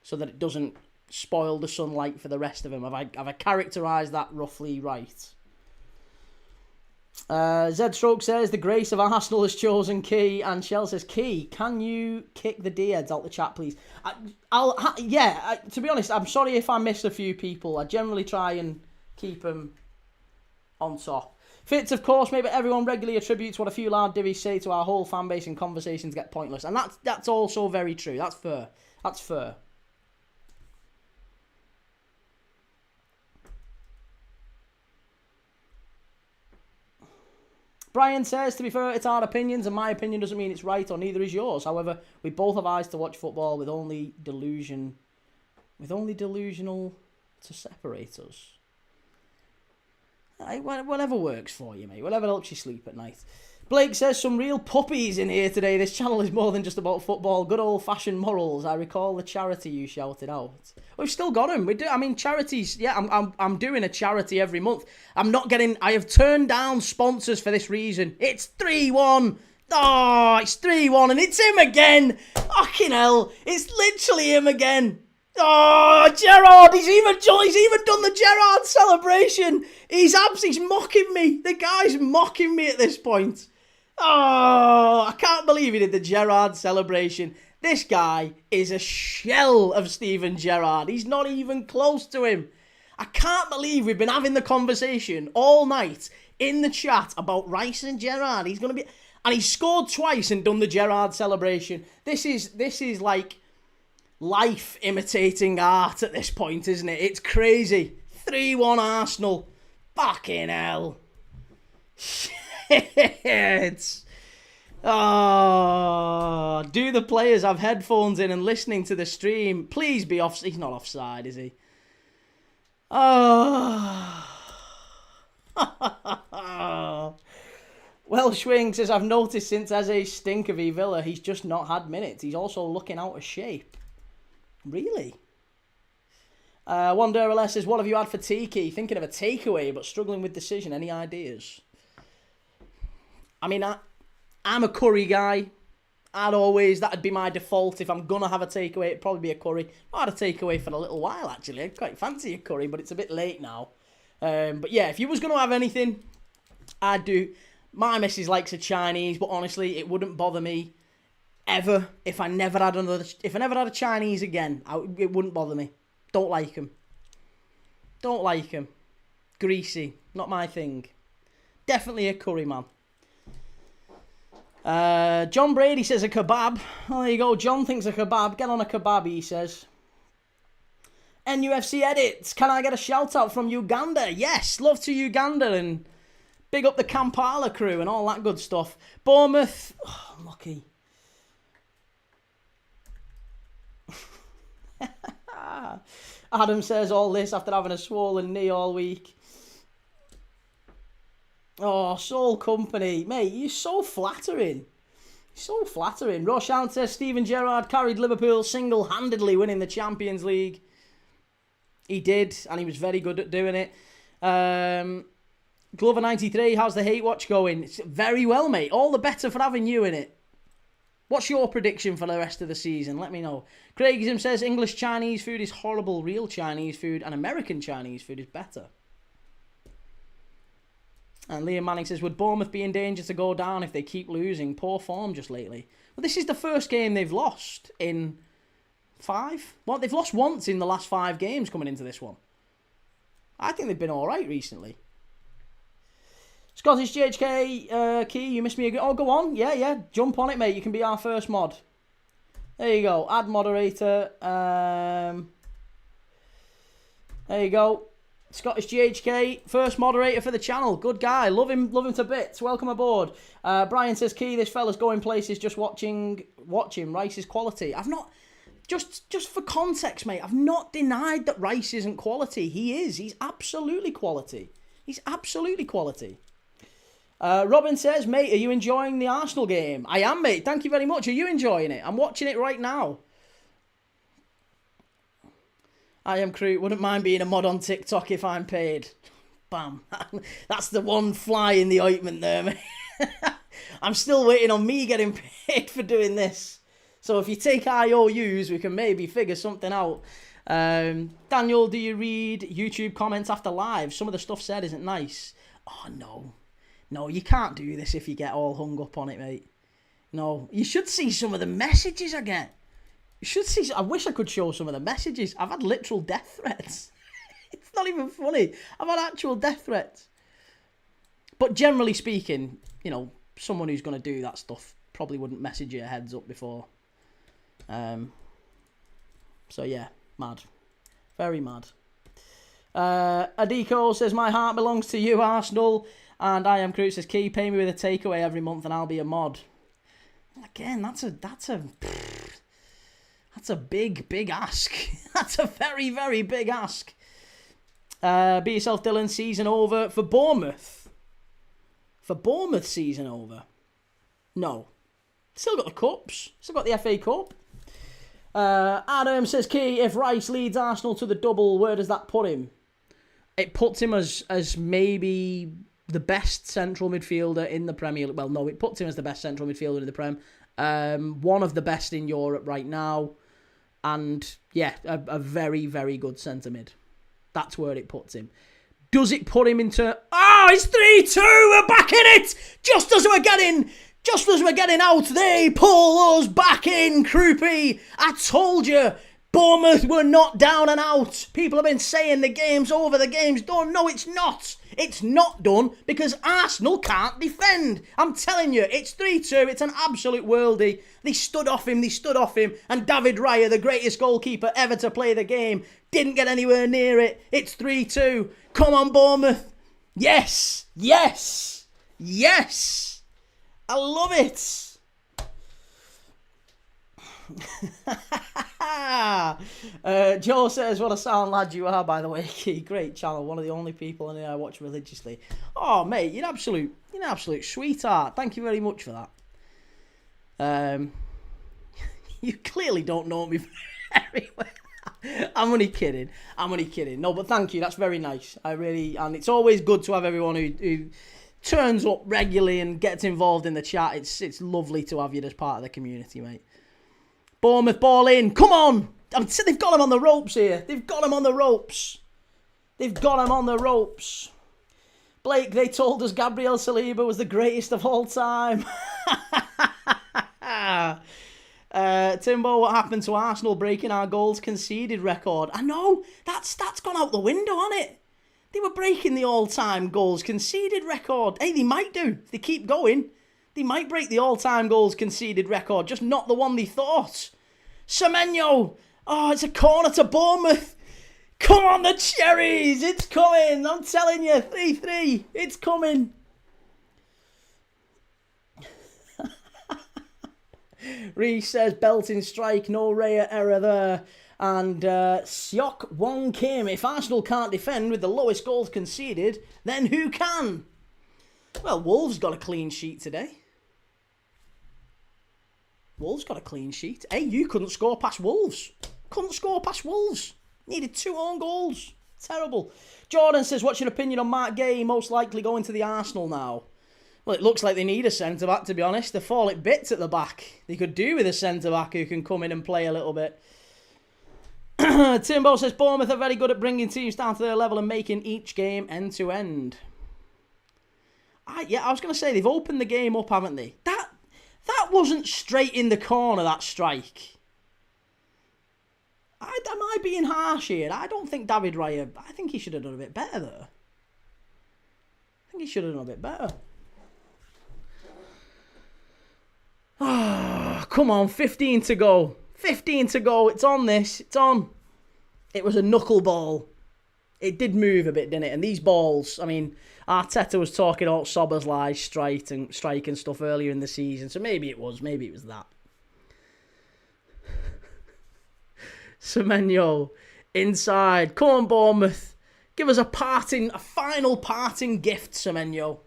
So that it doesn't spoil the sunlight for the rest of them. Have I characterised that roughly right? Z-Stroke says, the grace of Arsenal has chosen Key. And Shell says, Key, can you kick the D-heads out the chat, please? To be honest, I'm sorry if I miss a few people. I generally try and keep them on top. Fitz, of course, maybe everyone regularly attributes what a few loud divvies say to our whole fan base and conversations get pointless. And that's also very true. That's fair. That's fair. Brian says, to be fair, it's our opinions, and my opinion doesn't mean it's right, or neither is yours. However, we both have eyes to watch football with only delusional to separate us. Whatever works for you, mate. Whatever helps you sleep at night. Blake says, some real puppies in here today. This channel is more than just about football. Good old-fashioned morals. I recall the charity you shouted out. We've still got them. We do. I mean, charities. Yeah, I'm doing a charity every month. I have turned down sponsors for this reason. It's 3-1. Oh, it's 3-1, and it's him again. Fucking hell. It's literally him again. Oh, Gerrard, he's even done the Gerrard celebration. He's mocking me. The guy's mocking me at this point. Oh, I can't believe he did the Gerrard celebration. This guy is a shell of Steven Gerrard. He's not even close to him. I can't believe we've been having the conversation all night in the chat about Rice and Gerrard. And he scored twice and done the Gerrard celebration. This is like life imitating art at this point, isn't it? It's crazy. 3-1 Arsenal. Fucking hell. Shit. Oh, do the players have headphones in and listening to the stream? Please be off. He's not offside, is he? Oh. Welsh Wing says, I've noticed since Eze's stink of Villa, he's just not had minutes. He's also looking out of shape. Really? Wanderer says, what have you had for Tiki? Thinking of a takeaway, but struggling with decision. Any ideas? I mean, I'm a curry guy. That'd be my default. If I'm going to have a takeaway, it'd probably be a curry. I had a takeaway for a little while, actually. I'd quite fancy a curry, but it's a bit late now. But yeah, if you was going to have anything, I'd do. My missus likes a Chinese, but honestly, it wouldn't bother me ever if I never had a Chinese again. It wouldn't bother me. Don't like them. Greasy. Not my thing. Definitely a curry, man. John Brady says a kebab. Oh, there you go. John thinks a kebab. Get on a kebab, he says. NUFC edits. Can I get a shout out from Uganda? Yes, love to Uganda, and big up the Kampala crew and all that good stuff. Bournemouth. Oh, lucky. Adam says all this after having a swollen knee all week. Oh, Soul Company. Mate, you're so flattering. So flattering. Roshan says Steven Gerrard carried Liverpool single-handedly winning the Champions League. He did, and he was very good at doing it. Glover93, how's the hate watch going? It's very well, mate. All the better for having you in it. What's your prediction for the rest of the season? Let me know. Craigism says English Chinese food is horrible. Real Chinese food and American Chinese food is better. And Liam Manning says, would Bournemouth be in danger to go down if they keep losing? Poor form just lately. Well, this is the first game they've lost in 5. Well, they've lost once in the last 5 games coming into this one. I think they've been all right recently. Scottish JHK, Key, you missed me again. Oh, go on. Yeah. Jump on it, mate. You can be our first mod. There you go. Add moderator. There you go. Scottish GHK, first moderator for the channel. Good guy. Love him to bits. Welcome aboard. Brian says, Key, this fella's going places just watching Rice's quality. I've not... Just for context, mate, I've not denied that Rice isn't quality. He is. He's absolutely quality. Robin says, mate, are you enjoying the Arsenal game? I am, mate. Thank you very much. Are you enjoying it? I'm watching it right now. I am crew. Wouldn't mind being a mod on TikTok if I'm paid. Bam. That's the one fly in the ointment there, mate. I'm still waiting on me getting paid for doing this. So if you take IOUs, we can maybe figure something out. Daniel, do you read YouTube comments after live? Some of the stuff said isn't nice. Oh, no. No, you can't do this if you get all hung up on it, mate. No, you should see some of the messages I get. You should see. I wish I could show some of the messages. I've had literal death threats. It's not even funny. I've had actual death threats. But generally speaking, you know, someone who's going to do that stuff probably wouldn't message you a heads up before. So yeah, mad. Very mad. Adiko says, my heart belongs to you, Arsenal. And I am Crew says, Key, pay me with a takeaway every month and I'll be a mod. Again, that's a big ask. That's a very, very big ask. Be yourself, Dylan. Season over for Bournemouth. For Bournemouth, season over. No. Still got the cups. Still got the FA Cup. Adam says, Key, if Rice leads Arsenal to the double, where does that put him? It puts him as maybe the best central midfielder in the Premier League. Well, no, it puts him as the best central midfielder in the Prem. One of the best in Europe right now. And, yeah, a very, very good centre mid. That's where it puts him. Does it put him into... Oh, it's 3-2! We're back in it! Just as we're getting out, they pull us back in, Croupy. I told you, Bournemouth were not down and out. People have been saying the game's over, the game's done. No, it's not. It's not done because Arsenal can't defend. I'm telling you, it's 3-2. It's an absolute worldie. They stood off him. And David Raya, the greatest goalkeeper ever to play the game, didn't get anywhere near it. It's 3-2. Come on, Bournemouth. Yes. Yes. Yes. I love it. Joe says, what a sound lad you are, by the way. Great channel, one of the only people in here I watch religiously. Oh mate, you're an absolute sweetheart. Thank you very much for that. You clearly don't know me very well. I'm only kidding. No, but thank you, that's very nice. And it's always good to have everyone who turns up regularly and gets involved in the chat. It's lovely to have you as part of the community, mate. Bournemouth ball in. Come on. They've got him on the ropes here. They've got him on the ropes. Blake, they told us Gabriel Saliba was the greatest of all time. Timbo, what happened to Arsenal breaking our goals conceded record? I know. That's gone out the window, hasn't it? They were breaking the all-time goals conceded record. Hey, they might do. If they keep going. They might break the all-time goals conceded record, just not the one they thought. Semenyo! Oh, it's a corner to Bournemouth. Come on, the Cherries! It's coming! I'm telling you, 3-3. It's coming. Reece says, belting strike, no rare error there. And Seok Wong Kim, if Arsenal can't defend with the lowest goals conceded, then who can? Well, Wolves got a clean sheet today. Wolves got a clean sheet. Hey, you couldn't score past Wolves. Needed 2 own goals. Terrible. Jordan says, what's your opinion on Mark Gay most likely going to the Arsenal now? Well, it looks like they need a centre-back, to be honest. They're falling bits at the back. They could do with a centre-back who can come in and play a little bit. Timbo says, Bournemouth are very good at bringing teams down to their level and making each game end-to-end. I was going to say, they've opened the game up, haven't they? That wasn't straight in the corner, that strike. Am I being harsh here? I don't think David Raya... I think he should have done a bit better there. Ah, come on, 15 to go. It's on this. It's on. It was a knuckleball. It did move a bit, didn't it? And these balls, I mean, Arteta was talking about Szoboszlai strike and stuff earlier in the season, so maybe it was that. Semenyo, inside. Come on, Bournemouth. Give us a final parting gift, Semenyo.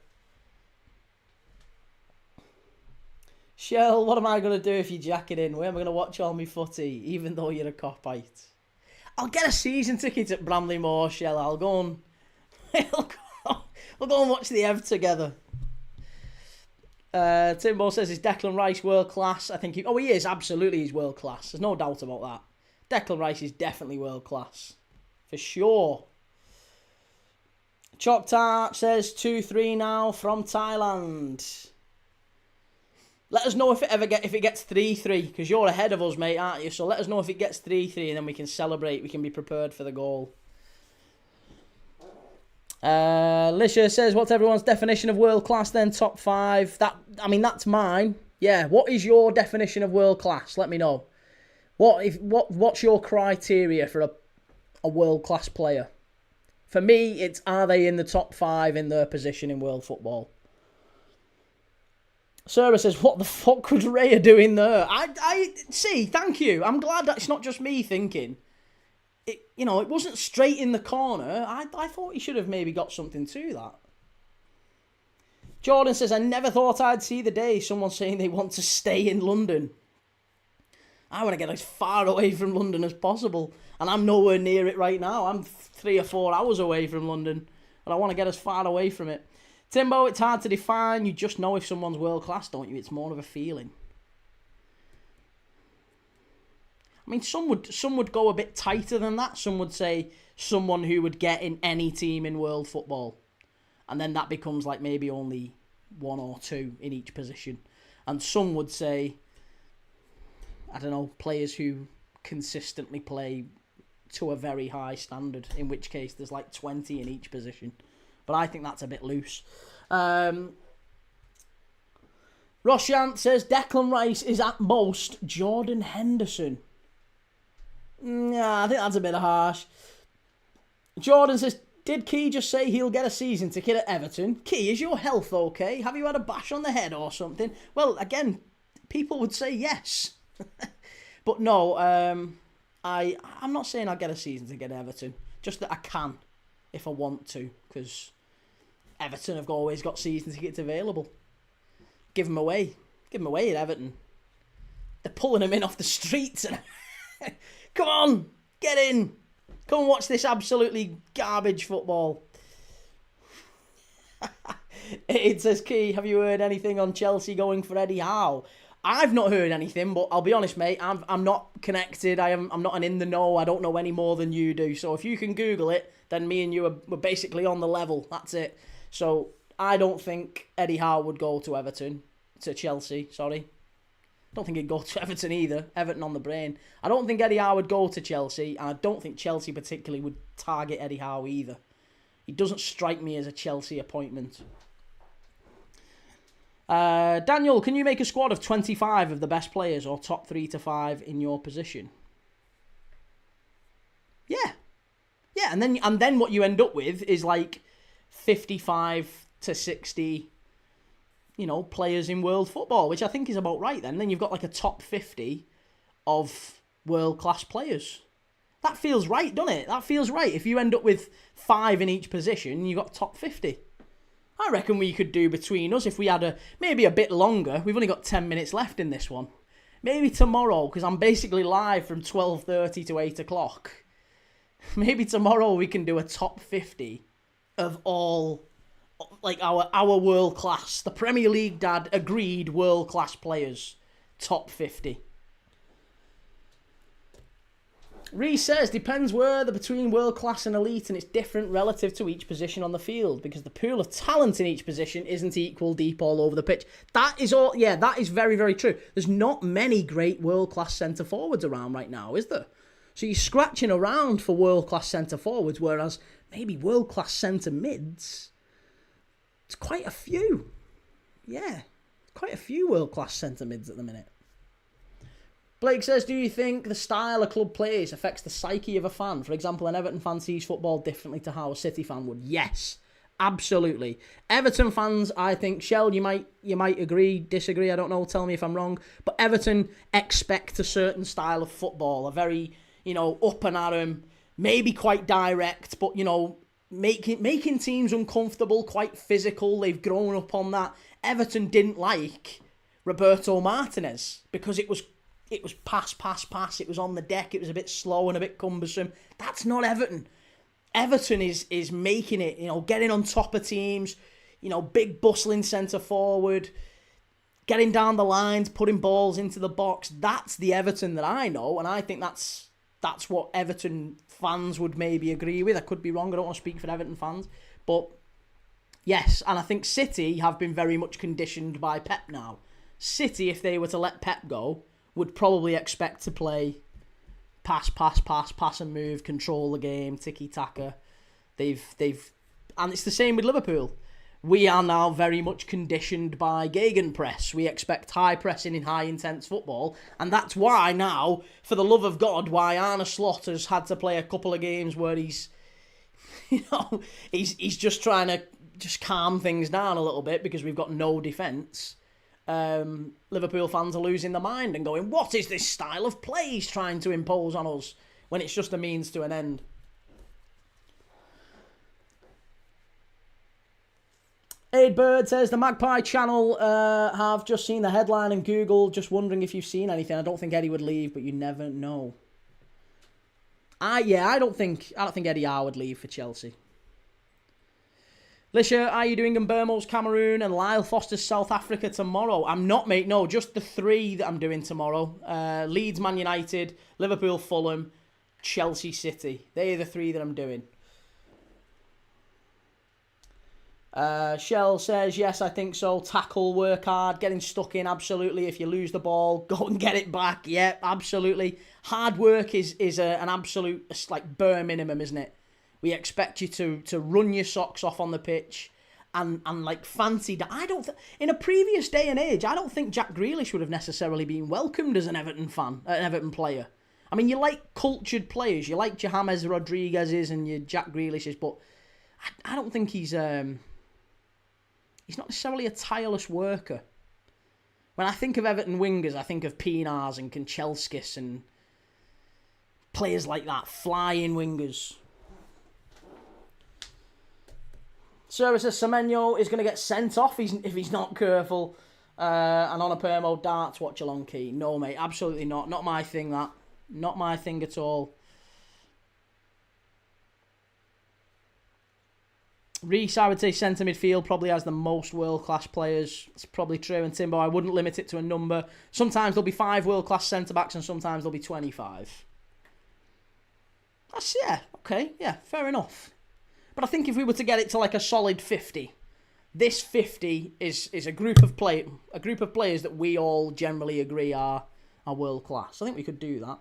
Shell, what am I going to do if you jack it in? Where am I going to watch all my footy, even though you're a copite? I'll get a season ticket at Bramley Moor, Shell. I'll go and... we'll go and watch the Ev together. Timbo says, is Declan Rice world class? I think he is. Absolutely, he's world class. There's no doubt about that. Declan Rice is definitely world class. For sure. Choktar says 2-3 now from Thailand. Let us know if it gets 3-3, because you're ahead of us, mate, aren't you? So let us know if it gets 3-3, and then we can celebrate. We can be prepared for the goal. Lisha says, what's everyone's definition of world class then? Top 5. That's mine. Yeah. What is your definition of world class? Let me know. What's your criteria for a world class player? For me, it's are they in the top 5 in their position in world football? Sarah says, what the fuck was Raya doing there? I see, thank you. I'm glad that it's not just me thinking. It wasn't straight in the corner. I thought he should have maybe got something to that. Jordan says, I never thought I'd see the day someone saying they want to stay in London. I want to get as far away from London as possible. And I'm nowhere near it right now. I'm 3 or 4 hours away from London. But I want to get as far away from it. Timbo, it's hard to define. You just know if someone's world class, don't you? It's more of a feeling. I mean, some would go a bit tighter than that. Some would say someone who would get in any team in world football. And then that becomes like maybe only 1 or 2 in each position. And some would say, I don't know, players who consistently play to a very high standard, in which case there's like 20 in each position. But I think that's a bit loose. Roshant says Declan Rice is at most Jordan Henderson. Yeah, I think that's a bit harsh. Jordan says, did Key just say he'll get a season ticket at Everton? Key, is your health okay? Have you had a bash on the head or something? Well, again, people would say yes. But no, I'm not saying I'll get a season ticket at Everton. Just that I can, if I want to, because Everton have always got season tickets available. Give them away. Give them away at Everton. They're pulling them in off the streets. Come on, get in. Come and watch this absolutely garbage football. It says, Key, have you heard anything on Chelsea going for Eddie Howe? I've not heard anything, but I'll be honest, mate, I'm not connected. I'm not an in the know. I don't know any more than you do. So if you can Google it, then me and you we're basically on the level. That's it. So I don't think Eddie Howe would go to Chelsea, sorry. Don't think he'd go to Everton either. Everton on the brain. I don't think Eddie Howe would go to Chelsea. And I don't think Chelsea particularly would target Eddie Howe either. He doesn't strike me as a Chelsea appointment. Daniel, can you make a squad of 25 of the best players or top 3 to 5 in your position? Yeah. Yeah, and then what you end up with is like 55 to 60 players in world football, which I think is about right then. Then you've got like a top 50 of world-class players. That feels right, doesn't it? That feels right. If you end up with 5 in each position, you've got top 50. I reckon we could do between us, if we had maybe a bit longer. We've only got 10 minutes left in this one. Maybe tomorrow, because I'm basically live from 12:30 to 8 o'clock. Maybe tomorrow we can do a top 50 of all, like, our world class. The Premier League dad agreed world class players. Top 50. Reece says, depends where the between world class and elite, and it's different relative to each position on the field, because the pool of talent in each position isn't equal deep all over the pitch. That is all, yeah, that is very, very true. There's not many great world class centre forwards around right now, is there? So you're scratching around for world class centre forwards, whereas maybe world class centre mids, it's quite a few. Yeah, quite a few world class centre mids at the minute. Blake says, do you think the style a club plays affects the psyche of a fan? For example, an Everton fan sees football differently to how a City fan would. Yes, absolutely. Everton fans, I think, Shell, you might agree, disagree, I don't know, tell me if I'm wrong, but Everton expect a certain style of football, a very, up and at 'em, maybe quite direct, but, making teams uncomfortable, quite physical. They've grown up on that. Everton didn't like Roberto Martinez, because it was pass, pass, pass. It was on the deck. It was a bit slow and a bit cumbersome. That's not Everton. Everton is making it, getting on top of teams, big bustling centre forward, getting down the lines, putting balls into the box. That's the Everton that I know, and I think that's what Everton fans would maybe agree with. I could be wrong. I don't want to speak for Everton fans, but yes, and I think City have been very much conditioned by Pep now. City, if they were to let Pep go, would probably expect to play pass, pass, pass, pass and move, control the game, tiki-taka. And it's the same with Liverpool. We are now very much conditioned by gegenpress. We expect high pressing in high intense football, and that's why now, for the love of God, why Arne Slot has had to play a couple of games where he's just trying to just calm things down a little bit because we've got no defence. Liverpool fans are losing their mind and going, what is this style of play he's trying to impose on us, when it's just a means to an end. Aid Bird says, the Magpie channel have just seen the headline in Google, just wondering if you've seen anything. I don't think Eddie would leave, but you never know. I don't think Eddie Howe would leave for Chelsea. Lisha, are you doing in Bournemouth, Cameroon, and Lyle Foster's South Africa tomorrow? I'm not, mate. No, just the 3 that I'm doing tomorrow. Leeds, Man United, Liverpool, Fulham, Chelsea, City. They're the 3 that I'm doing. Shell says, yes, I think so. Tackle, work hard, getting stuck in, absolutely. If you lose the ball, go and get it back. Yeah, absolutely. Hard work is an absolute, like, bare minimum, isn't it? We expect you to run your socks off on the pitch and like fancy that. In a previous day and age, I don't think Jack Grealish would have necessarily been welcomed as an Everton fan, an Everton player. I mean, you like cultured players, you like your James Rodriguez's and your Jack Grealish's, but I don't think he's not necessarily a tireless worker. When I think of Everton wingers, I think of Pienaars and Kanchelskis and players like that, flying wingers. Sarah says Semenyo is going to get sent off if he's not careful. And on a permo, darts, Watchalong key. No, mate, absolutely not. Not my thing, that. Not my thing at all. Reece, I would say centre midfield probably has the most world-class players. It's probably true. And Timbo, I wouldn't limit it to a number. Sometimes there'll be 5 world-class centre-backs and sometimes there'll be 25. Okay, fair enough. But I think if we were to get it to like a solid 50, this 50 is a group of players that we all generally agree are world class. I think we could do that.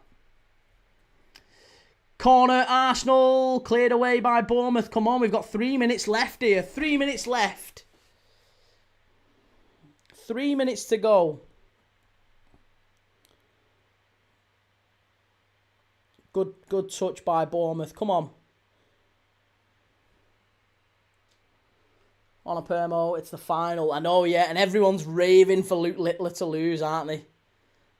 Corner, Arsenal, cleared away by Bournemouth. Come on, we've got 3 minutes left here. 3 minutes left. 3 minutes to go. Good touch by Bournemouth. Come on. On a permo, it's the final. I know, yeah, and everyone's raving for Luke Littler to lose, aren't they?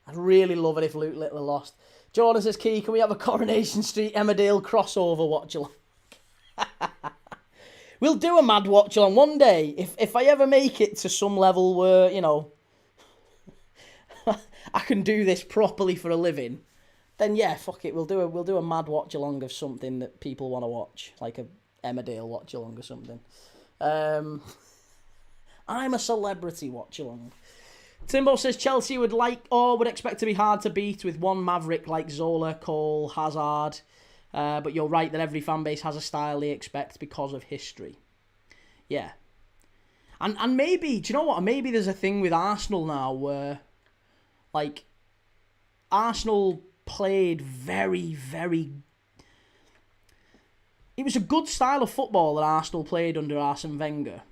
I'd really love it if Luke Littler lost. Jordan says, Key, can we have a Coronation Street Emmerdale crossover watch-along? We'll do a mad watch-along one day. If I ever make it to some level where, I can do this properly for a living, then yeah, fuck it. We'll do a mad watch-along of something that people want to watch, like a Emmerdale watch-along or something. I'm a celebrity watch-along. Timbo says Chelsea would expect to be hard to beat with one maverick like Zola, Cole, Hazard. But you're right that every fan base has a style they expect because of history. Yeah. And maybe, do you know what? Maybe there's a thing with Arsenal now where, like, Arsenal played very, very... It was a good style of football that Arsenal played under Arsene Wenger.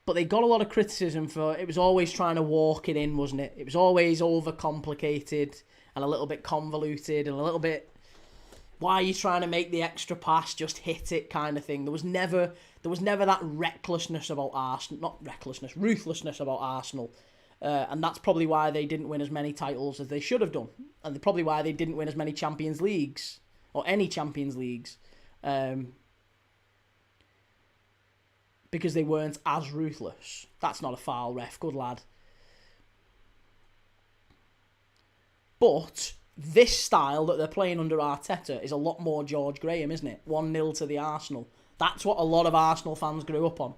But they got a lot of criticism for it was always trying to walk it in, wasn't it? It was always overcomplicated and a little bit convoluted and a little bit, why are you trying to make the extra pass? Just hit it kind of thing. There was never that recklessness about Arsenal. Ruthlessness about Arsenal. And that's probably why they didn't win as many titles as they should have done. And probably why they didn't win as many Champions Leagues. Or any Champions Leagues. Because they weren't as ruthless. That's not a foul, ref. Good lad. But this style that they're playing under Arteta is a lot more George Graham, isn't it? 1-0 to the Arsenal. That's what a lot of Arsenal fans grew up on.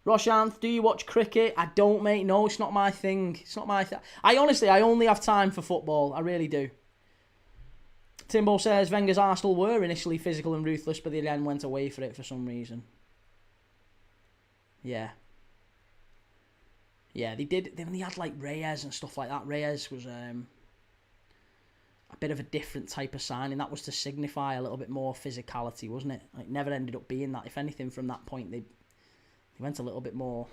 Roshanth, do you watch cricket? I don't, mate. No, it's not my thing. It's not my thing. I only have time for football. I really do. Timbo says Wenger's Arsenal were initially physical and ruthless, but they then went away for it for some reason. Yeah. Yeah, they did. They had like Reyes and stuff like that. Reyes was a bit of a different type of signing. That was to signify a little bit more physicality, wasn't it? Like, never ended up being that. If anything, from that point, they went a little bit more,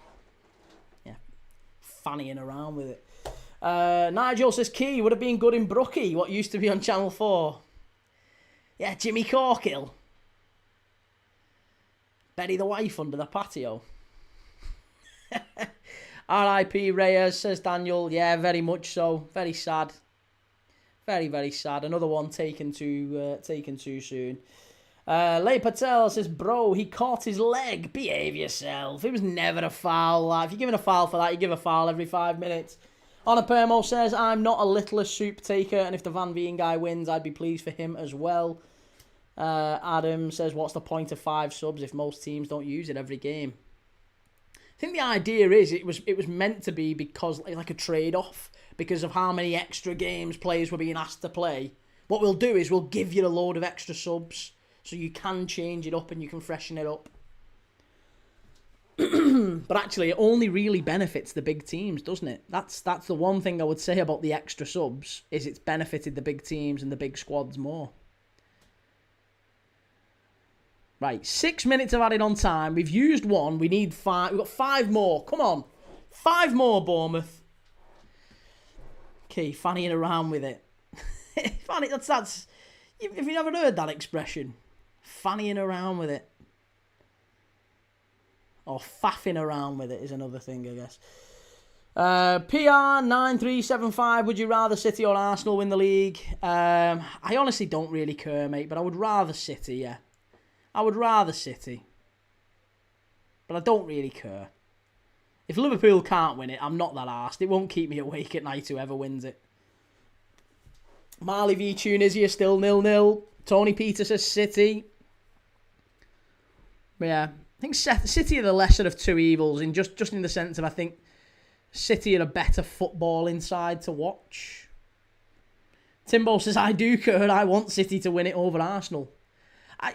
fannying around with it. Nigel says, Key would have been good in Brookie, what used to be on Channel 4. Yeah, Jimmy Corkill. Betty the wife under the patio. R.I.P. Reyes, says Daniel. Yeah, very much so. Very sad. Very, very sad. Another one taken too soon. Lay Patel says, bro, he caught his leg. Behave yourself. It was never a foul. If you're giving a foul for that, you give a foul every 5 minutes. Honor Permo says, I'm not a littlest soup taker, and if the Van Veen guy wins, I'd be pleased for him as well. Adam says, what's the point of 5 subs if most teams don't use it every game? I think the idea is it was meant to be because like a trade-off, because of how many extra games players were being asked to play. What we'll do is we'll give you a load of extra subs, so you can change it up and you can freshen it up. But actually, it only really benefits the big teams, doesn't it? That's the one thing I would say about the extra subs, is it's benefited the big teams and the big squads more. Right, 6 minutes of added on time. We've used 1. We need 5. We've got 5 more. Come on. 5 more, Bournemouth. Okay, fannying around with it. Fanny, that's... Have you never heard that expression? Fannying around with it. Or faffing around with it is another thing, I guess. PR9375, would you rather City or Arsenal win the league? I honestly don't really care, mate, but I would rather City, yeah. I would rather City. But I don't really care. If Liverpool can't win it, I'm not that arsed. It won't keep me awake at night, whoever wins it. Marley v Tunisia still 0-0. Tony Peter says City. Yeah, I think City are the lesser of two evils, in just in the sense of, I think City are a better footballing side to watch. Timbo says, I do care, I want City to win it over Arsenal.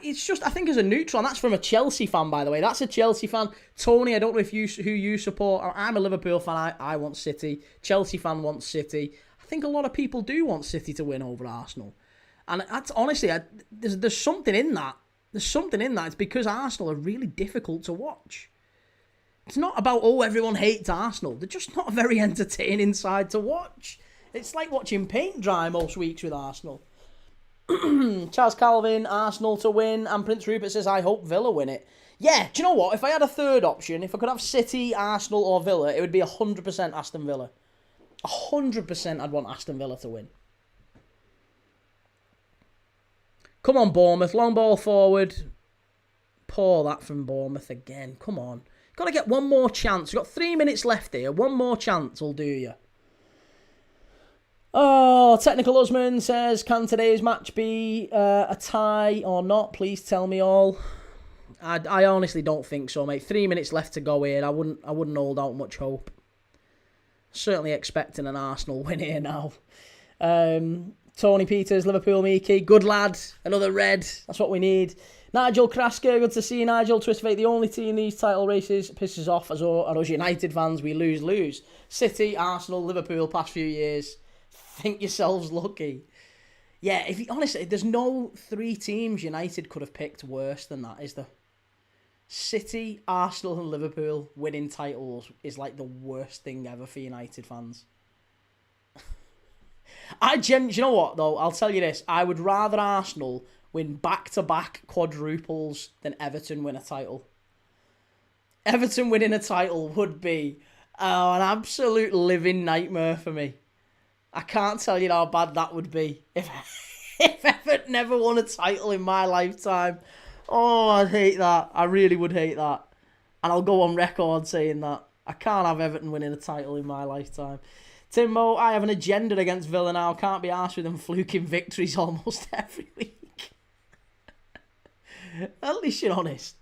It's just, I think as a neutral, and that's from a Chelsea fan, by the way. That's a Chelsea fan. Tony, I don't know who you support. I'm a Liverpool fan. I want City. Chelsea fan wants City. I think a lot of people do want City to win over Arsenal. And that's honestly, there's something in that. There's something in that. It's because Arsenal are really difficult to watch. It's not about, everyone hates Arsenal. They're just not a very entertaining side to watch. It's like watching paint dry most weeks with Arsenal. Charles Calvin, Arsenal to win, and Prince Rupert says, I hope Villa win it. Yeah, do you know what? If I had a third option, if I could have City, Arsenal or Villa, it would be 100% Aston Villa. 100% I'd want Aston Villa to win. Come on, Bournemouth. Long ball forward. Poor that from Bournemouth again. Come on. Got to get one more chance. We've got 3 minutes left here. One more chance will do you. Oh, Technical Husband says, can today's match be a tie or not? Please tell me all. I honestly don't think so, mate. 3 minutes left to go here. I wouldn't hold out much hope. Certainly expecting an Arsenal win here now. Tony Peters, Liverpool Miki. Good lad. Another red. That's what we need. Nigel Krasker, good to see you, Nigel. Twistvate, the only team in these title races pisses off are us United fans. We lose. City, Arsenal, Liverpool, past few years. Think yourselves lucky. Yeah, honestly, there's no 3 teams United could have picked worse than that, is there? City, Arsenal and Liverpool winning titles is like the worst thing ever for United fans. You know what, though? I'll tell you this. I would rather Arsenal win back-to-back quadruples than Everton win a title. Everton winning a title would be an absolute living nightmare for me. I can't tell you how bad that would be if Everton never won a title in my lifetime. Oh, I'd hate that. I really would hate that. And I'll go on record saying that. I can't have Everton winning a title in my lifetime. Timbo, I have an agenda against Villa now. Can't be arsed with them fluking victories almost every week. At least you're honest.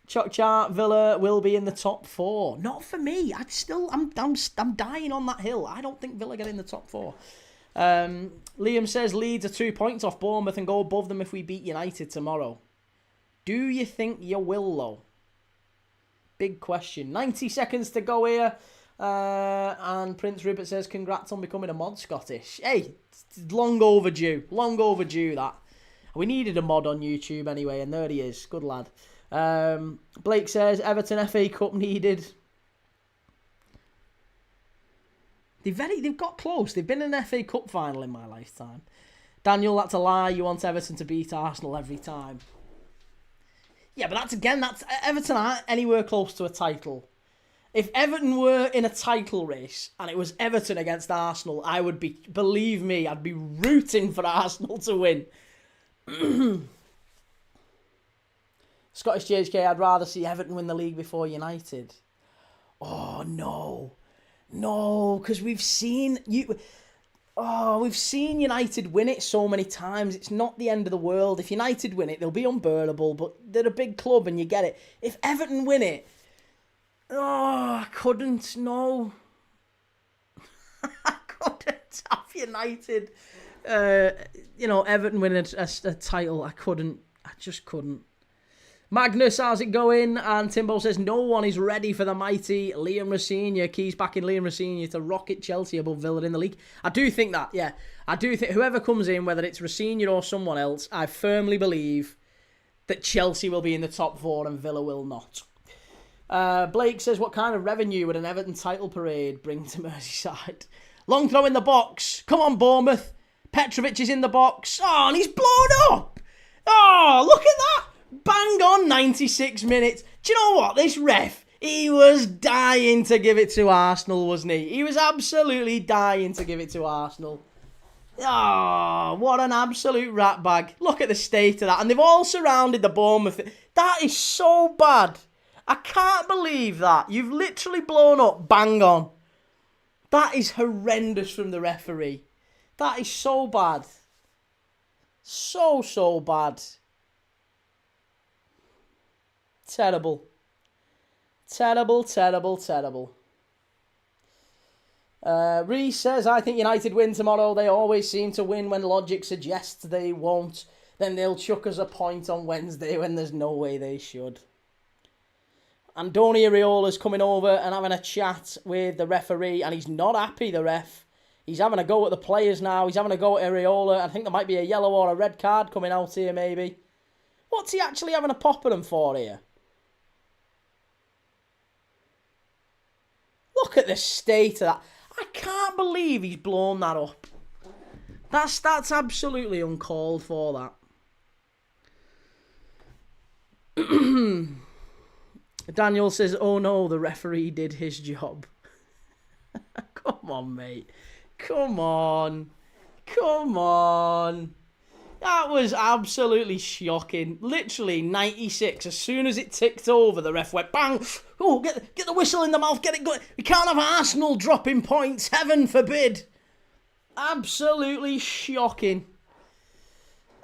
Chuck Chart, Villa will be in the top 4. Not for me. I'm dying on that hill. I don't think Villa get in the top 4. Liam says Leeds are 2 points off Bournemouth and go above them if we beat United tomorrow. Do you think you will, though? Big question. 90 seconds to go here. And Prince Rupert says, congrats on becoming a mod Scottish. Hey, it's long overdue. Long overdue, that. We needed a mod on YouTube anyway, and there he is. Good lad. Blake says, Everton FA Cup needed. They've got close. They've been in an FA Cup final in my lifetime. Daniel, that's a lie. You want Everton to beat Arsenal every time. Yeah, but that's Everton aren't anywhere close to a title. If Everton were in a title race and it was Everton against Arsenal, believe me, I'd be rooting for Arsenal to win. Scottish JHK, I'd rather see Everton win the league before United. Oh, no. No, because we've seen United win it so many times. It's not the end of the world. If United win it, they'll be unbearable, but they're a big club and you get it. If Everton win it, I couldn't, no. I couldn't have United, Everton winning a title. I just couldn't. Magnus, how's it going? And Timbo says, no one is ready for the mighty Liam Rosenior. Keys back in Liam Rosenior to rocket Chelsea above Villa in the league. I do think that, yeah. I do think whoever comes in, whether it's Rosenior or someone else, I firmly believe that Chelsea will be in the top 4 and Villa will not. Blake says, what kind of revenue would an Everton title parade bring to Merseyside? Long throw in the box. Come on, Bournemouth. Petrovic is in the box. Oh, and he's blown up. Oh, look at that. Bang on 96 minutes. Do you know what? This ref, he was dying to give it to Arsenal, wasn't he? He was absolutely dying to give it to Arsenal. Oh, what an absolute rat bag. Look at the state of that. And they've all surrounded the Bournemouth. That is so bad. I can't believe that. You've literally blown up bang on. That is horrendous from the referee. That is so bad. So bad. Terrible. Reece says, I think United win tomorrow. They always seem to win when logic suggests they won't. Then they'll chuck us a point on Wednesday when there's no way they should. Andoni Iraola's coming over and having a chat with the referee, and he's not happy, the ref. He's having a go at the players now. He's having a go at Iraola. I think there might be a yellow or a red card coming out here, maybe. What's he actually having a pop at him for here? Look at the state of that. I can't believe he's blown that up. That's absolutely uncalled for, that. Daniel says, oh no, the referee did his job. Come on, mate. Come on. That was absolutely shocking. Literally 96. As soon as it ticked over, the ref went bang. Oh, get the whistle in the mouth. Get it going. We can't have Arsenal dropping points. Heaven forbid. Absolutely shocking.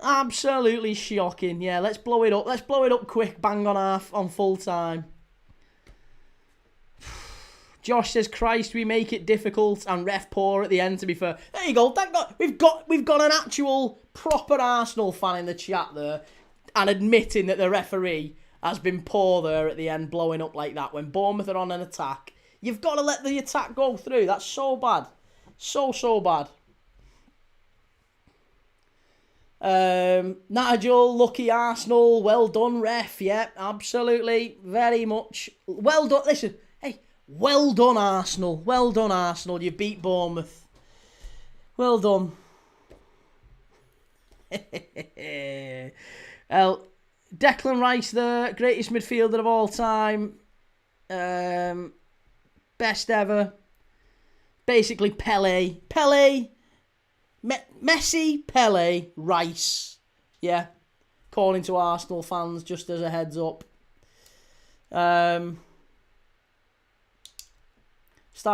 Absolutely shocking. Yeah, let's blow it up. Let's blow it up quick. Bang on half on full time. Josh says, Christ, we make it difficult and ref poor at the end, to be fair. There you go. Thank God. We've got an actual proper Arsenal fan in the chat there and admitting that the referee has been poor there at the end, blowing up like that. When Bournemouth are on an attack, you've got to let the attack go through. That's so bad. So bad. Nigel, lucky Arsenal. Well done, ref. Yep, absolutely. Very much. Well done. Listen. Well done, Arsenal. Well done, Arsenal. You beat Bournemouth. Well done. Well, Declan Rice, the greatest midfielder of all time. Best ever. Basically, Pele. Messi, Pele, Rice. Yeah. Calling to Arsenal fans, just as a heads up. Star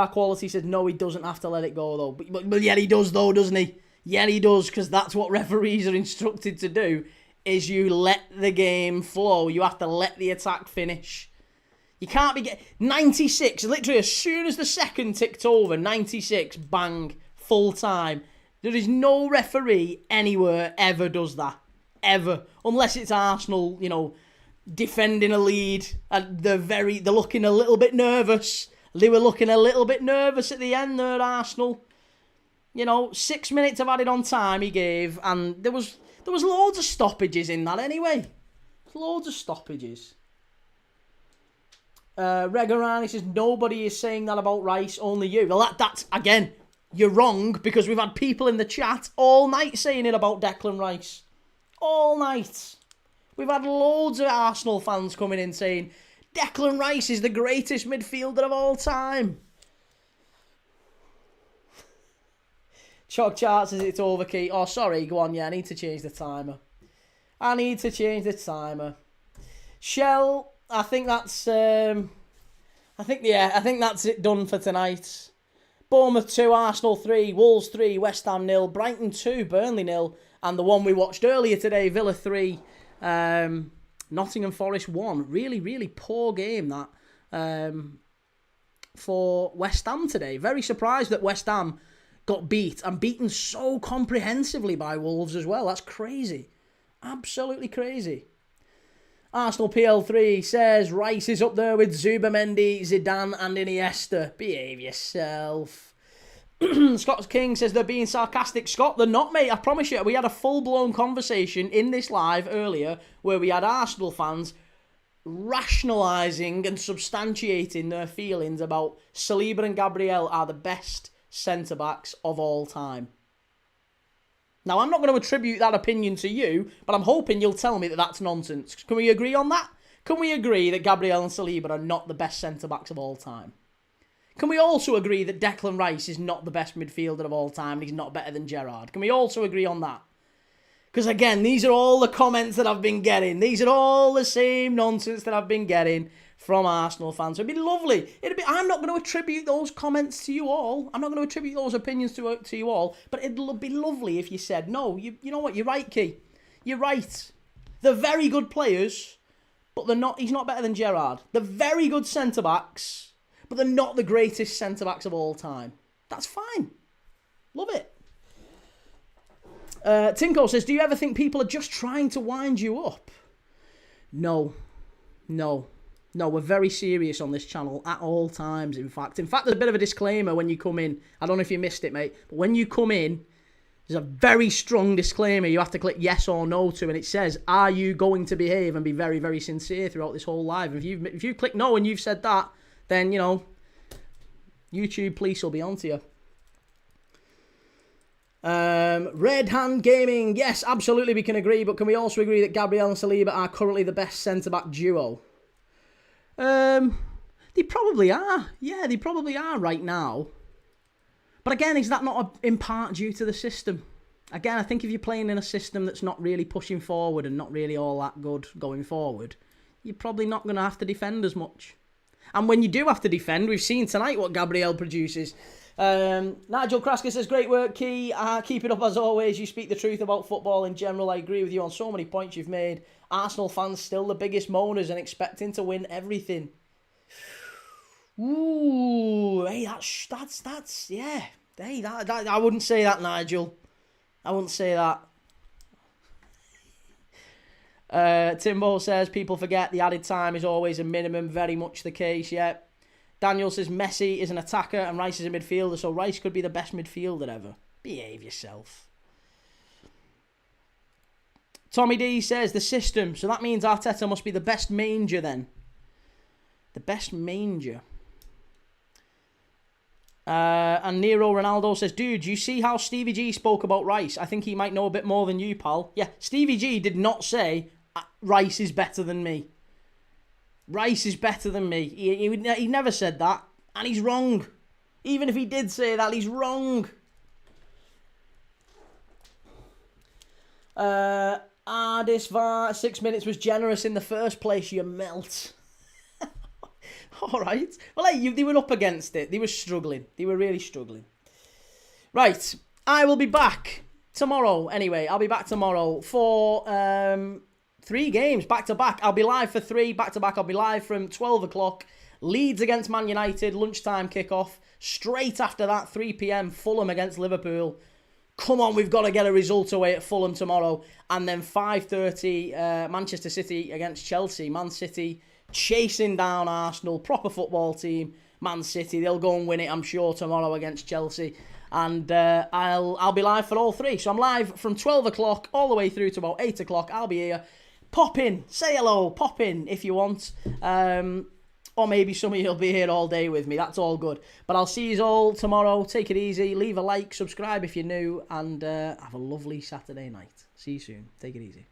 Quality says, no, he doesn't have to let it go, though. But yeah, he does, though, doesn't he? Yeah, he does, because that's what referees are instructed to do, is you let the game flow. You have to let the attack finish. You can't be 96, literally as soon as the second ticked over, 96, bang, full time. There is no referee anywhere ever does that. Ever. Unless it's Arsenal, defending a lead. And they're looking a little bit nervous. They were looking a little bit nervous at the end there, Arsenal. 6 minutes of added on time he gave, and there was loads of stoppages in that anyway. Loads of stoppages. Regarani says, nobody is saying that about Rice, only you. Well, that's, again, you're wrong, because we've had people in the chat all night saying it about Declan Rice. All night. We've had loads of Arsenal fans coming in saying, Declan Rice is the greatest midfielder of all time. Chalk Chart says it's over, Key. Oh, sorry, go on, yeah, I need to change the timer. Shell, I think that's it done for tonight. Bournemouth 2, Arsenal 3, Wolves 3, West Ham 0, Brighton 2, Burnley 0, and the one we watched earlier today, Villa 3, Nottingham Forest 1. Really, really poor game that for West Ham today. Very surprised that West Ham got beat and beaten so comprehensively by Wolves as well. That's crazy. Absolutely crazy. Arsenal PL3 says Rice is up there with Zubamendi, Zidane and Iniesta. Behave yourself. Scott King says they're being sarcastic. Scott, they're not, mate. I promise you. We had a full-blown conversation in this live earlier where we had Arsenal fans rationalising and substantiating their feelings about Saliba and Gabriel are the best centre-backs of all time. Now, I'm not going to attribute that opinion to you, but I'm hoping you'll tell me that that's nonsense. Can we agree on that? Can we agree that Gabriel and Saliba are not the best centre-backs of all time? Can we also agree that Declan Rice is not the best midfielder of all time and he's not better than Gerrard? Can we also agree on that? Because again, these are all the comments that I've been getting. These are all the same nonsense that I've been getting from Arsenal fans. So it'd be lovely. I'm not going to attribute those comments to you all. I'm not going to attribute those opinions to you all. But it'd be lovely if you said, no, you know what, you're right, Key. You're right. They're very good players, but he's not better than Gerrard. They're very good centre-backs, but they're not the greatest centre-backs of all time. That's fine. Love it. Tinko says, do you ever think people are just trying to wind you up? No, we're very serious on this channel at all times, in fact. There's a bit of a disclaimer when you come in. I don't know if you missed it, mate. But when you come in, there's a very strong disclaimer you have to click yes or no to. And it says, are you going to behave and be very, very sincere throughout this whole live? If you click no and you've said that, then, YouTube police will be onto you. Red Hand Gaming. Yes, absolutely we can agree. But can we also agree that Gabriel and Saliba are currently the best centre-back duo? They probably are. Yeah, they probably are right now. But again, is that not in part due to the system? Again, I think if you're playing in a system that's not really pushing forward and not really all that good going forward, you're probably not going to have to defend as much. And when you do have to defend, we've seen tonight what Gabriel produces. Nigel Krasker says, great work, Key. Keep it up as always. You speak the truth about football in general. I agree with you on so many points you've made. Arsenal fans still the biggest moaners and expecting to win everything. Ooh, hey, that's yeah. Hey, that I wouldn't say that, Nigel. I wouldn't say that. Timbo says, people forget the added time is always a minimum. Very much the case, yeah. Daniel says, Messi is an attacker and Rice is a midfielder, so Rice could be the best midfielder ever. Behave yourself. Tommy D says, the system. So that means Arteta must be the best manger then. The best manger. And Nero Ronaldo says, dude, you see how Stevie G spoke about Rice? I think he might know a bit more than you, pal. Yeah, Stevie G did not say, Rice is better than me. Rice is better than me. He never said that. And he's wrong. Even if he did say that, he's wrong. Ardisvar, 6 minutes was generous in the first place, you melt. All right. Well, hey, they were up against it. They were struggling. They were really struggling. Right. I will be back tomorrow. Anyway, I'll be back tomorrow for 3 games back to back. I'll be live for 3 back to back. I'll be live from 12 o'clock. Leeds against Man United, lunchtime kickoff. Straight after that, 3 p.m, Fulham against Liverpool. Come on, we've got to get a result away at Fulham tomorrow. And then 5:30, Manchester City against Chelsea. Man City chasing down Arsenal. Proper football team. Man City, they'll go and win it, I'm sure, tomorrow against Chelsea. And I'll be live for all 3. So I'm live from 12 o'clock all the way through to about 8 o'clock. I'll be here. Pop in. Say hello. Pop in if you want. Or maybe some of you will be here all day with me. That's all good. But I'll see you all tomorrow. Take it easy. Leave a like. Subscribe if you're new. And have a lovely Saturday night. See you soon. Take it easy.